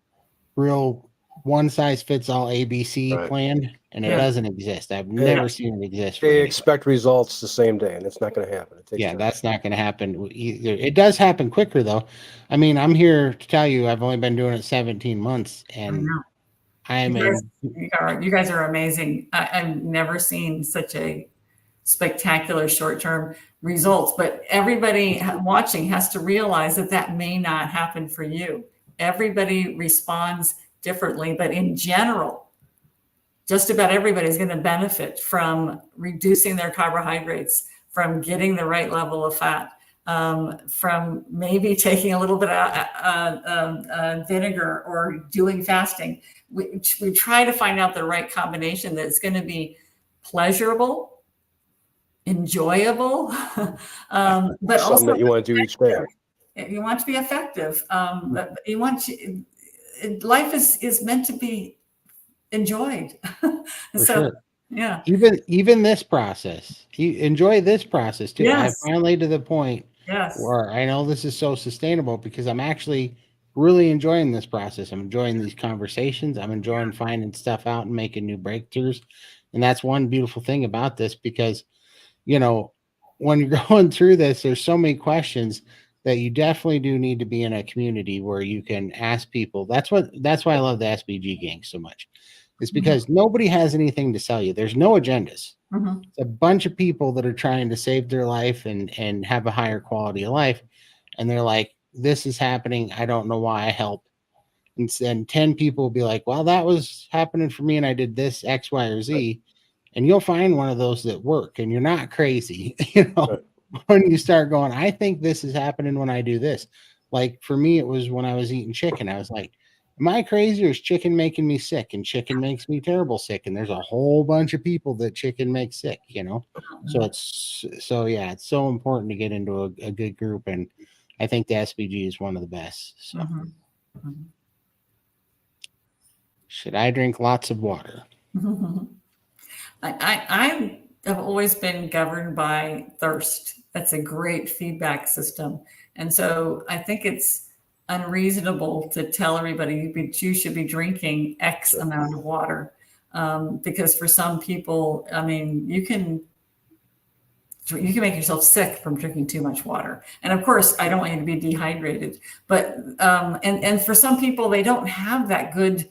real one size fits all ABC plan, and it doesn't exist. I've never seen it exist. They expect results the same day, and it's not going to happen. It takes time. That's not going to happen either. It does happen quicker, though. I mean, I'm here to tell you, I've only been doing it 17 months, and you guys are amazing. I've never seen such a spectacular short-term results, but everybody watching has to realize that may not happen for you. Everybody responds differently, but in general, just about everybody is going to benefit from reducing their carbohydrates, from getting the right level of fat, from maybe taking a little bit of vinegar or doing fasting. We try to find out the right combination that's going to be pleasurable, enjoyable, but also that you want to do each day. You want to be effective. But you want to. Life is meant to be enjoyed. Sure. Yeah. Even this process, you enjoy this process too. Yes. I finally to the point where I know this is so sustainable, because I'm actually really enjoying this process. I'm enjoying these conversations. I'm enjoying finding stuff out and making new breakthroughs. And that's one beautiful thing about this, because, when you're going through this, there's so many questions that you definitely do need to be in a community where you can ask people. That's why I love the SBG gang so much. It's because nobody has anything to sell you. There's no agendas. It's a bunch of people that are trying to save their life and have a higher quality of life. And they're like, this is happening. I don't know why I help. And then 10 people will be like, well, that was happening for me, and I did this X, Y, or Z. And you'll find one of those that work, and you're not crazy, when you start going, I think this is happening when I do this. Like for me, it was when I was eating chicken. I was like, am I crazy, or is chicken making me sick? And chicken makes me terrible sick. And there's a whole bunch of people that chicken makes sick, So it's so important to get into a good group. And I think the SBG is one of the best. So. Should I drink lots of water? I have always been governed by thirst. That's a great feedback system. And so I think it's unreasonable to tell everybody you should be drinking X amount of water. Because for some people, I mean, you can make yourself sick from drinking too much water. And of course, I don't want you to be dehydrated. But and for some people, they don't have that good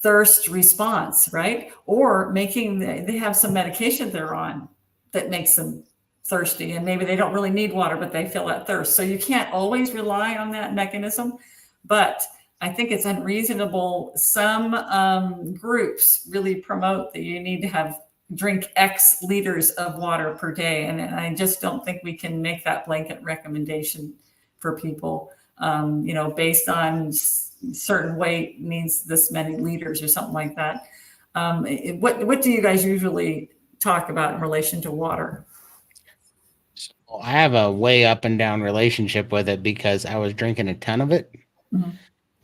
thirst response, right? Or they have some medication they're on that makes them thirsty, and maybe they don't really need water, but they feel that thirst. So you can't always rely on that mechanism. But I think it's unreasonable. Some groups really promote that you need to drink X liters of water per day. And I just don't think we can make that blanket recommendation for people, based on certain weight needs this many liters or something like that. What do you guys usually talk about in relation to water? So I have a way up and down relationship with it because I was drinking a ton of it. Mm-hmm.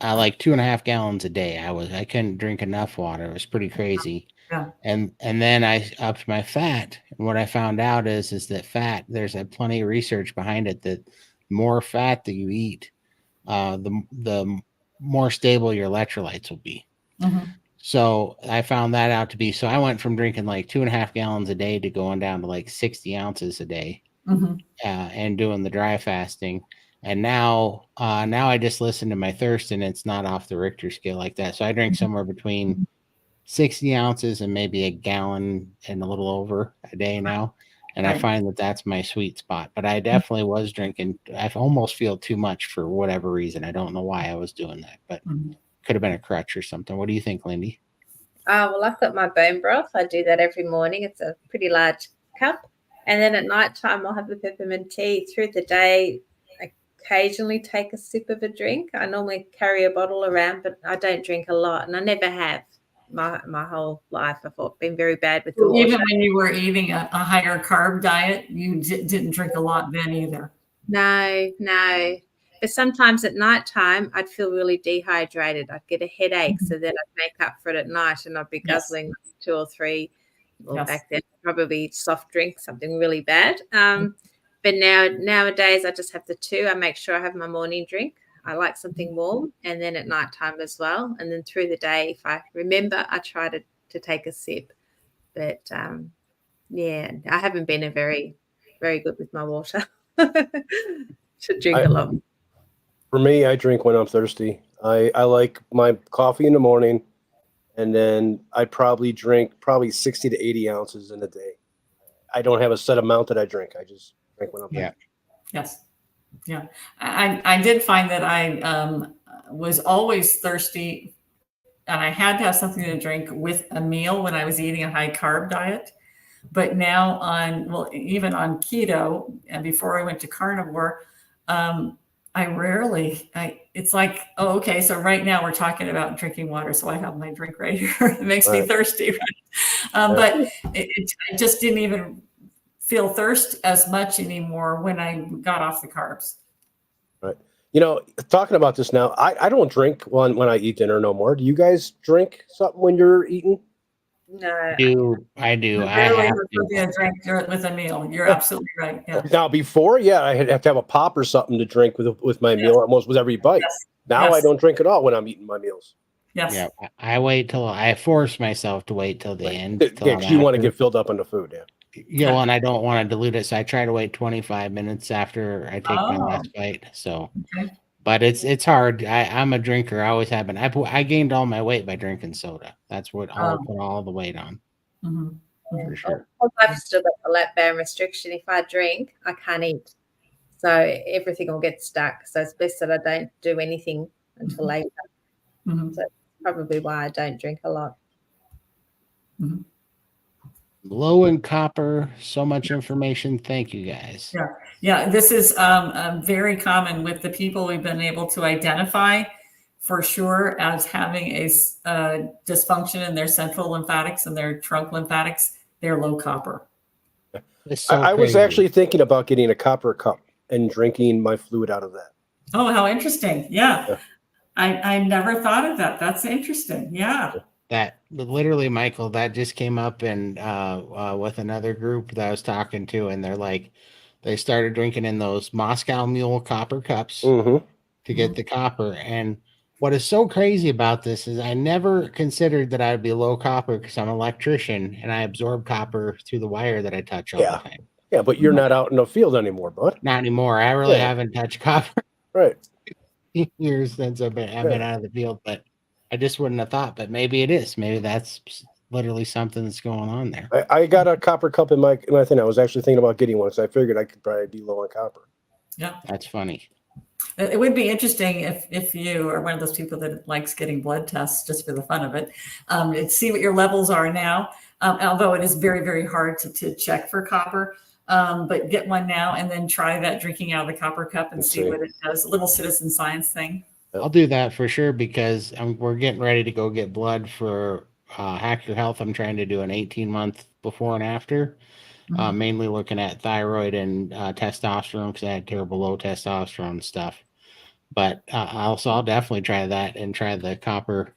Like 2.5 gallons a day. I couldn't drink enough water. It was pretty crazy. Yeah. And then I upped my fat. And what I found out is that fat, there's plenty of research behind it that more fat that you eat, the more stable your electrolytes will be. Mm-hmm. So I found that out to be, so I went from drinking like 2.5 gallons a day to going down to like 60 ounces a day, mm-hmm. And doing the dry fasting. And now I just listen to my thirst, and it's not off the Richter scale like that. So I drink somewhere between 60 ounces and maybe a gallon and a little over a day now. And I find that that's my sweet spot. But I definitely was drinking. I almost feel too much for whatever reason. I don't know why I was doing that, but could have been a crutch or something. What do you think, Lindy? Well, I've got my bone broth. I do that every morning. It's a pretty large cup. And then at nighttime, I'll have the peppermint tea. Through the day, I occasionally take a sip of a drink. I normally carry a bottle around, but I don't drink a lot. And I never have my whole life. I've been very bad with the water. Even when you were eating a higher carb diet, you didn't drink a lot then either. No. But sometimes at nighttime, I'd feel really dehydrated. I'd get a headache. So then I'd make up for it at night, and I'd be guzzling 2 or 3. Well, back then, probably soft drink, something really bad. But nowadays, I just have the 2. I make sure I have my morning drink. I like something warm, and then at nighttime as well. And then through the day, if I remember, I try to take a sip. But I haven't been very, very good with my water. Should drink a lot. For me, I drink when I'm thirsty. I like my coffee in the morning, and then I probably drink 60 to 80 ounces in a day. I don't have a set amount that I drink. I just drink when I'm thirsty. Yes. Yeah. I did find that I was always thirsty, and I had to have something to drink with a meal when I was eating a high carb diet. But now even on keto, and before I went to carnivore, it's like, oh, okay, so right now we're talking about drinking water. So I have my drink right here. It makes me thirsty. Right? But I just didn't even feel thirst as much anymore when I got off the carbs. Right. Talking about this now, I don't drink when I eat dinner no more. Do you guys drink something when you're eating? No. I do. I have to drink with a meal. You're absolutely right. Yeah. Now, before, I have to have a pop or something to drink with my meal almost with every bite. Yes. Now I don't drink at all when I'm eating my meals. Yes. Yeah. I force myself to wait till the end. Because you want to get filled up on the food. Yeah. And I don't want to dilute it. So I try to wait 25 minutes after I take my last bite. So, but it's hard. I'm a drinker. I always have been. I gained all my weight by drinking soda. That's what I'll put all the weight on. For sure. I've still got the lap-band restriction. If I drink, I can't eat. So everything will get stuck. So it's best that I don't do anything until later. So that's probably why I don't drink a lot. Low in copper, so much information. Thank you, guys. Yeah. This is very common with the people we've been able to identify for sure as having a dysfunction in their central lymphatics and their trunk lymphatics. They're low copper. I was actually thinking about getting a copper cup and drinking my fluid out of that. Oh, how interesting. Yeah. I never thought of that. That's interesting. Yeah. That literally, Michael, that just came up in with another group that I was talking to, and they're like, they started drinking in those Moscow Mule copper cups Mm-hmm. to get the copper. And what is so crazy about this is I never considered that I'd be low copper because I'm an electrician and I absorb copper through the wire that I touch all Yeah. the time. Yeah, but you're not out in the field anymore, bud. Not anymore. I really Yeah. haven't touched copper Right. in years since I've been out of the field, but I just wouldn't have thought. But maybe it is. Maybe that's literally something that's going on there. I got a copper cup in my thing. I was actually thinking about getting one, so I figured I could probably be low on copper. Yeah. That's funny. It would be interesting if you are one of those people that likes getting blood tests just for the fun of it, to see what your levels are now. Although it is very, very hard to check for copper, but get one now and then try that drinking out of the copper cup and see what it does. A little citizen science thing. I'll do that for sure because we're getting ready to go get blood for Hack Your Health. I'm trying to do an 18-month before and after, mainly looking at thyroid and testosterone because I had terrible low testosterone stuff. But I'll definitely try that and try the copper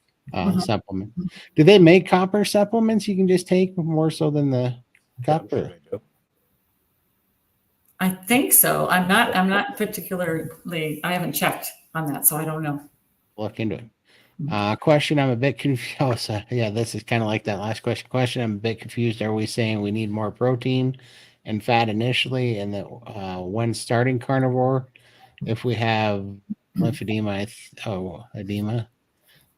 supplement. Do they make copper supplements you can just take more so than the copper? I think so. I'm not particularly, I haven't checked on that, so I don't know. Look into it. Question, I'm a bit confused. Oh, so, yeah, this is kind of like that last question. I'm a bit confused. Are we saying we need more protein and fat initially, and that when starting carnivore, if we have lymphedema, edema?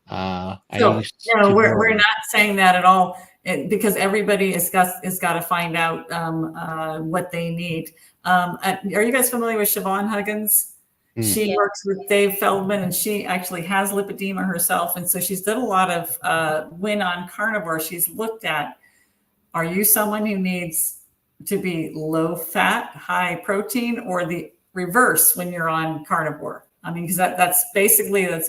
We're not saying that at all, because everybody has got to find out what they need. Are you guys familiar with Siobhan Huggins? She works with Dave Feldman, and she actually has lipedema herself. And so she's done a lot of when on carnivore, she's looked at, are you someone who needs to be low fat, high protein, or the reverse when you're on carnivore? I mean, because that's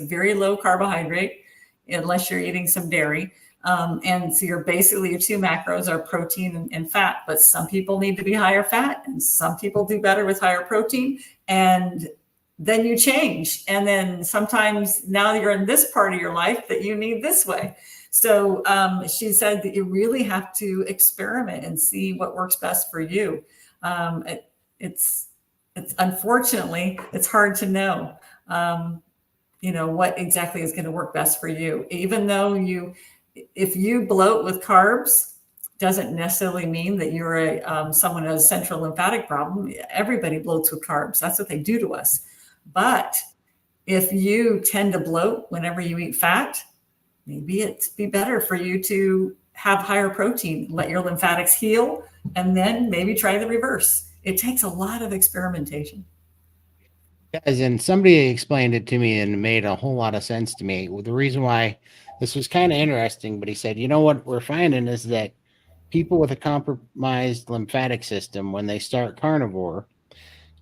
very low carbohydrate, unless you're eating some dairy. And so your two macros are protein and fat, but some people need to be higher fat and some people do better with higher protein. And then you change. And then sometimes now you're in this part of your life that you need this way. So she said that you really have to experiment and see what works best for you. It's unfortunately, it's hard to know, what exactly is going to work best for you. Even though if you bloat with carbs, doesn't necessarily mean that you're someone who has a central lymphatic problem. Everybody bloats with carbs. That's what they do to us. But if you tend to bloat whenever you eat fat, maybe it'd be better for you to have higher protein, let your lymphatics heal, and then maybe try the reverse. It takes a lot of experimentation. Guys, and somebody explained it to me and it made a whole lot of sense to me. The reason why this was kind of interesting, but he said, what we're finding is that people with a compromised lymphatic system, when they start carnivore,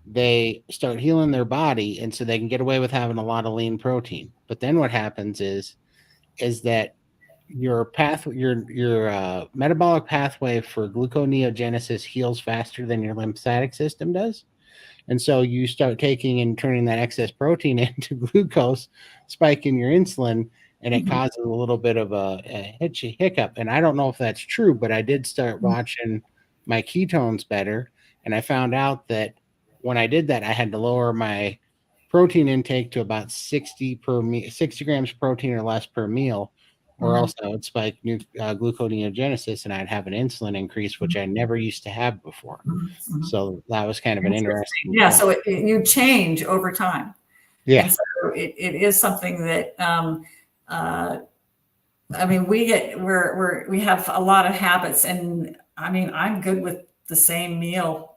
they start healing their body, and so they can get away with having a lot of lean protein. But then what happens is that your metabolic pathway for gluconeogenesis heals faster than your lymphatic system does. And so you start taking and turning that excess protein into glucose, spiking your insulin, and it causes a little bit of a hiccup. And I don't know if that's true, but I did start watching my ketones better. And I found out that when I did that, I had to lower my protein intake to about 60 grams of protein or less per meal, or else I would spike gluconeogenesis and I'd have an insulin increase, which I never used to have before. So that was kind of an interesting. Yeah. So you change over time. Yeah. And so it is something that, we have a lot of habits, and I'm good with the same meal,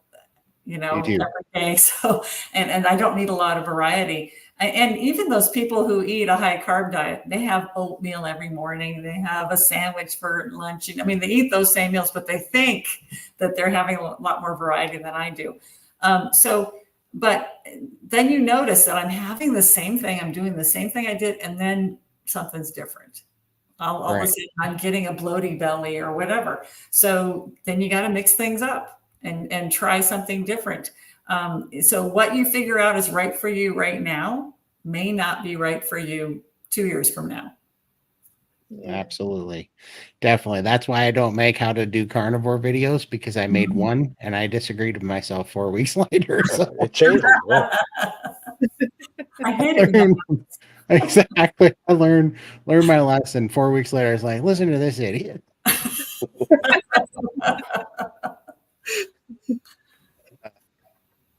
every day. So, and I don't need a lot of variety. And even those people who eat a high carb diet, they have oatmeal every morning. They have a sandwich for lunch. They eat those same meals, but they think that they're having a lot more variety than I do. But then you notice that I'm having the same thing. I'm doing the same thing I did, and then something's different. All of a sudden, I'm getting a bloaty belly or whatever. So then you got to mix things up and try something different. So what you figure out is right for you right now may not be right for you 2 years from now. Absolutely. Definitely. That's why I don't make how to do carnivore videos, because I made one and I disagreed with myself 4 weeks later. So It changed them. Yeah. I hate it. exactly. I learned my lesson. 4 weeks later, I was like, listen to this idiot.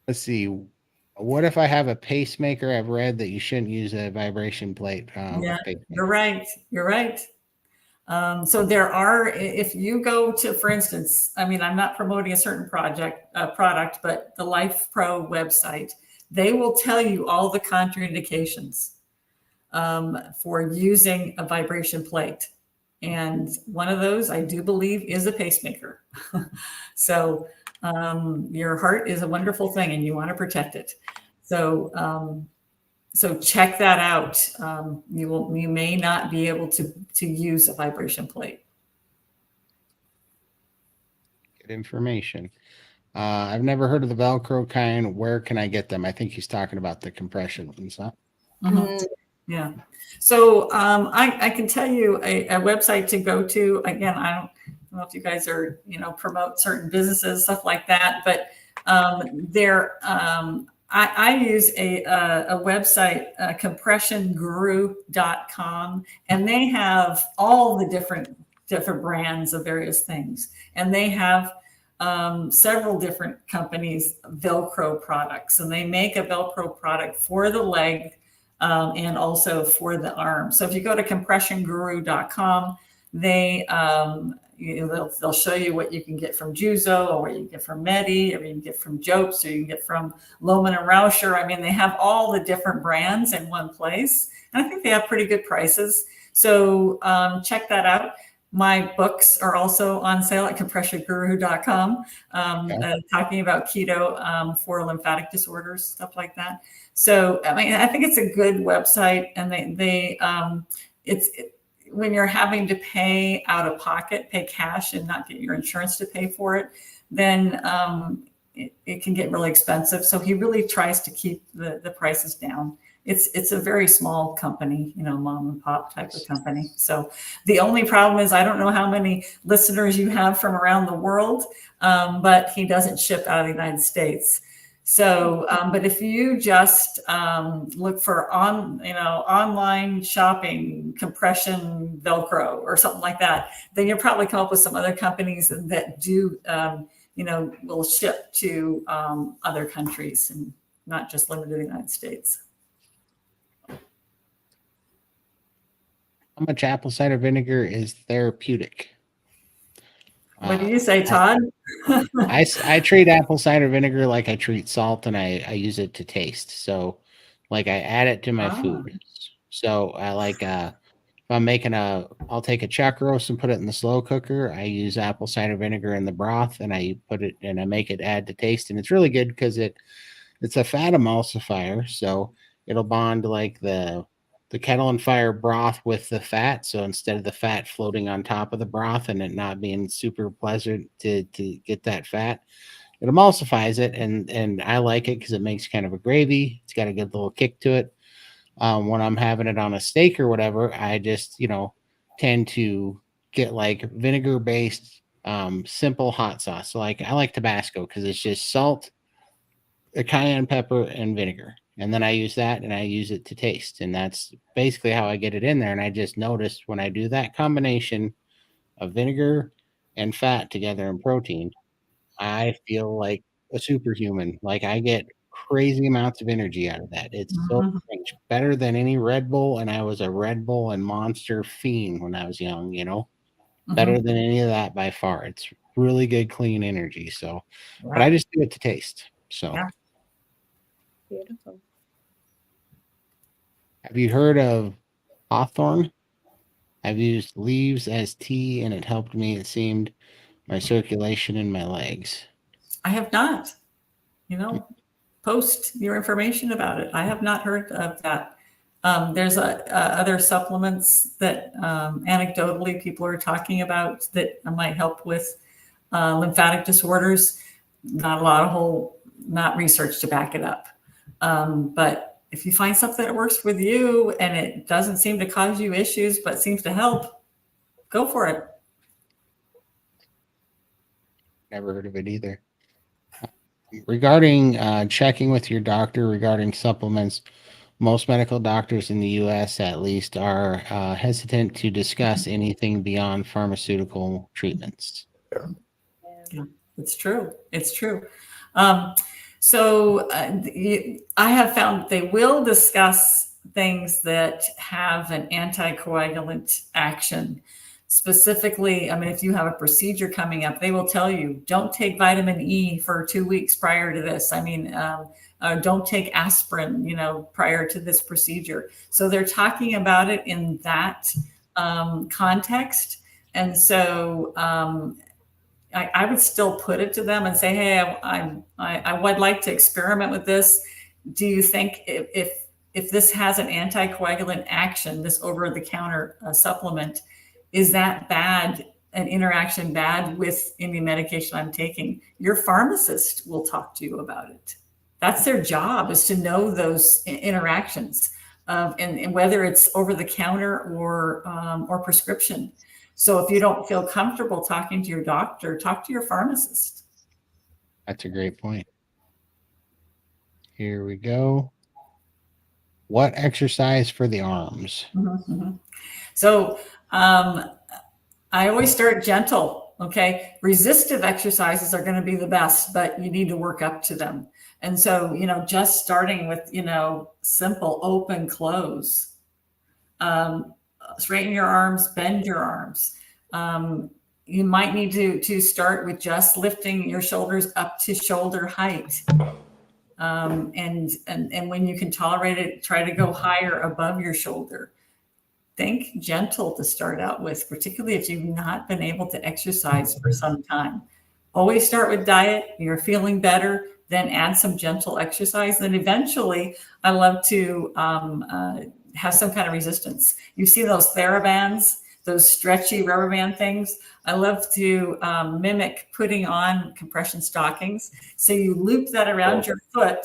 Let's see. What if I have a pacemaker? I've read that you shouldn't use a vibration plate. Yeah, you're right. You're right. So there are, if you go to, for instance, I mean, I'm not promoting a certain product, but the Life Pro website, they will tell you all the contraindications for using a vibration plate. And one of those, I do believe, is a pacemaker. So your heart is a wonderful thing and you want to protect it. So so check that out. You may not be able to use a vibration plate. Good information. I've never heard of the Velcro kind. Where can I get them? I think he's talking about the compression ones, huh? Mm-hmm. Yeah. So I can tell you a website to go to. Again, I don't know if you guys are, promote certain businesses, stuff like that, but I use a website, compressionguru.com, and they have all the different brands of various things. And they have several different companies, Velcro products, and they make a Velcro product for the leg and also for the arm. So if you go to compressionguru.com, they'll show you what you can get from Juzo, or what you can get from Medi, or you can get from Jopes, or you can get from Lohmann and Rauscher. I mean, they have all the different brands in one place, and I think they have pretty good prices. So check that out. My books are also on sale at compressionguru.com, talking about keto for lymphatic disorders, stuff like that. So, I mean, I think it's a good website, and when you're having to pay out of pocket, pay cash and not get your insurance to pay for it, then it can get really expensive. So he really tries to keep the prices down. It's a very small company, mom and pop type of company. So the only problem is, I don't know how many listeners you have from around the world, but he doesn't ship out of the United States. So, but if you just look for online shopping, compression Velcro or something like that, then you'll probably come up with some other companies that do, will ship to other countries and not just limited to the United States. How much apple cider vinegar is therapeutic? What do you say, Todd? I treat apple cider vinegar like I treat salt, and I use it to taste. So, like, I add it to my food. So I like if I'm making I'll take a chuck roast and put it in the slow cooker. I use apple cider vinegar in the broth, and I put it and I make it add to taste, and it's really good because it's a fat emulsifier, so it'll bond like the kettle and fire broth with the fat. So instead of the fat floating on top of the broth and it not being super pleasant to get that fat, it emulsifies it. And I like it because it makes kind of a gravy. It's got a good little kick to it. When I'm having it on a steak or whatever, I just, tend to get like vinegar based, simple hot sauce. So like I like Tabasco because it's just salt, a cayenne pepper, and vinegar. And then I use that and I use it to taste. And that's basically how I get it in there. And I just noticed when I do that combination of vinegar and fat together and protein, I feel like a superhuman. Like I get crazy amounts of energy out of that. It's so strange. Better than any Red Bull. And I was a Red Bull and Monster fiend when I was young, better than any of that by far. It's really good, clean energy. So, but I just do it to taste. So. Yeah. Beautiful. Have you heard of hawthorn? I've used leaves as tea and it helped me. It seemed my circulation in my legs. I have not, post your information about it. I have not heard of that. There's other supplements that anecdotally people are talking about that might help with lymphatic disorders. Not research to back it up. But if you find something that works with you and it doesn't seem to cause you issues, but seems to help, go for it. Never heard of it either. Regarding checking with your doctor regarding supplements, most medical doctors in the U.S. at least are hesitant to discuss anything beyond pharmaceutical treatments. Yeah, it's true. It's true. I have found they will discuss things that have an anticoagulant action. Specifically, I mean, if you have a procedure coming up, they will tell you, don't take vitamin E for 2 weeks prior to this. I mean, don't take aspirin, prior to this procedure. So they're talking about it in that context. And so I would still put it to them and say, hey, I would like to experiment with this. Do you think if this has an anticoagulant action, this over-the-counter supplement, is that bad, an interaction bad with any medication I'm taking? Your pharmacist will talk to you about it. That's their job, is to know those interactions, and whether it's over-the-counter or prescription. So if you don't feel comfortable talking to your doctor, talk to your pharmacist. That's a great point. Here we go. What exercise for the arms? Mm-hmm. So I always start gentle. Okay. Resistive exercises are going to be the best, but you need to work up to them. And so, just starting with, simple open, close, straighten your arms, bend your arms. You might need to start with just lifting your shoulders up to shoulder height. And when you can tolerate it, try to go higher above your shoulder. Think gentle to start out with, particularly if you've not been able to exercise for some time. Always start with diet. You're feeling better, then add some gentle exercise. Then eventually, I love to have some kind of resistance. You see those TheraBands, those stretchy rubber band things. I love to mimic putting on compression stockings. So you loop that around your foot,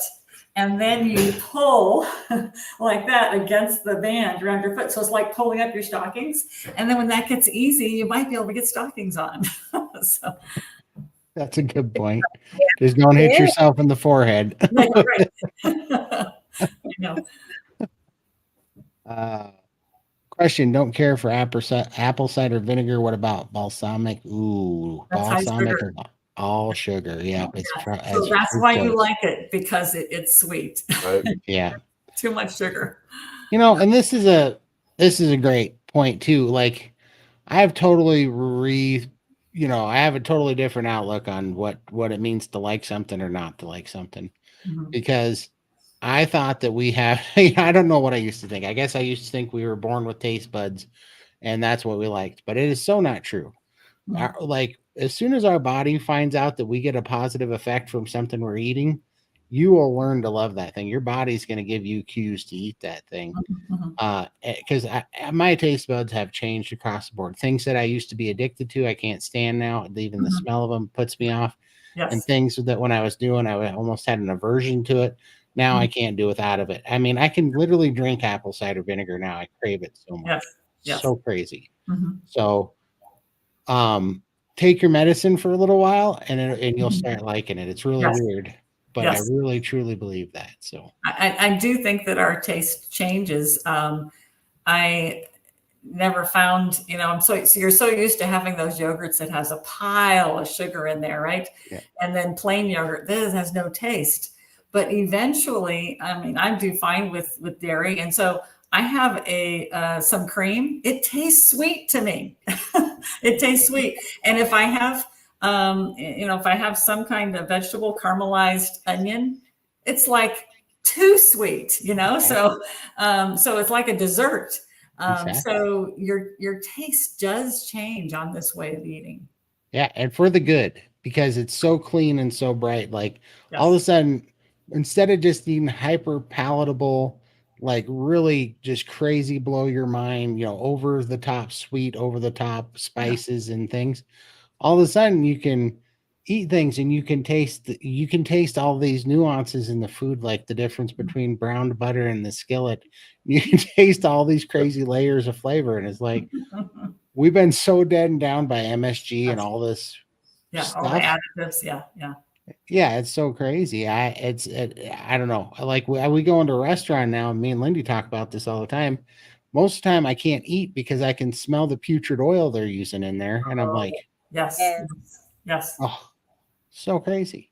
and then you pull like that against the band around your foot. So it's like pulling up your stockings. And then when that gets easy, you might be able to get stockings on. So that's a good point. Just don't hit yourself in the forehead. Right. Question, don't care for apple cider vinegar. What about balsamic? Ooh, That's balsamic or all sugar. Yeah. So that's why you like it, because it's sweet. Right. Yeah. Too much sugar. And this is a great point too. Like I have totally I have a totally different outlook on what it means to like something or not to like something. Mm-hmm. Because I thought that we have, I don't know what I used to think. I guess I used to think we were born with taste buds and that's what we liked, but it is so not true. Mm-hmm. Like as soon as our body finds out that we get a positive effect from something we're eating, you will learn to love that thing. Your body's going to give you cues to eat that thing. Because my taste buds have changed across the board. Things that I used to be addicted to, I can't stand now. Even the smell of them puts me off. Yes. And things that when I was doing, I almost had an aversion to it. Now I can't do without of it. I mean, I can literally drink apple cider vinegar now. I crave it so much. Yes. So crazy. Mm-hmm. So, take your medicine for a little while, and you'll start liking it. It's really weird, but I really truly believe that. So I do think that our taste changes. I never found, so you're so used to having those yogurts that has a pile of sugar in there, right? Yeah. And then plain yogurt, this has no taste. But eventually, I mean, I do fine with dairy. And so I have some cream. It tastes sweet to me. It tastes sweet. And if I have, if I have some kind of vegetable caramelized onion, it's like too sweet, Okay. So it's like a dessert. Exactly. So your taste does change on this way of eating. Yeah, and for the good, because it's so clean and so bright. Like all of a sudden, instead of just eating hyper palatable, like really just crazy, blow your mind, over the top sweet, over the top spices and things, all of a sudden you can eat things and you can taste all these nuances in the food, like the difference between browned butter and the skillet. You can taste all these crazy layers of flavor, and it's like we've been so dead and down by MSG and all this all the stuff. additives. Yeah, it's so crazy. I don't know. Like we go into a restaurant now, and me and Lindy talk about this all the time. Most of the time, I can't eat because I can smell the putrid oil they're using in there, and I'm like, Yes. oh, so crazy.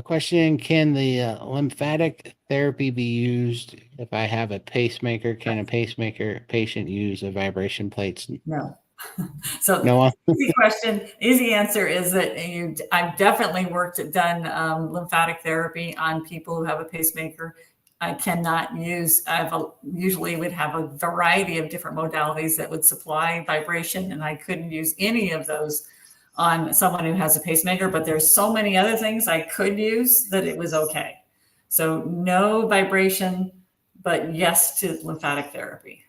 Question: can the lymphatic therapy be used if I have a pacemaker? Can a pacemaker patient use a vibration plates? No. So No. easy question. Easy answer is that I've definitely done lymphatic therapy on people who have a pacemaker. I cannot use, usually would have a variety of different modalities that would supply vibration, and I couldn't use any of those on someone who has a pacemaker, but there's so many other things I could use that it was okay. So no vibration, but yes to lymphatic therapy.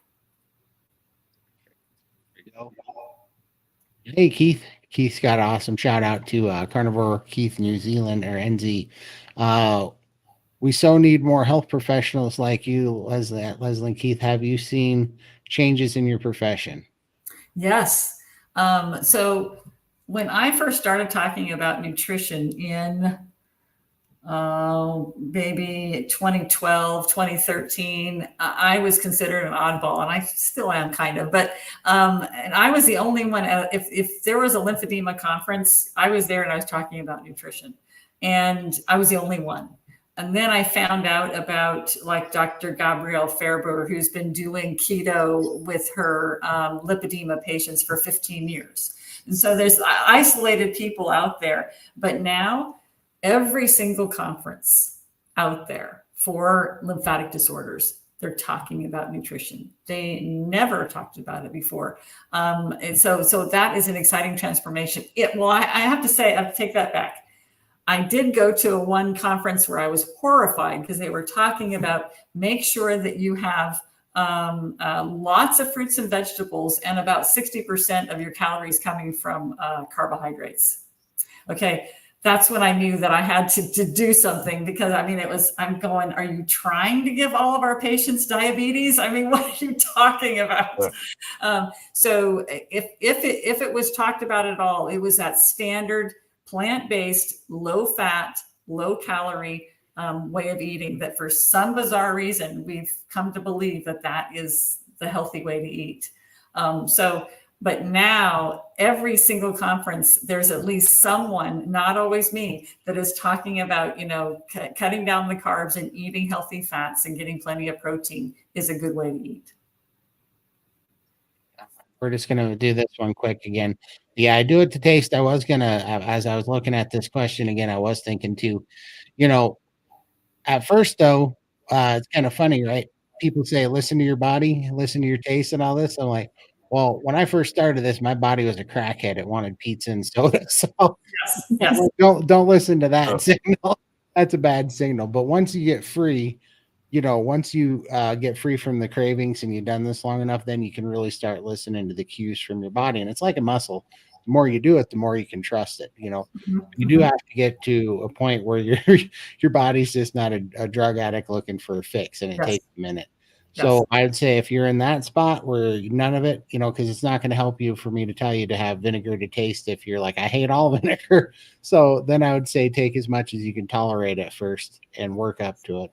Hey, Keith. Keith's got awesome shout out to Carnivore Keith, New Zealand, or NZ. We so need more health professionals like you, Leslyn Keith. Have you seen changes in your profession? Yes. So when I first started talking about nutrition in maybe 2012, 2013, I was considered an oddball, and I still am kind of, but and I was the only one. If there was a lymphedema conference, I was there and I was talking about nutrition, and I was the only one. And then I found out about like Dr. Gabrielle Fairber, who's been doing keto with her lipedema patients for 15 years. And so there's isolated people out there, but now every single conference out there for lymphatic disorders, they're talking about nutrition. They never talked about it before. And so that is an exciting transformation. I have to say, I have to take that back. I did go to one conference where I was horrified because they were talking about make sure that you have lots of fruits and vegetables and about 60% of your calories coming from carbohydrates. Okay. That's when I knew that I had to do something, because I mean, I'm going, are you trying to give all of our patients diabetes? I mean, what are you talking about? So if it was talked about at all, it was that standard plant-based, low-fat, low-calorie way of eating that for some bizarre reason, we've come to believe that is the healthy way to eat. But now every single conference, there's at least someone, not always me, that is talking about, cutting down the carbs and eating healthy fats and getting plenty of protein is a good way to eat. We're just going to do this one quick again. Yeah, I do it to taste. I was going to, as I was looking at this question again, I was thinking too, at first though, it's kind of funny, right? People say, listen to your body, listen to your taste and all this. I'm like, well, when I first started this, my body was a crackhead. It wanted pizza and soda. So yes. Don't listen to that signal. That's a bad signal. But once you get free, once you get free from the cravings and you've done this long enough, then you can really start listening to the cues from your body. And it's like a muscle. The more you do it, the more you can trust it. You do have to get to a point where your body's just not a drug addict looking for a fix, and it takes a minute. So I'd say if you're in that spot where none of it, because it's not going to help you for me to tell you to have vinegar to taste if you're like, I hate all vinegar. So then I would say take as much as you can tolerate at first and work up to it.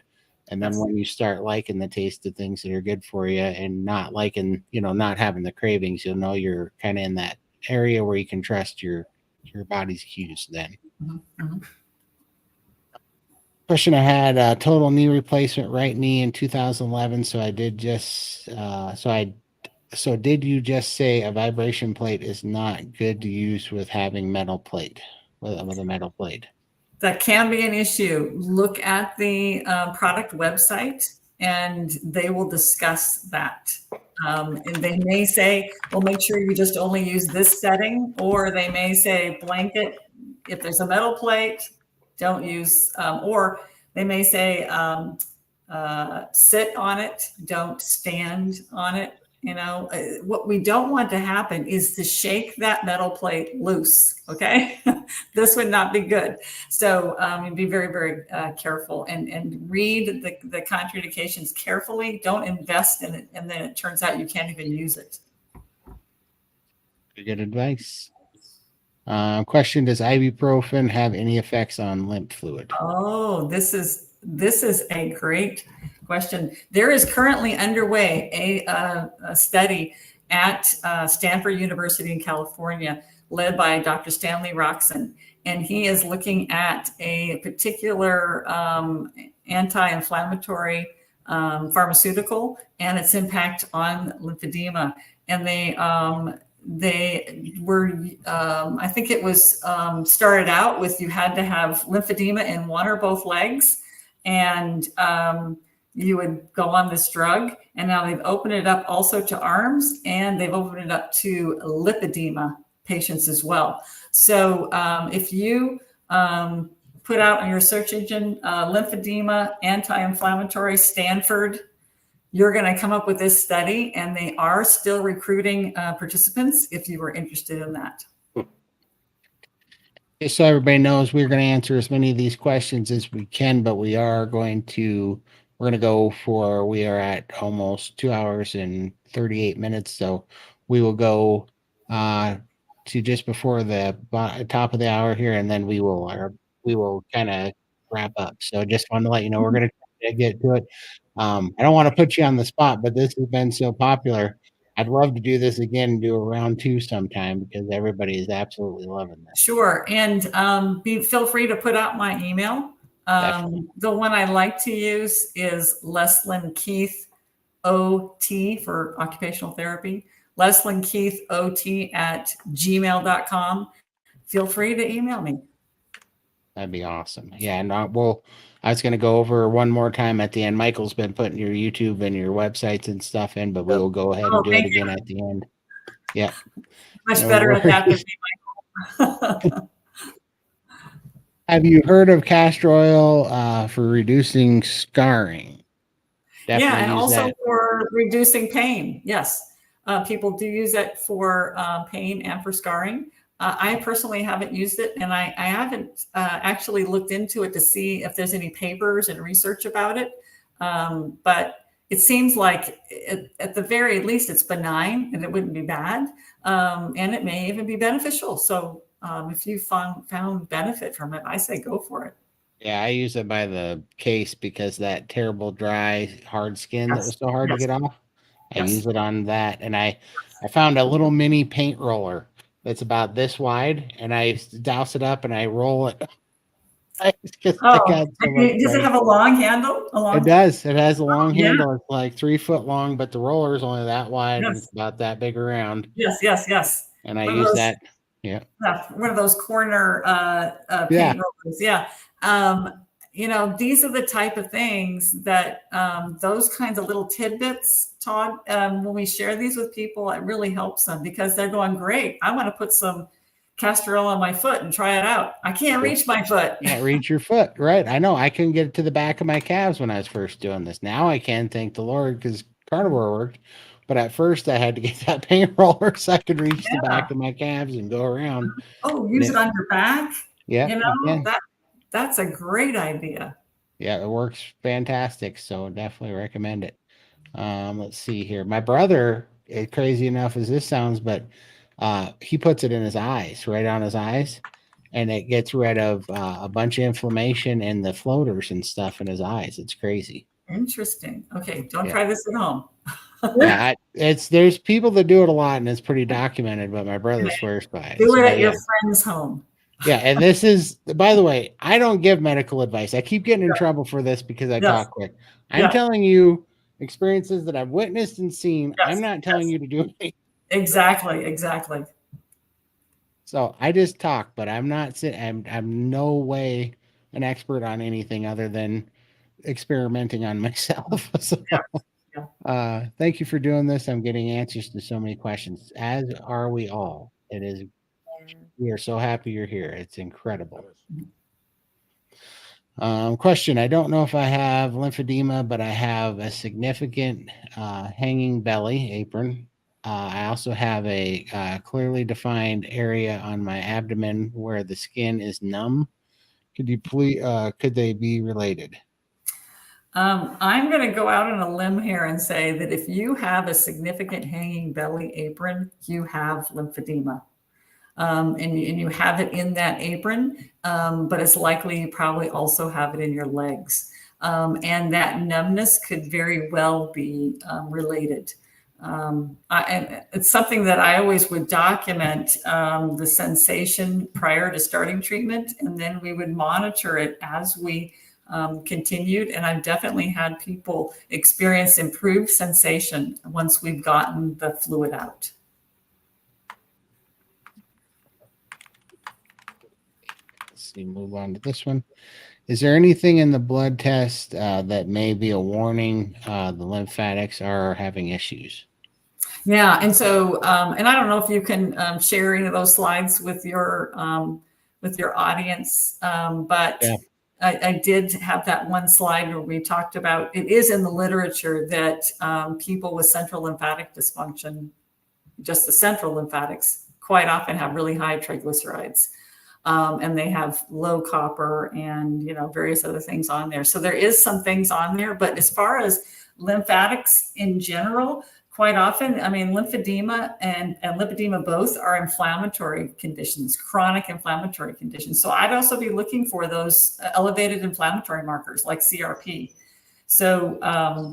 And then when you start liking the taste of things that are good for you and not liking, not having the cravings, you'll know you're kind of in that area where you can trust your body's cues then. Mm-hmm. Question I had, total knee replacement, right knee in 2011. So I did just, so did you just say a vibration plate is not good to use with having metal plate, with a metal plate? That can be an issue. Look at the product website and they will discuss that. And they may say, well, make sure you just only use this setting, or they may say blanket. If there's a metal plate, don't use, or they may say sit on it, don't stand on it. What we don't want to happen is to shake that metal plate loose. Okay. This would not be good. So be very, very careful and read the contraindications carefully. Don't invest in it. And then it turns out you can't even use it. Good advice. Question: does ibuprofen have any effects on lymph fluid? Oh, this is a great question. There is currently underway a study at Stanford University in California, led by Dr. Stanley Roxon, and he is looking at a particular anti-inflammatory pharmaceutical and its impact on lymphedema. And they were, I think it was started out with you had to have lymphedema in one or both legs, and you would go on this drug. And now they've opened it up also to arms, and they've opened it up to lipedema patients as well. So if you put out on your search engine lymphedema, anti-inflammatory, Stanford, you're going to come up with this study, and they are still recruiting participants if you were interested in that. Just so everybody knows, we're going to answer as many of these questions as we can, but we are going to we are at almost 2 hours and 38 minutes. So we will go to just before the top of the hour here, and then we will kind of wrap up. So just wanted to let you know, we're going to get to it. I don't want to put you on the spot, but this has been so popular. I'd love to do this again, do a round 2 sometime, because everybody is absolutely loving this. Sure. And feel free to put out my email. The one I like to use is Leslyn Keith OT for occupational therapy. Leslyn Keith OT at gmail.com. Feel free to email me. That'd be awesome. Yeah. And I was going to go over one more time at the end. Michael's been putting your YouTube and your websites and stuff in, but we will go ahead and do it again at the end. Yeah. Much better at that than me, Michael. Have you heard of castor oil for reducing scarring? Definitely and also for reducing pain. Yes. People do use it for pain and for scarring. I personally haven't used it, and I haven't actually looked into it to see if there's any papers and research about it. But it seems like at the very least it's benign and it wouldn't be bad. And it may even be beneficial. So if you found benefit from it, I say go for it. Yeah, I use it by the case because that terrible dry, hard skin that was so hard to get off. I use it on that. And I found a little mini paint roller that's about this wide, and I douse it up and I roll it. Does it have a long handle? It does. It has a long handle. It's like 3 foot long, but the roller is only that wide and it's about that big around. Yes. And I use that. Yeah. One of those corner paint rollers. Yeah. These are the type of things that those kinds of little tidbits, Todd, when we share these with people, it really helps them because they're going, great, I want to put some castor oil on my foot and try it out. I can't reach my foot. Can't reach your foot. Right. I know. I couldn't get it to the back of my calves when I was first doing this. Now I can, thank the Lord, because carnivore worked. But at first I had to get that paint roller so I could reach the back of my calves and go around. Oh, use it on your back? Yeah. That's a great idea. Yeah, it works fantastic. So definitely recommend it. Let's see here. My brother, crazy enough as this sounds, but he puts it in his eyes, right on his eyes, and it gets rid of a bunch of inflammation and the floaters and stuff in his eyes. It's crazy. Interesting. Okay, don't try this at home. Yeah, there's people that do it a lot, and it's pretty documented. But my brother swears by it. Do it at your friend's home. Yeah, and this is, by the way, I don't give medical advice. I keep getting in trouble for this because I talk quick. I'm telling you experiences that I've witnessed and seen. I'm not telling you to do anything. Exactly. So I just talk, but I'm not I'm no way an expert on anything other than experimenting on myself. So thank you for doing this. I'm getting answers to so many questions, as are we all. We are so happy you're here. It's incredible. Question. I don't know if I have lymphedema, but I have a significant hanging belly apron. I also have a clearly defined area on my abdomen where the skin is numb. Could you please, could they be related? I'm going to go out on a limb here and say that if you have a significant hanging belly apron, you have lymphedema. And you have it in that apron, but it's likely you probably also have it in your legs. And that numbness could very well be related. And it's something that I always would document the sensation prior to starting treatment, and then we would monitor it as we continued. And I've definitely had people experience improved sensation once we've gotten the fluid out. Let's see, move on to this one. Is there anything in the blood test that may be a warning the lymphatics are having issues? Yeah, and so, and I don't know if you can share any of those slides with your audience, but Yeah. I did have that one slide where we talked about, it is in the literature that people with central lymphatic dysfunction, just the central lymphatics, quite often have really high triglycerides. And they have low copper and, various other things on there. So there is some things on there, but as far as lymphatics in general, quite often, I mean, lymphedema and lipedema both are inflammatory conditions, chronic inflammatory conditions. So I'd also be looking for those elevated inflammatory markers like CRP. So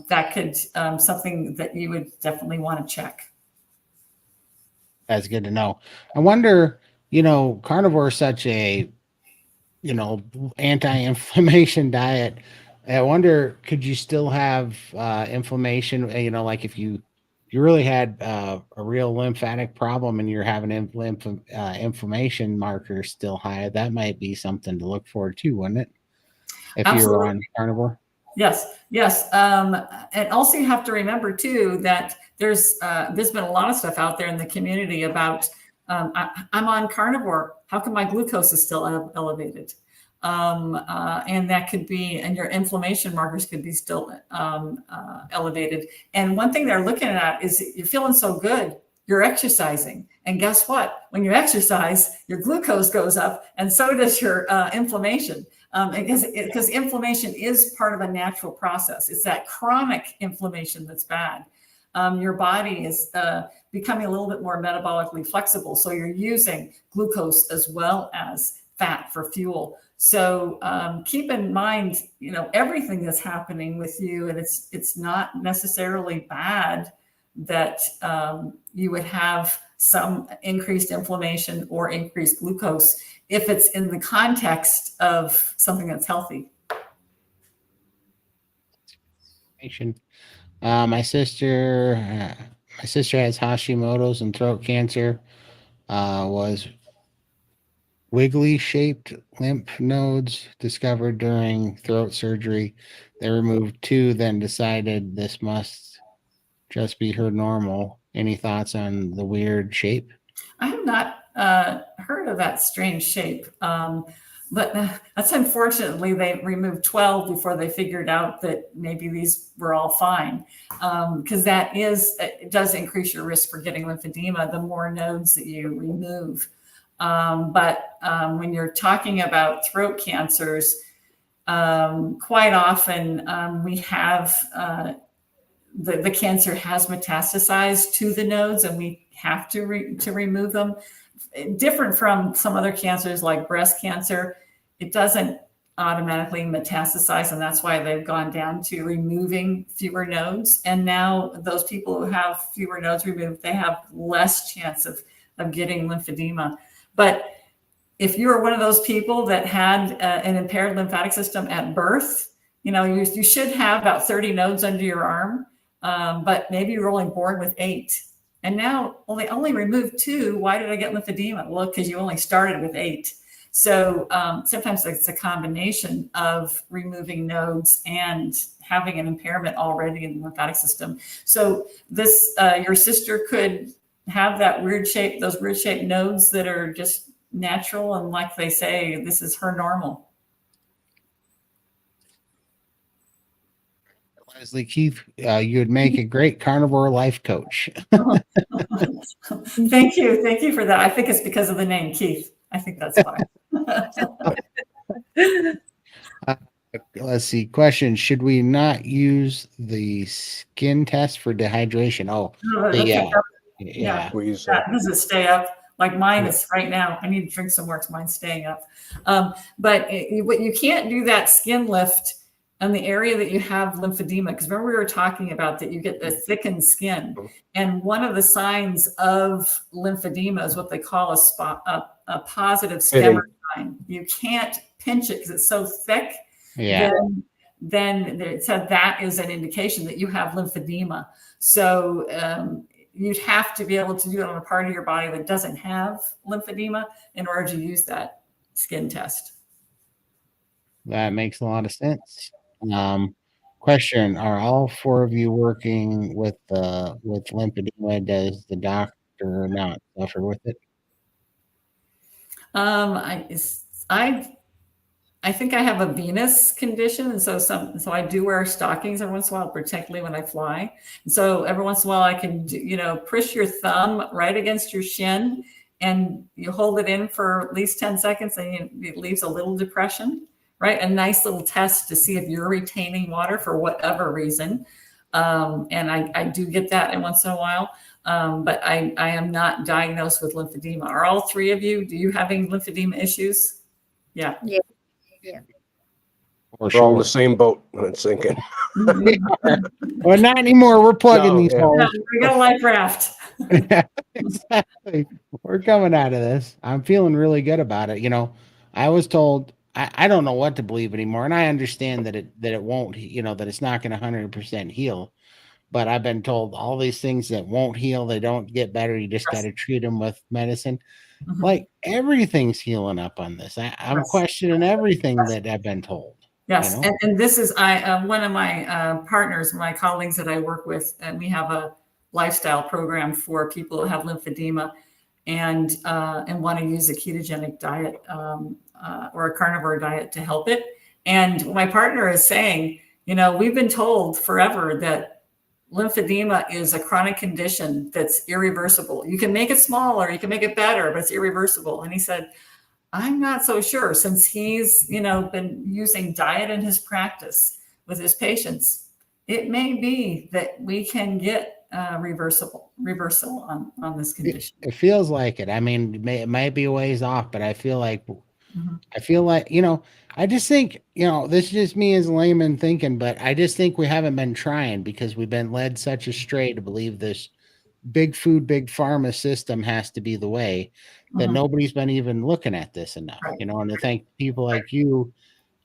that could something that you would definitely want to check. That's good to know. I wonder, carnivore is such a, anti-inflammation diet. I wonder, could you still have inflammation? Like if you really had a real lymphatic problem and you're having inflammation markers still high, that might be something to look for too, wouldn't it? If Absolutely. you're on carnivore. Yes. And also you have to remember too that there's been a lot of stuff out there in the community about I'm on carnivore. How come my glucose is still elevated? And that could be, and your inflammation markers could be still elevated. And one thing they're looking at is you're feeling so good, you're exercising. And guess what? When you exercise, your glucose goes up and so does your inflammation. Because inflammation is part of a natural process. It's that chronic inflammation that's bad. Your body is becoming a little bit more metabolically flexible. So you're using glucose as well as fat for fuel. So keep in mind, everything that's happening with you, and it's not necessarily bad that you would have some increased inflammation or increased glucose if it's in the context of something that's healthy. My sister has Hashimoto's and throat cancer. Was wiggly shaped lymph nodes discovered during throat surgery. They removed 2, then decided this must just be her normal. Any thoughts on the weird shape? I have not heard of that strange shape. But that's unfortunately, they removed 12 before they figured out that maybe these were all fine. Because it does increase your risk for getting lymphedema, the more nodes that you remove. But when you're talking about throat cancers, quite often we have the cancer has metastasized to the nodes and we have to remove them. Different from some other cancers like breast cancer, it doesn't automatically metastasize, and that's why they've gone down to removing fewer nodes. And now those people who have fewer nodes removed, they have less chance of getting lymphedema. But if you are one of those people that had an impaired lymphatic system at birth, you should have about 30 nodes under your arm, but maybe you're only born with 8. And now they only removed 2. Why did I get lymphedema? Well, because you only started with 8. So sometimes it's a combination of removing nodes and having an impairment already in the lymphatic system. So this, your sister could have that weird shape, those weird shaped nodes that are just natural. And like they say, this is her normal. Leslyn Keith, you would make a great carnivore life coach. Thank you. Thank you for that. I think it's because of the name Keith. I think that's why. Let's see. Question: should we not use the skin test for dehydration? Oh, yeah. Yeah. We use Does it stay up? Like mine is right now. I need to drink some more because mine's staying up. But you can't do that skin lift on the area that you have lymphedema, because remember we were talking about that you get the thickened skin, and one of the signs of lymphedema is what they call a positive stemmer sign. You can't pinch it because it's so thick. Yeah. Then it said that is an indication that you have lymphedema. So you'd have to be able to do it on a part of your body that doesn't have lymphedema in order to use that skin test. That makes a lot of sense. Question: are all 4 of you working with lymphedema? Does the doctor not suffer with it? I think I have a venous condition, and so I do wear stockings every once in a while, particularly when I fly. And so every once in a while, I can push your thumb right against your shin, and you hold it in for at least 10 seconds, and it leaves a little depression, right? A nice little test to see if you're retaining water for whatever reason. And I do get that every once in a while, but I am not diagnosed with lymphedema. Are all 3 of you? Do you having lymphedema issues? Yeah. Yeah. Or We're all in the same boat when it's sinking. Well, not anymore. We're plugging these holes. Yeah, we got a life raft. Exactly. We're coming out of this. I'm feeling really good about it. I was told I don't know what to believe anymore, and I understand that it won't. That it's not going to 100% heal. But I've been told all these things that won't heal, they don't get better. You just got to treat them with medicine. Like everything's healing up on this. I'm questioning everything that I've been told. Yes, and this is one of my partners, my colleagues that I work with, and we have a lifestyle program for people who have lymphedema and want to use a ketogenic diet or a carnivore diet to help it. And my partner is saying, we've been told forever that lymphedema is a chronic condition that's irreversible. You can make it smaller, you can make it better, but it's irreversible. And he said, I'm not so sure, since he's, been using diet in his practice with his patients. It may be that we can get reversal on this condition. It feels like it. I mean, it might be a ways off, but I feel like, I just think, this is just me as a layman thinking, but I just think we haven't been trying because we've been led such astray to believe this big food, big pharma system has to be the way that nobody's been even looking at this enough, and I think people like you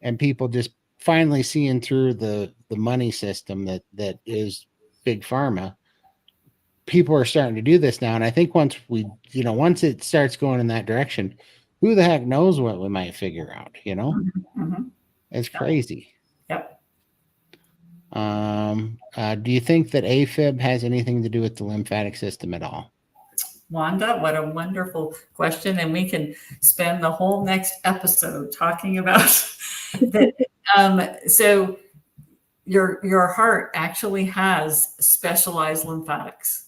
and people just finally seeing through the money system that is big pharma. People are starting to do this now. And I think once it starts going in that direction, who the heck knows what we might figure out, It's crazy. Yep. Do you think that AFib has anything to do with the lymphatic system at all? Wanda, what a wonderful question. And we can spend the whole next episode talking about that. So your heart actually has specialized lymphatics.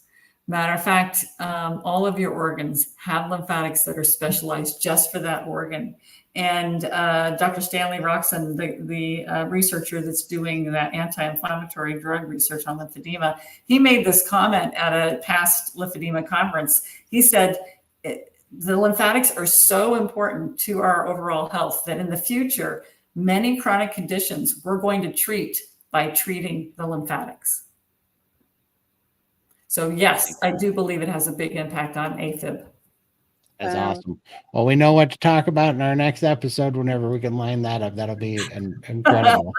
Matter of fact, all of your organs have lymphatics that are specialized just for that organ. And Dr. Stanley Roxon, the researcher that's doing that anti-inflammatory drug research on lymphedema, he made this comment at a past lymphedema conference. He said, the lymphatics are so important to our overall health that in the future, many chronic conditions we're going to treat by treating the lymphatics. So yes, I do believe it has a big impact on AFib. That's awesome. Well, we know what to talk about in our next episode whenever we can line that up. That'll be incredible.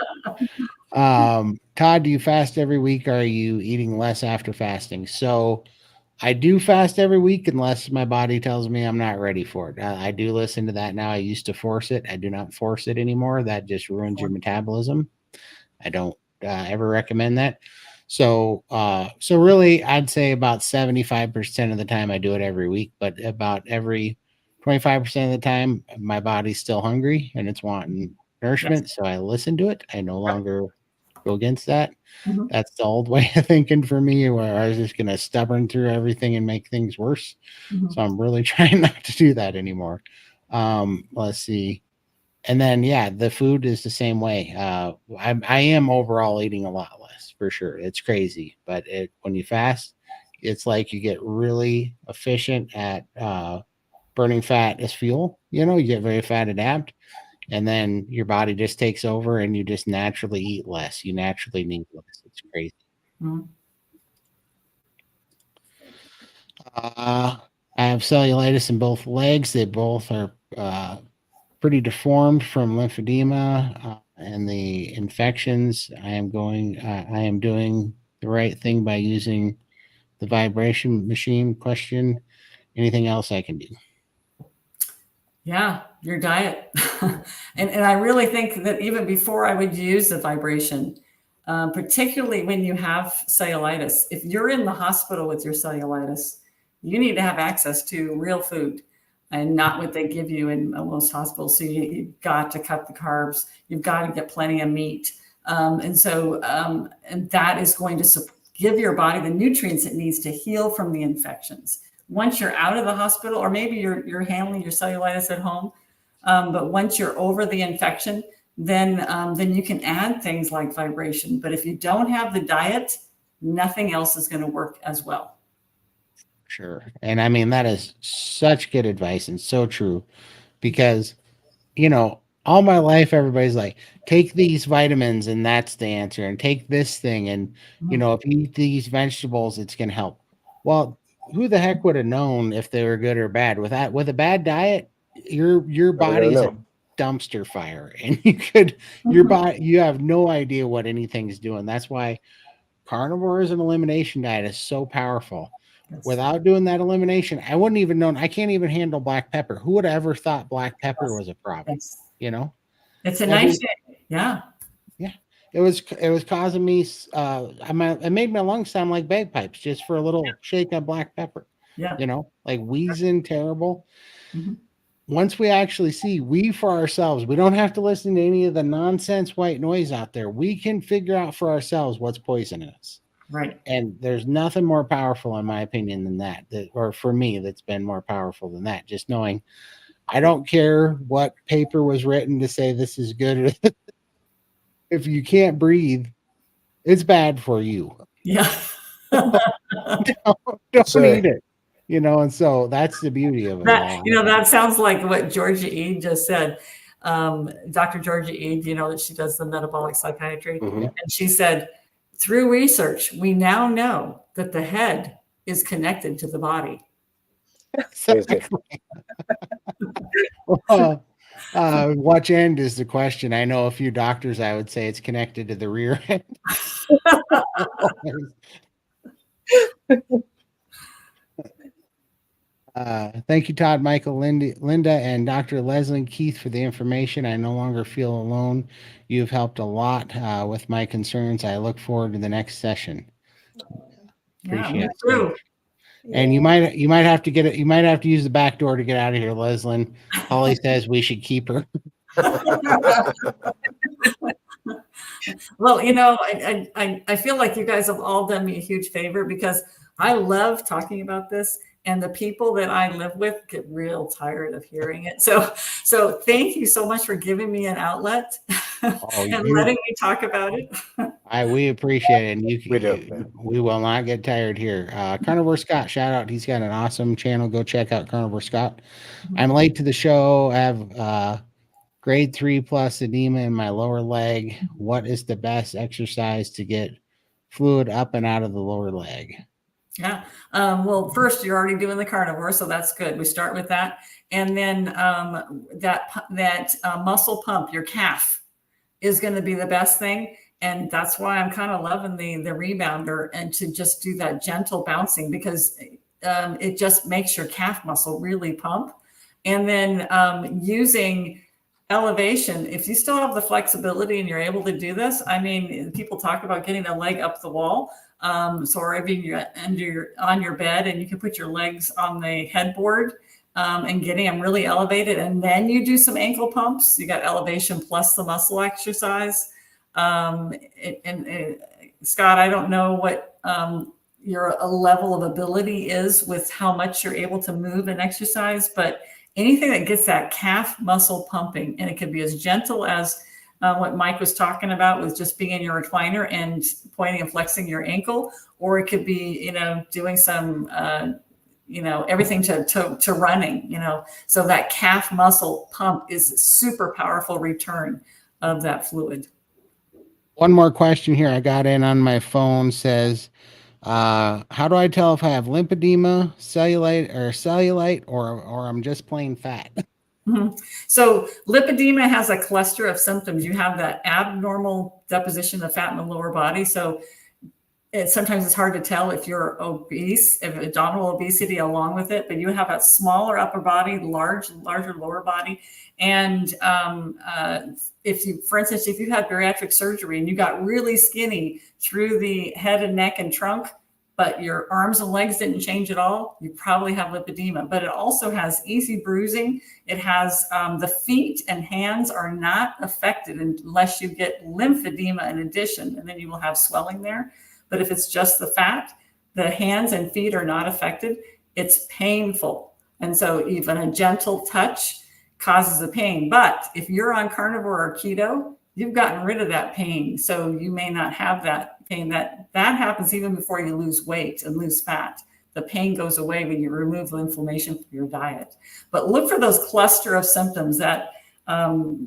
Todd, do you fast every week? Or are you eating less after fasting? So I do fast every week unless my body tells me I'm not ready for it. I do listen to that now. I used to force it. I do not force it anymore. That just ruins your metabolism. I don't ever recommend that. So really, I'd say about 75% of the time I do it every week, but about every 25% of the time, my body's still hungry and it's wanting nourishment. So I listen to it. I no longer go against that. Mhm. That's the old way of thinking for me, where I was just going to stubborn through everything and make things worse. Mhm. So I'm really trying not to do that anymore. Let's see. And then, yeah, the food is the same way. I am overall eating a lot less for sure. It's crazy, but when you fast, it's like you get really efficient at burning fat as fuel. You get very fat adapt, and then your body just takes over, and you just naturally eat less. You naturally need less. It's crazy. Mhm. I have cellulitis in both legs. They both are pretty deformed from lymphedema and the infections. I am doing the right thing by using the vibration machine. Question: anything else I can do? Yeah, your diet. And I really think that even before I would use the vibration, particularly when you have cellulitis, if you're in the hospital with your cellulitis, you need to have access to real food and not what they give you in most hospitals. So you've got to cut the carbs. You've got to get plenty of meat. And that is going to give your body the nutrients it needs to heal from the infections. Once you're out of the hospital, or maybe you're handling your cellulitis at home, but once you're over the infection, then you can add things like vibration. But if you don't have the diet, nothing else is going to work as well. Sure. And I mean, that is such good advice and so true, because, all my life, everybody's like, take these vitamins and that's the answer, and take this thing. And, if you eat these vegetables, it's going to help. Well, who the heck would have known if they were good or bad? With a bad diet, your body's a dumpster fire, and you have no idea what anything's doing. That's why carnivore as an elimination diet is so powerful. Yes. Without doing that elimination, I wouldn't even known. I can't even handle black pepper. Who would have ever thought black pepper was a problem? Yes. It's a nice shade. Yeah. Yeah. It was causing me. It made my lungs sound like bagpipes just for a little shake of black pepper. Yeah. Like wheezing terrible. Mm-hmm. Once we actually see, for ourselves, we don't have to listen to any of the nonsense white noise out there. We can figure out for ourselves what's poisonous. Right. And there's nothing more powerful, in my opinion, than that. Or for me, that's been more powerful than that. Just knowing, I don't care what paper was written to say this is good. If you can't breathe, it's bad for you. Yeah. Don't eat it. And so that's the beauty of it all. That sounds like what Georgia Ede just said. Dr. Georgia Ede, that she does the metabolic psychiatry. Mm-hmm. And she said, through research, we now know that the head is connected to the body. Watch end is the question. I know a few doctors, I would say it's connected to the rear end. Thank you, Todd, Michael, Linda, and Dr. Leslyn Keith for the information. I no longer feel alone. You've helped a lot with my concerns. I look forward to the next session. Appreciate it. True. And you might have to get it. You might have to use the back door to get out of here, Leslyn. Holly says we should keep her. Well, I feel like you guys have all done me a huge favor, because I love talking about this, and the people that I live with get real tired of hearing it. So thank you so much for giving me an outlet and letting me talk about it. We appreciate it. And we will not get tired here. Carnivore Scott, shout out. He's got an awesome channel. Go check out Carnivore Scott. I'm late to the show. I have grade 3+ edema in my lower leg. What is the best exercise to get fluid up and out of the lower leg? Yeah. Well, first, you're already doing the carnivore, so that's good. We start with that. And then that muscle pump, your calf, is going to be the best thing. And that's why I'm kind of loving the rebounder, and to just do that gentle bouncing, because it just makes your calf muscle really pump. And then using elevation, if you still have the flexibility and you're able to do this, I mean, people talk about getting the leg up the wall. So even you're on your bed, and you can put your legs on the headboard and getting them really elevated. And then you do some ankle pumps. You got elevation plus the muscle exercise. Scott, I don't know what your level of ability is with how much you're able to move and exercise, but anything that gets that calf muscle pumping, and it could be as gentle as what Mike was talking about with just being in your recliner and pointing and flexing your ankle, or it could be, doing some, everything to running, so that calf muscle pump is a super powerful return of that fluid. One more question here I got in on my phone says, how do I tell if I have lymphedema, cellulite, or I'm just plain fat? Mm-hmm. So lipedema has a cluster of symptoms. You have that abnormal deposition of fat in the lower body. So sometimes it's hard to tell if you're obese, if abdominal obesity along with it, but you have a smaller upper body, larger lower body. And for instance, if you had bariatric surgery and you got really skinny through the head and neck and trunk, but your arms and legs didn't change at all, you probably have lipedema. But it also has easy bruising. It has the feet and hands are not affected unless you get lymphedema in addition, and then you will have swelling there. But if it's just the fat, the hands and feet are not affected. It's painful. And so even a gentle touch causes the pain. But if you're on carnivore or keto, you've gotten rid of that pain. So you may not have that pain. That happens even before you lose weight and lose fat. The pain goes away when you remove the inflammation from your diet. But look for those cluster of symptoms, that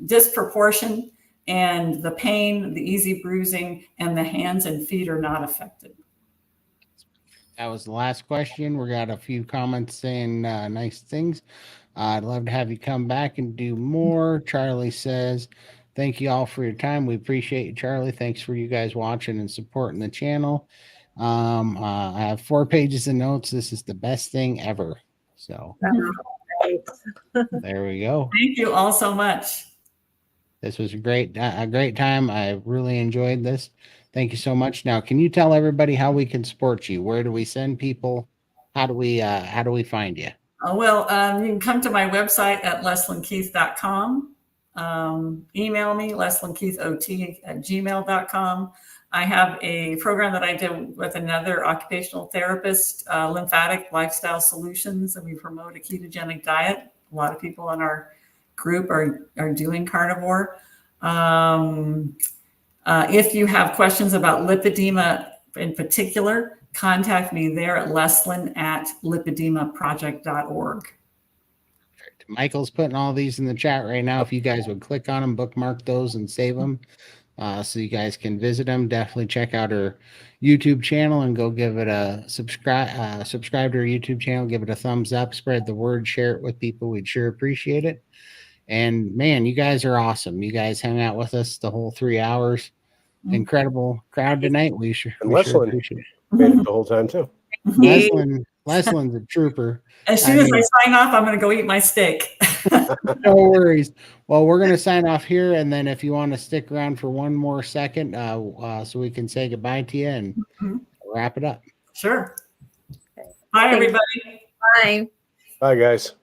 disproportion and the pain, the easy bruising, and the hands and feet are not affected. That was the last question. We got a few comments saying nice things. I'd love to have you come back and do more. Charlie says, thank you all for your time. We appreciate you, Charlie. Thanks for you guys watching and supporting the channel. I have 4 pages of notes. This is the best thing ever. So there we go. Thank you all so much. This was a great time. I really enjoyed this. Thank you so much. Now, can you tell everybody how we can support you? Where do we send people? How do we find you? Well, you can come to my website at leslynkeith.com. Email me, leslynkeithot@gmail.com. I have a program that I did with another occupational therapist, Lymphatic Lifestyle Solutions, and we promote a ketogenic diet. A lot of people in our group are doing carnivore. If you have questions about lipedema in particular, contact me there at leslyn@lipedemaproject.org. Michael's putting all these in the chat right now. If you guys would click on them, bookmark those and save them so you guys can visit them. Definitely check out her YouTube channel and go give it a subscribe to her YouTube channel. Give it a thumbs up, spread the word, share it with people. We'd sure appreciate it. And man, you guys are awesome. You guys hung out with us the whole 3 hours. Incredible crowd tonight. We sure appreciate it. Made it the whole time too. Leslyn's a trooper. As soon as I sign off, I'm going to go eat my steak. No worries. Well, we're going to sign off here, and then if you want to stick around for one more second, so we can say goodbye to you and wrap it up. Sure. Bye, everybody. Bye. Bye, guys.